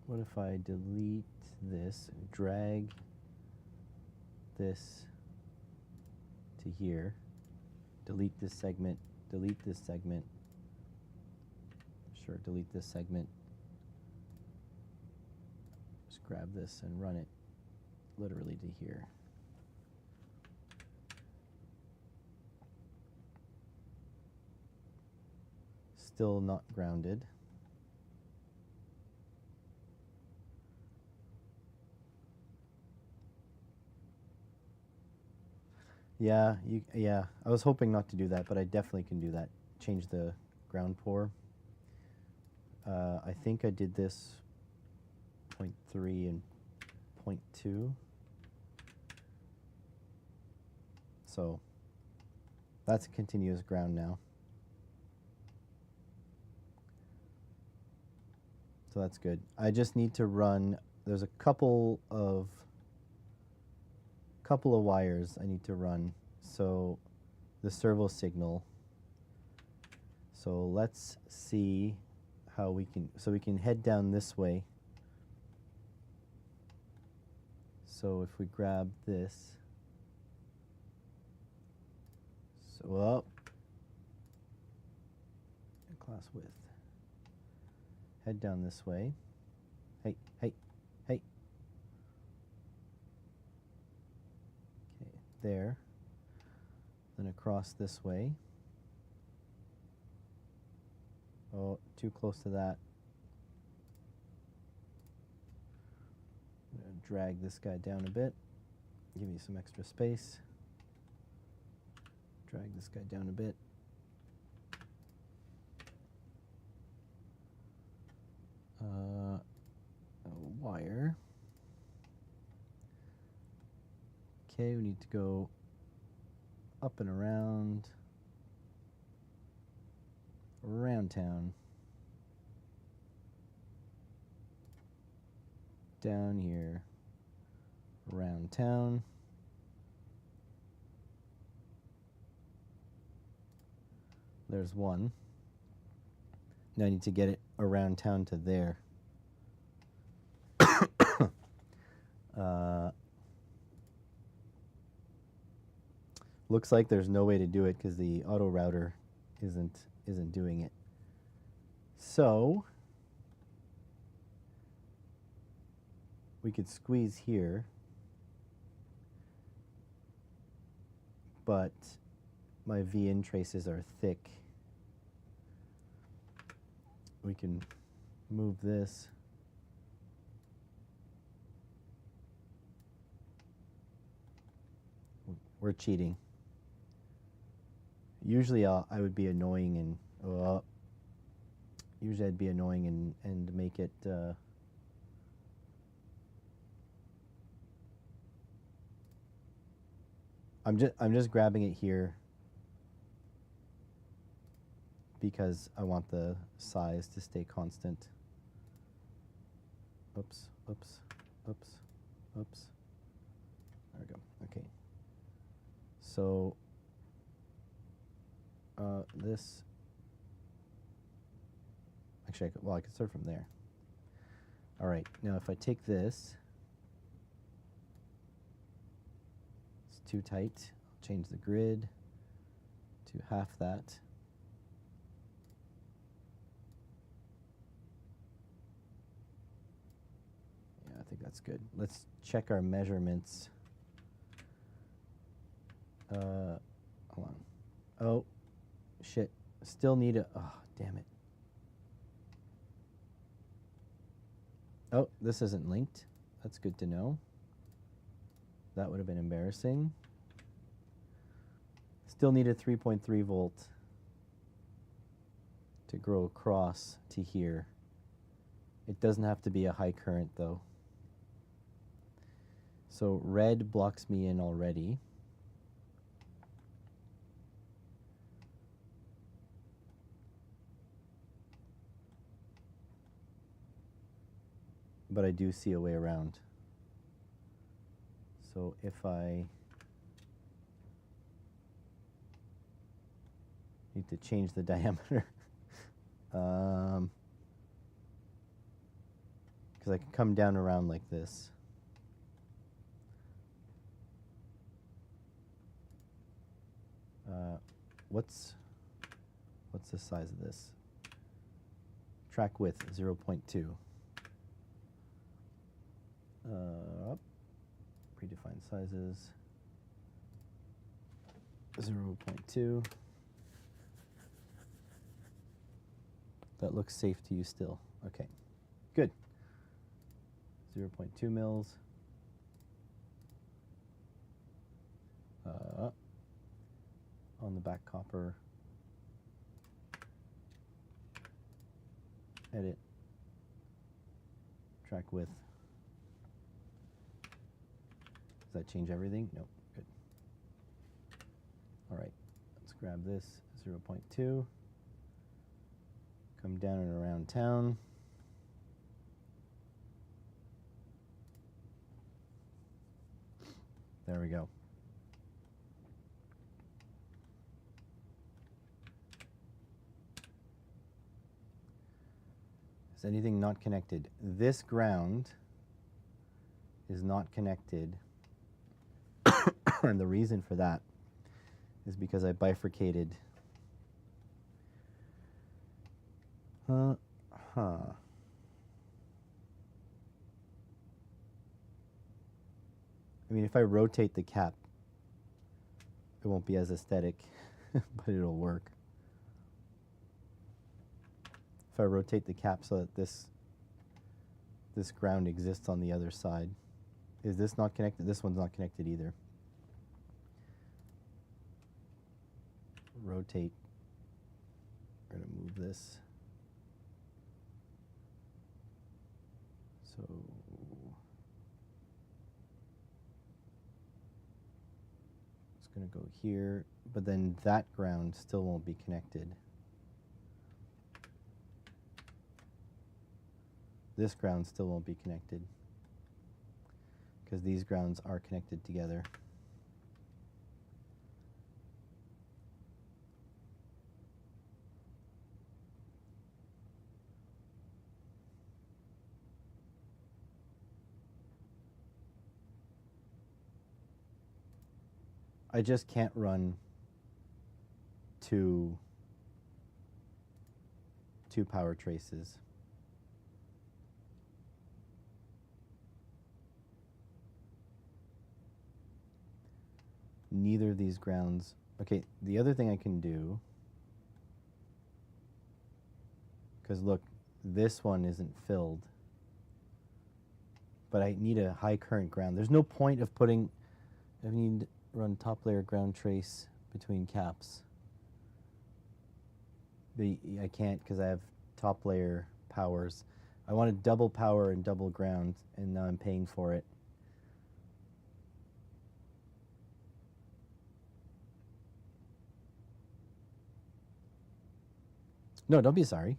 What if I delete this, drag this to here, delete this segment, delete this segment, sure, delete this segment, just grab this and run it literally to here. Still not grounded. Yeah, I was hoping not to do that, but I definitely can do that. Change the ground pour. I think I did this 0.3 and 0.2. So that's a continuous ground now. So that's good. I just need to run, there's a couple of wires I need to run. So the servo signal. So let's see how we can head down this way. So if we grab this, so up, class width, head down this way. Hey, hey, hey. Okay, there. Then across this way. Oh, too close to that. I'm going to drag this guy down a bit. Give me some extra space. Drag this guy down a bit. A wire. Okay, we need to go up and around town, down here, around town, there's one. Now I need to get it around town to there. Looks like there's no way to do it because the auto router isn't doing it. So we could squeeze here, but my V-in traces are thick. We can move this. We're cheating. Usually I would be annoying and usually I'd be annoying and make it I'm just grabbing it here because I want the size to stay constant. Oops, oops, oops, oops. There we go. Okay. So this, actually, I could start from there. All right, now if I take this, it's too tight. I'll change the grid to half that. Yeah, I think that's good. Let's check our measurements. Hold on. Oh, shit. Still need a, oh, damn it. Oh, this isn't linked. That's good to know. That would have been embarrassing. Still need a 3.3 volt to grow across to here. It doesn't have to be a high current though. So red blocks me in already. But I do see a way around. So if I need to change the diameter, because I can come down around like this. What's the size of this? Track width 0.2. Predefined sizes 0.2. That looks safe to you still. Okay, good. 0.2 mils. On the back copper. Edit. Track width. Does that change everything? Nope. Good. All right. Let's grab this 0.2. Come down and around town. There we go. Is anything not connected? This ground is not connected. And the reason for that is because I bifurcated. I mean, if I rotate the cap, it won't be as aesthetic, but it'll work. If I rotate the cap so that this ground exists on the other side. Is this not connected? This one's not connected either. Rotate. We're going to move this. So it's going to go here, but then that ground still won't be connected. This ground still won't be connected because these grounds are connected together. I just can't run two power traces. Neither of these grounds. Okay, the other thing I can do, because look, this one isn't filled, but I need a high current ground. There's no point of putting, I need to run top layer ground trace between caps. I can't because I have top layer powers. I wanted double power and double ground, and now I'm paying for it. No, don't be sorry.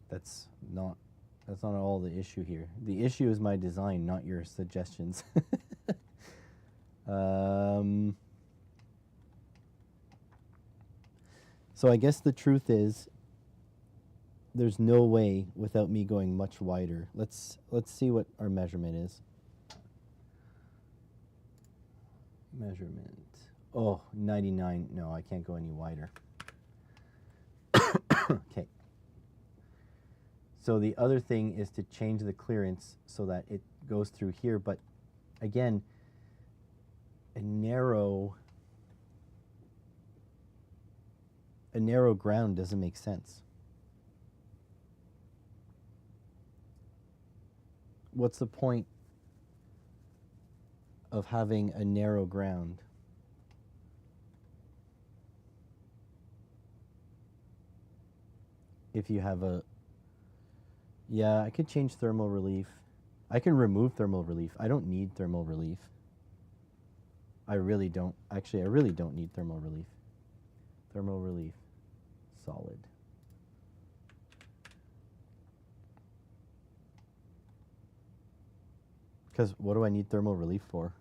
That's not all the issue here. The issue is my design, not your suggestions. So I guess the truth is there's no way without me going much wider. Let's see what our measurement is. Measurement. Oh, 99. No, I can't go any wider. Okay. So the other thing is to change the clearance so that it goes through here, but again, a narrow ground doesn't make sense. What's the point of having a narrow ground? If you have a, yeah, I could change thermal relief. I can remove thermal relief. I don't need thermal relief. I really don't. Actually, I really don't need thermal relief. Thermal relief, solid. Because what do I need thermal relief for?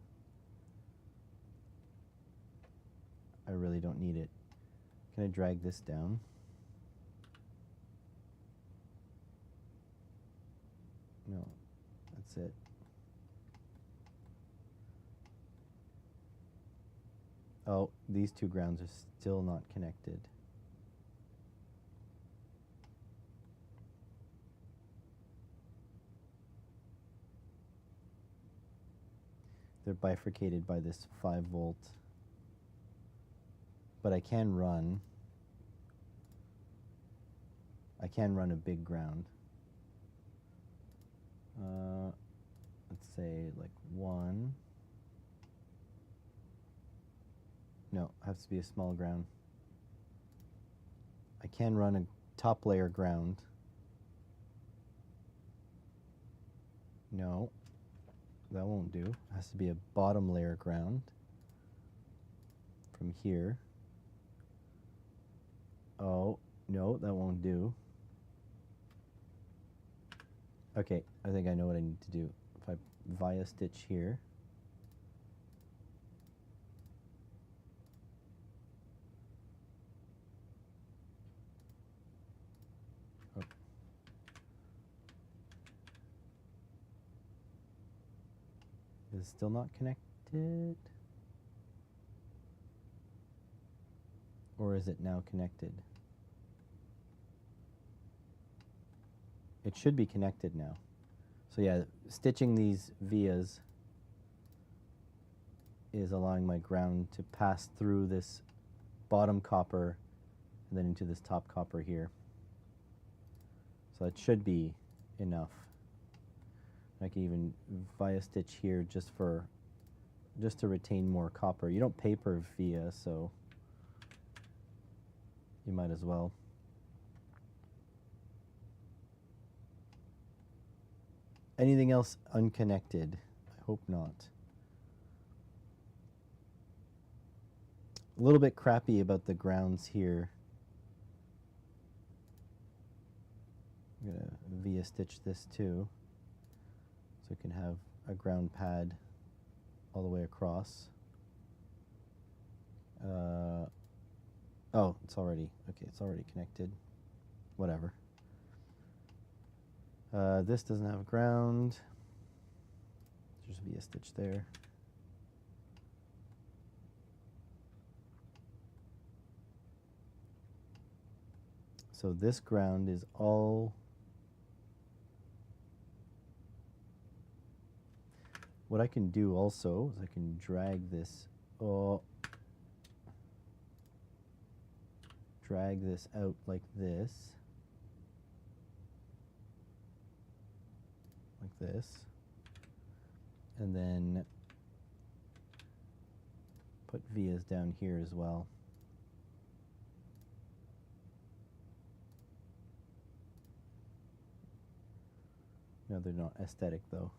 I really don't need it. Can I drag this down? No, that's it. Oh, these two grounds are still not connected. They're bifurcated by this 5 volt. But I can run a big ground. Let's say like 1. No, it has to be a small ground. I can run a top layer ground. No, that won't do. It has to be a bottom layer ground from here. Oh, no, that won't do. Okay, I think I know what I need to do. If I via stitch here, oh. Is it still not connected? Or is it now connected? It should be connected now. So yeah, stitching these vias is allowing my ground to pass through this bottom copper and then into this top copper here. So that should be enough. I can even via stitch here just to retain more copper. You don't paper via, so you might as well. Anything else unconnected? I hope not. A little bit crappy about the grounds here. I'm gonna via stitch this too, so I can have a ground pad all the way across. Oh, it's already connected. Whatever. This doesn't have a ground. There's via stitch there. So this ground is all... What I can do also is I can drag this, drag this out like this, and then put vias down here as well. No, they're not aesthetic though.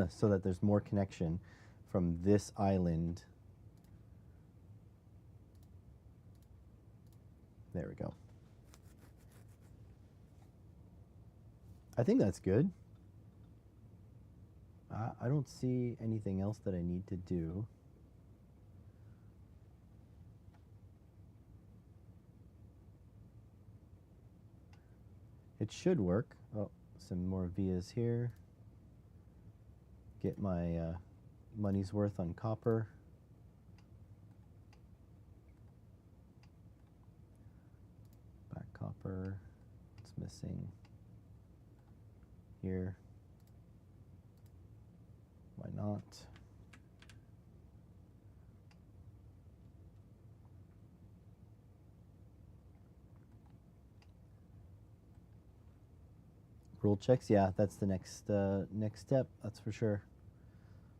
So that there's more connection from this island. There we go. I think that's good. I don't see anything else that I need to do. It should work. Oh, some more vias here. Get my money's worth on copper. Back copper. It's missing here. Why not? Rule checks, yeah, that's the next step, that's for sure.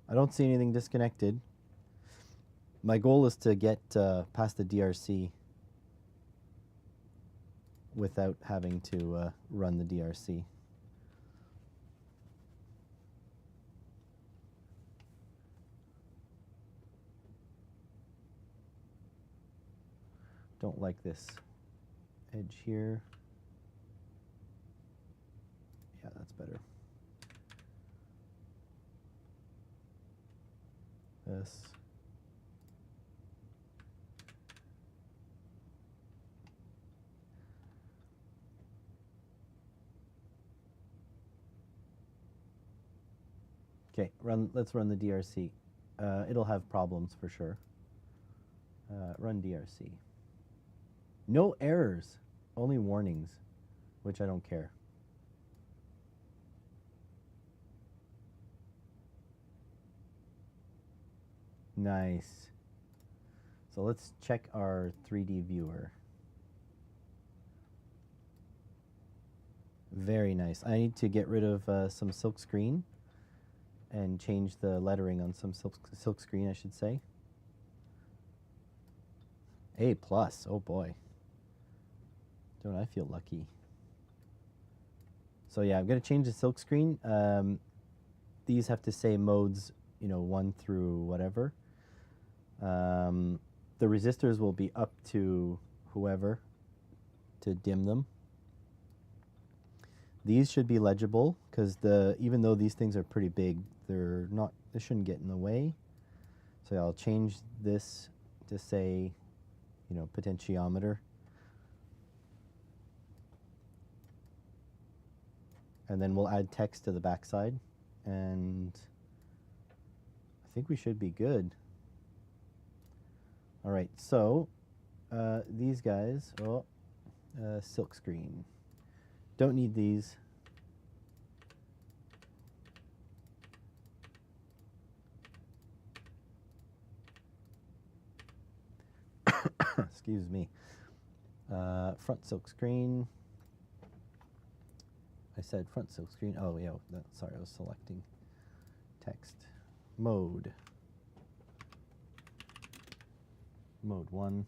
I don't see anything disconnected. My goal is to get past the DRC without having to run the DRC. Don't like this edge here. Yeah, that's better. This. Okay, let's run the DRC. It'll have problems for sure. Run DRC. No errors, only warnings, which I don't care. Nice. So let's check our 3D viewer. Very nice. I need to get rid of some silk screen and change the lettering on some silk screen, I should say. A+, oh boy. Don't I feel lucky. So yeah, I'm going to change the silk screen. These have to say modes, you know, 1 through whatever. The resistors will be up to whoever to dim them. These should be legible because even though these things are pretty big, they shouldn't get in the way. So I'll change this to say, you know, potentiometer. And then we'll add text to the backside, and I think we should be good. All right, so these guys, silk screen. Don't need these. Excuse me. Front silk screen. I said front silk screen. Oh, yeah, sorry, I was selecting text. Mode. Mode 1.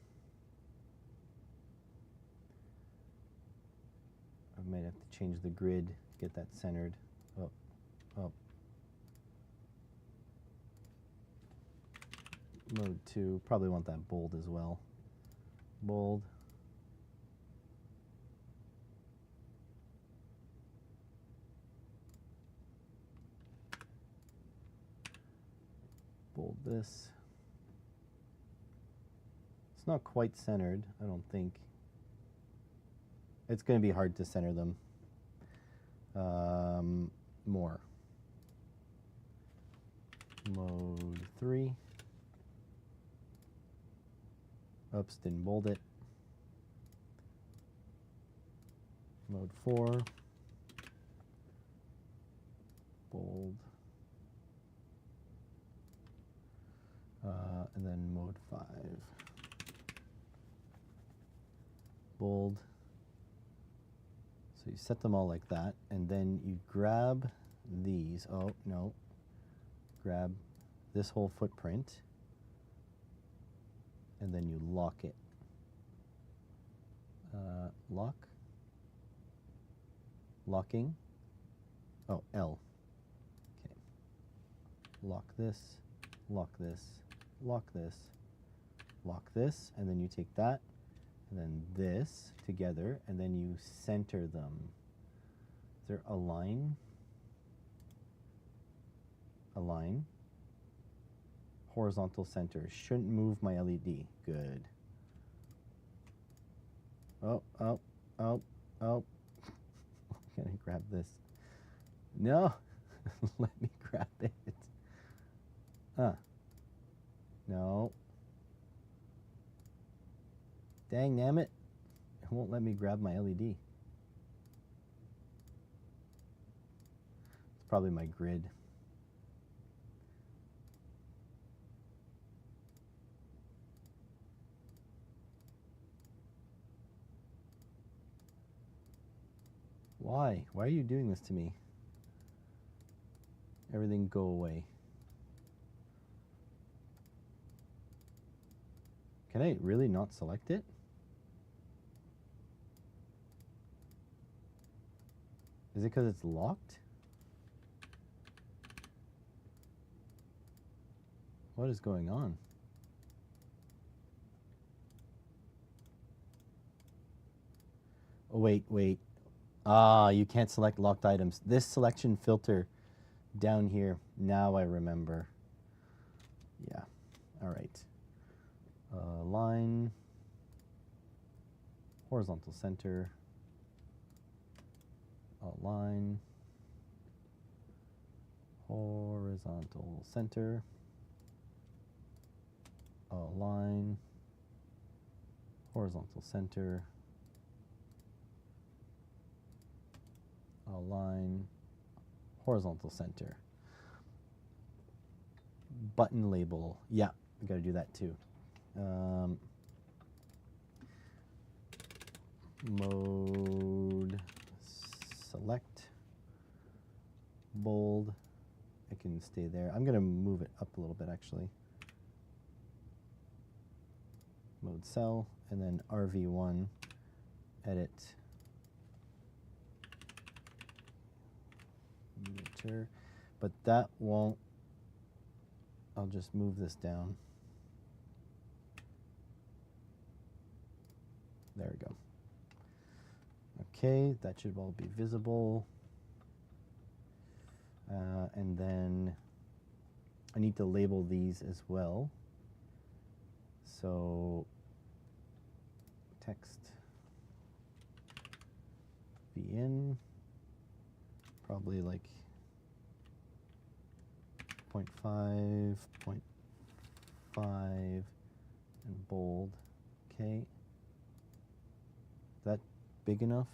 I might have to change the grid, get that centered. Oh, oh. Mode 2, probably want that bold as well. Bold. Bold this. It's not quite centered, I don't think. It's going to be hard to center them. More. Mode 3. Oops, didn't bold it. Mode 4. Bold. And then mode 5. Bold. So you set them all like that, and then you grab these. Oh, no. Grab this whole footprint, and then you lock it. Lock. Locking. Oh, L. Okay. Lock this, lock this, lock this, lock this, and then you take that, and then this together, and then you center them. Is there a line? A line. Horizontal center. Shouldn't move my LED. Good. Oh, oh, oh, oh. I'm gonna grab this. No. Let me grab it. No. Dang nammit. It won't let me grab my LED. It's probably my grid. Why? Why are you doing this to me? Everything go away. Can I really not select it? Is it because it's locked? What is going on? Oh, wait, wait. Ah, you can't select locked items. This selection filter down here, now I remember. Yeah, all right. Line, horizontal center, align, horizontal center, align, horizontal center, align, horizontal center. Button label, yeah, we gotta do that too. Mode select, bold. I can stay there. I'm gonna move it up a little bit actually. Mode cell, and then RV1, edit, meter, but that won't. I'll just move this down. There we go. Okay, that should all be visible. And then I need to label these as well. So text VN, probably like 0.5, 0.5, and bold. Okay. Is that big enough?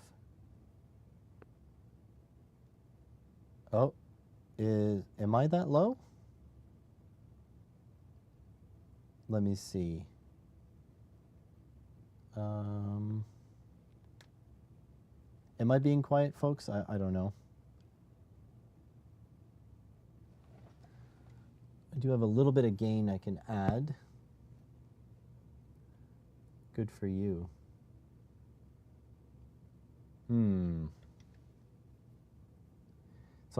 Oh, am I that low? Let me see. Am I being quiet, folks? I don't know. I do have a little bit of gain I can add. Good for you. So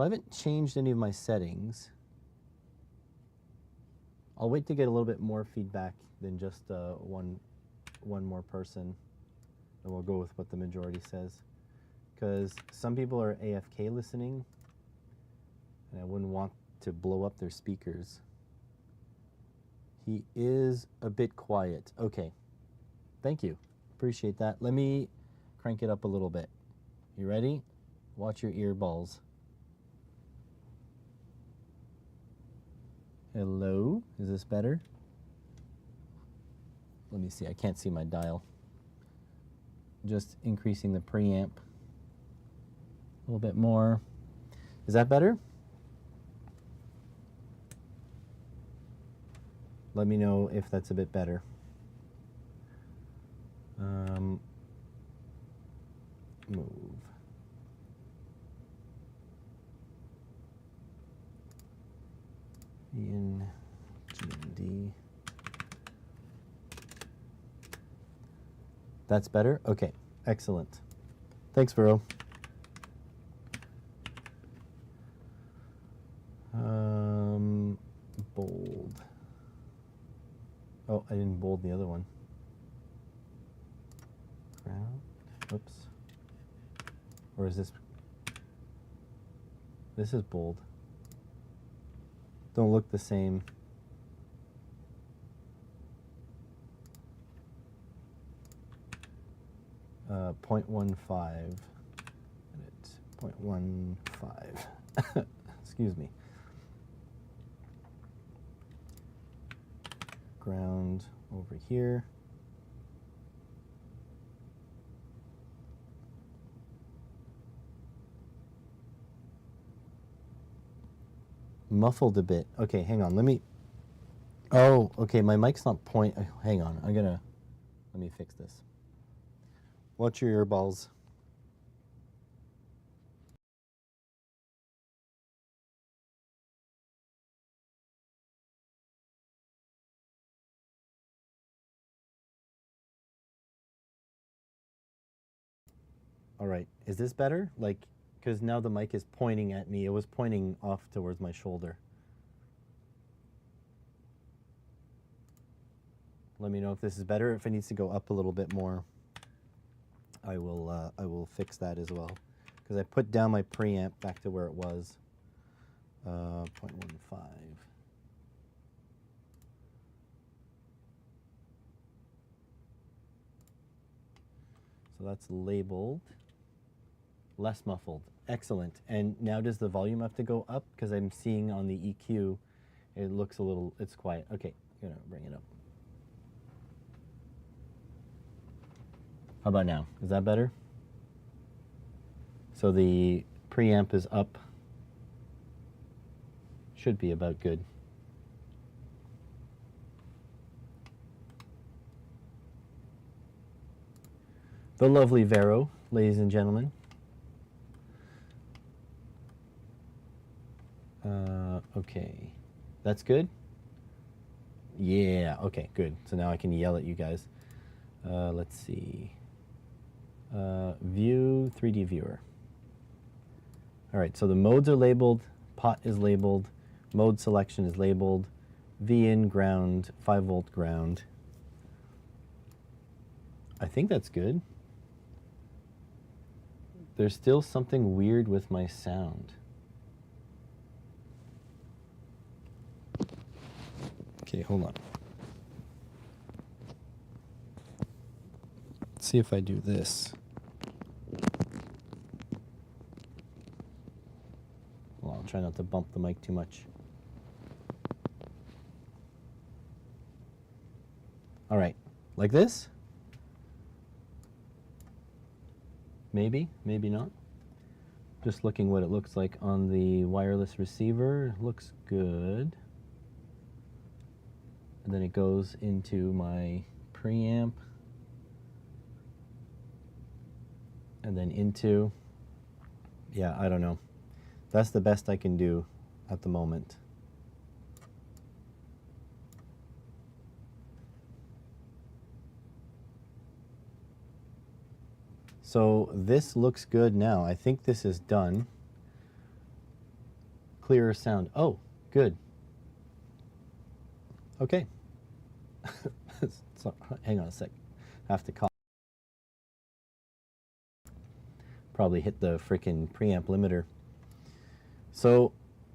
I haven't changed any of my settings. I'll wait to get a little bit more feedback than just one more person, and we'll go with what the majority says. Because some people are AFK listening, and I wouldn't want to blow up their speakers. He is a bit quiet. Okay, thank you. Appreciate that. Let me crank it up a little bit. You ready? Watch your ear balls. Hello, is this better? Let me see, I can't see my dial. Just increasing the preamp a little bit more. Is that better? Let me know if that's a bit better. Move. In GMD. That's better? Okay, excellent. Thanks, Vero. Bold. Oh, I didn't bold the other one. Ground. Oops. Or is this? This is bold. Don't look the same. Uh, 0.15. 0.15. Excuse me. Ground over here. Muffled a bit. Okay, hang on. Let me. Oh, okay. My mic's not hang on. Let me fix this. Watch your earballs. All right. Is this better? Like, because now the mic is pointing at me. It was pointing off towards my shoulder. Let me know if this is better. If it needs to go up a little bit more, I will fix that as well. Because I put down my preamp back to where it was. 0.15. So that's labeled. Less muffled. Excellent. And now does the volume have to go up? Because I'm seeing on the EQ, it looks a little, it's quiet. Okay, I'm gonna bring it up. How about now? Is that better? So the preamp is up. Should be about good. The lovely Vero, ladies and gentlemen. Okay, that's good. Yeah, okay, good. So now I can yell at you guys. Let's see. View 3D viewer. All right, so the modes are labeled, pot is labeled, mode selection is labeled, V in ground, 5 volt ground. I think that's good. There's still something weird with my sound. Okay, hold on. Let's see if I do this. Well, I'll try not to bump the mic too much. All right, like this? Maybe, maybe not. Just looking what it looks like on the wireless receiver. Looks good. And then it goes into my preamp. And then into, yeah, I don't know. That's the best I can do at the moment. So this looks good now. I think this is done. Clearer sound. Oh, good. Okay. So, hang on a sec. I have to call. Probably hit the freaking preamp limiter. So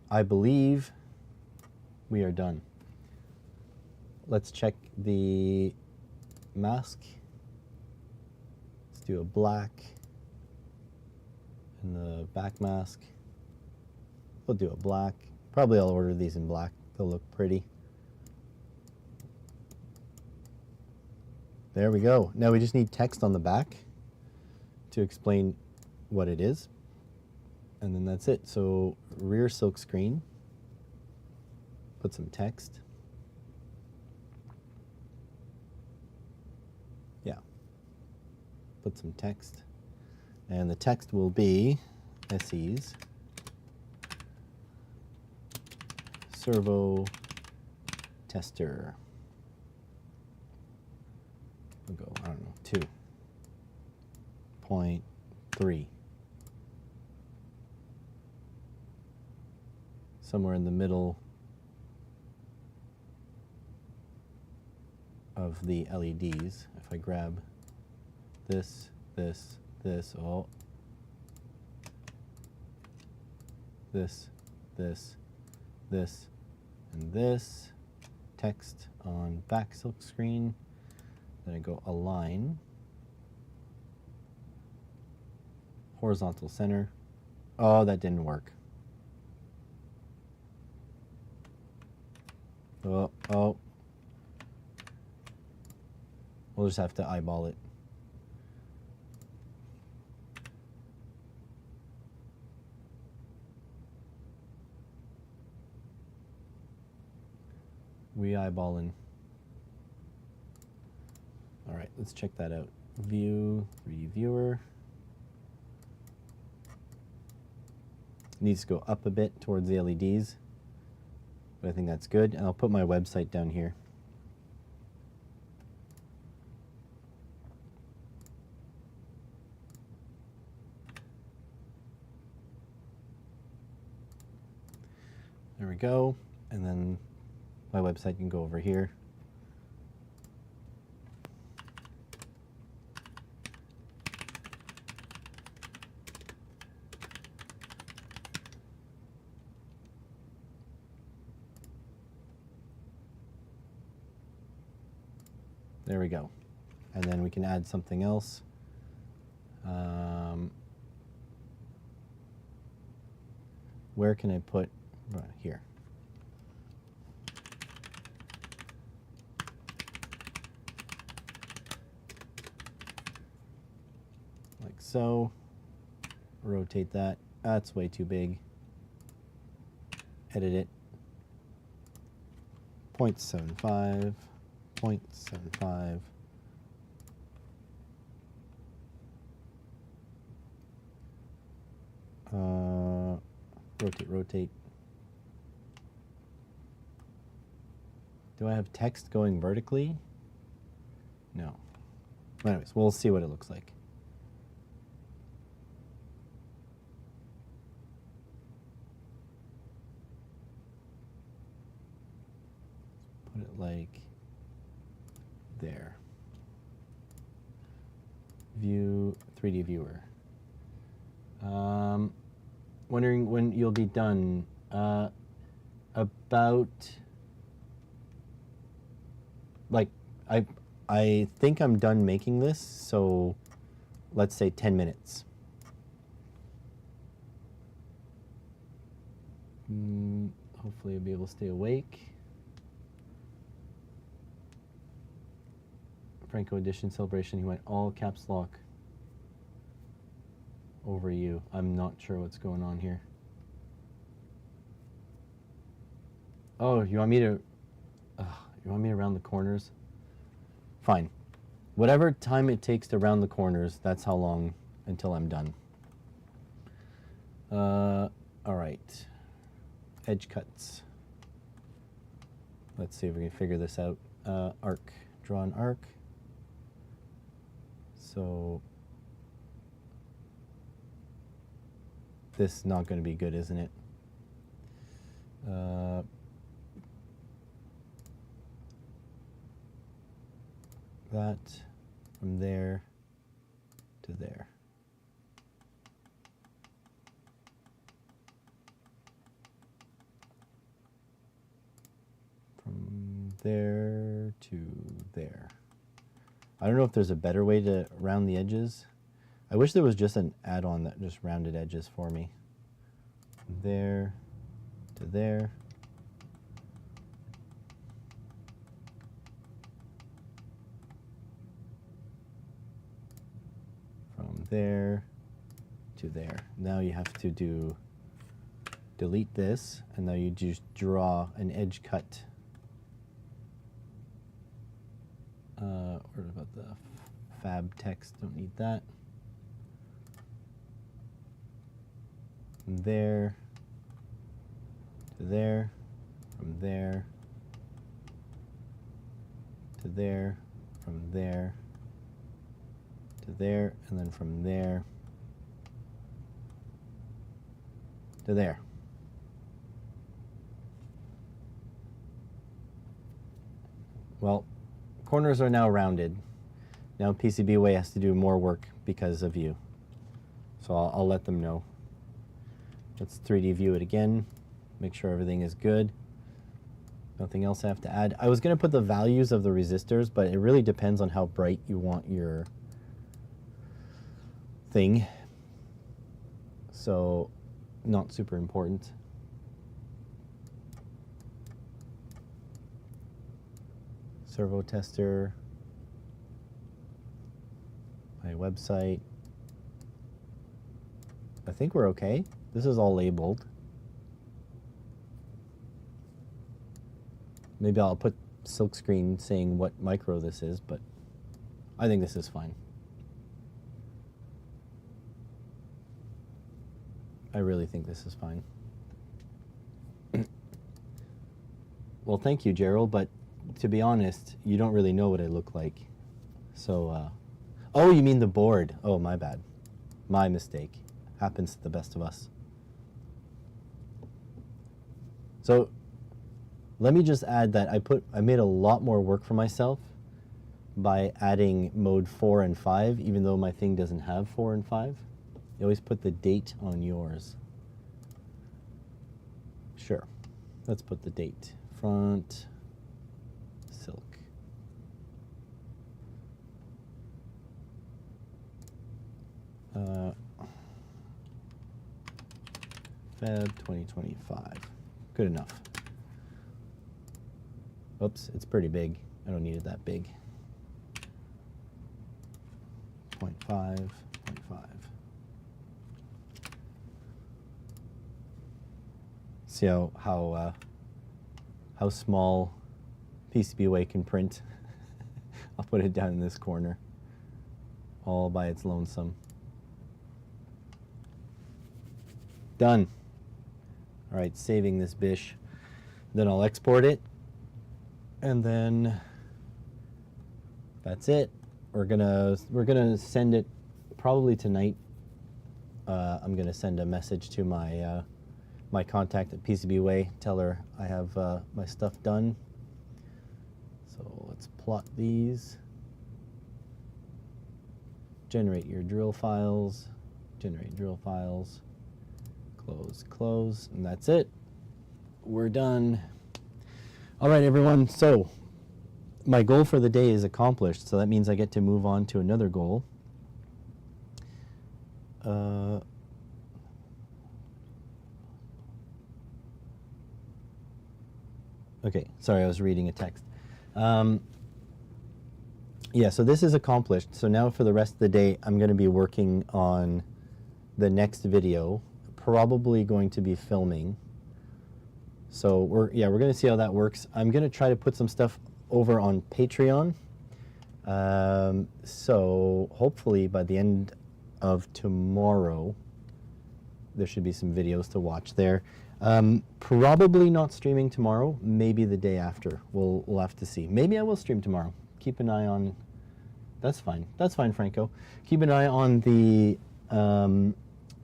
I believe we are done. Let's check the mask. Let's do a black and the back mask. We'll do a black. Probably I'll order these in black. They'll look pretty. There we go. Now we just need text on the back to explain what it is. And then that's it. So rear silk screen. Put some text. Yeah. Put some text. And the text will be SE's servo tester. We'll go, I don't know, 2.3. Somewhere in the middle of the LEDs. If I grab this, oh, this, and this, text on back silk screen, then I go align, horizontal center. Oh, that didn't work. Oh. We'll just have to eyeball it. We eyeballing. All right, let's check that out. View, reviewer. Needs to go up a bit towards the LEDs, but I think that's good. And I'll put my website down here. There we go. And then my website can go over here. There we go. And then we can add something else. Where can I put, right here. Like so. Rotate that. That's way too big. Edit it. 0.75. 0.75. Rotate. Do I have text going vertically? No. Anyways, we'll see what it looks like. Put it like there. View, 3D viewer. Wondering when you'll be done. About, like, I think I'm done making this, so let's say 10 minutes. Hopefully I'll be able to stay awake. Franco edition celebration, he went all caps lock over you. I'm not sure what's going on here. Oh, you want me to round the corners? Fine. Whatever time it takes to round the corners, that's how long until I'm done. All right. Edge cuts. Let's see if we can figure this out. Arc. Draw an arc. So this is not going to be good, isn't it? That from there to there. From there to there. I don't know if there's a better way to round the edges. I wish there was just an add-on that just rounded edges for me. From there to there. there to there. Now you have to delete this, and now you just draw an edge cut. What about the fab text? Don't need that. From there to there, from there to there, from there to there, and then from there to there. Well, corners are now rounded. Now PCBWay has to do more work because of you. So I'll let them know. Let's 3D view it again. Make sure everything is good. Nothing else I have to add. I was going to put the values of the resistors, but it really depends on how bright you want your thing. So not super important. Servo tester, my website. I think we're okay. This is all labeled. Maybe I'll put silkscreen saying what micro this is, but I think this is fine. I really think this is fine. Well, thank you, Gerald, but to be honest, you don't really know what I look like. So, oh, you mean the board. Oh, my bad. My mistake. Happens to the best of us. So, let me just add that I made a lot more work for myself by adding mode 4 and 5, even though my thing doesn't have 4 and 5. You always put the date on yours. Sure. Let's put the date. Front, silk. Feb 2025. Good enough. Oops, it's pretty big. I don't need it that big. 0.5, 0.5. See how small PCBWay can print. I'll put it down in this corner, all by its lonesome. Done. All right, saving this bish. Then I'll export it, and then that's it. We're gonna send it probably tonight. I'm gonna send a message to my my contact at PCBWay. Tell her I have my stuff done. So let's plot these. Generate your drill files. Generate drill files. Close, close, and that's it. We're done. All right, everyone. So my goal for the day is accomplished. So that means I get to move on to another goal. Okay, sorry, I was reading a text. Yeah, so this is accomplished. So now for the rest of the day, I'm going to be working on the next video, probably going to be filming. So we're going to see how that works. I'm going to try to put some stuff over on Patreon. So hopefully by the end of tomorrow, there should be some videos to watch there. Probably not streaming tomorrow, maybe the day after. We'll have to see. Maybe I will stream tomorrow. Keep an eye on, that's fine, Franco. Keep an eye on the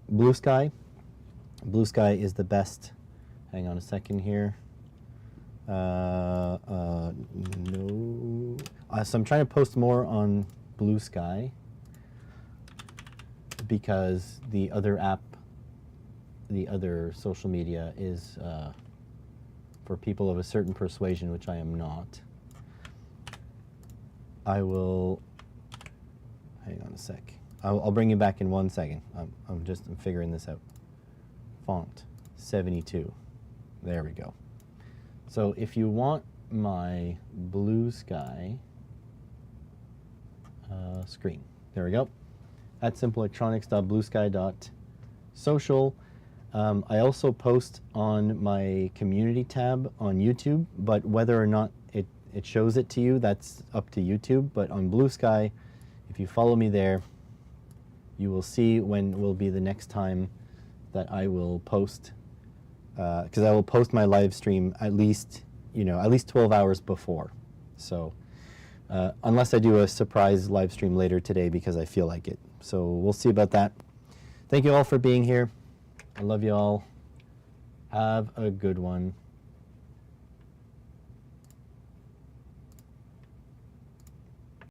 Blue Sky. Blue Sky is the best. Hang on a second here. No. So I'm trying to post more on Blue Sky because the other app, the other social media is for people of a certain persuasion, which I am not. I will, hang on a sec. I'll bring you back in 1 second. I'm figuring this out. Font 72. There we go. So if you want my Blue Sky screen, there we go. at simpleelectronics.bluesky.social. I also post on my community tab on YouTube, but whether or not it shows it to you, that's up to YouTube. But on Blue Sky, if you follow me there, you will see when will be the next time that I will post, because I will post my live stream at least 12 hours before. So unless I do a surprise live stream later today because I feel like it. So we'll see about that. Thank you all for being here. I love you all. Have a good one.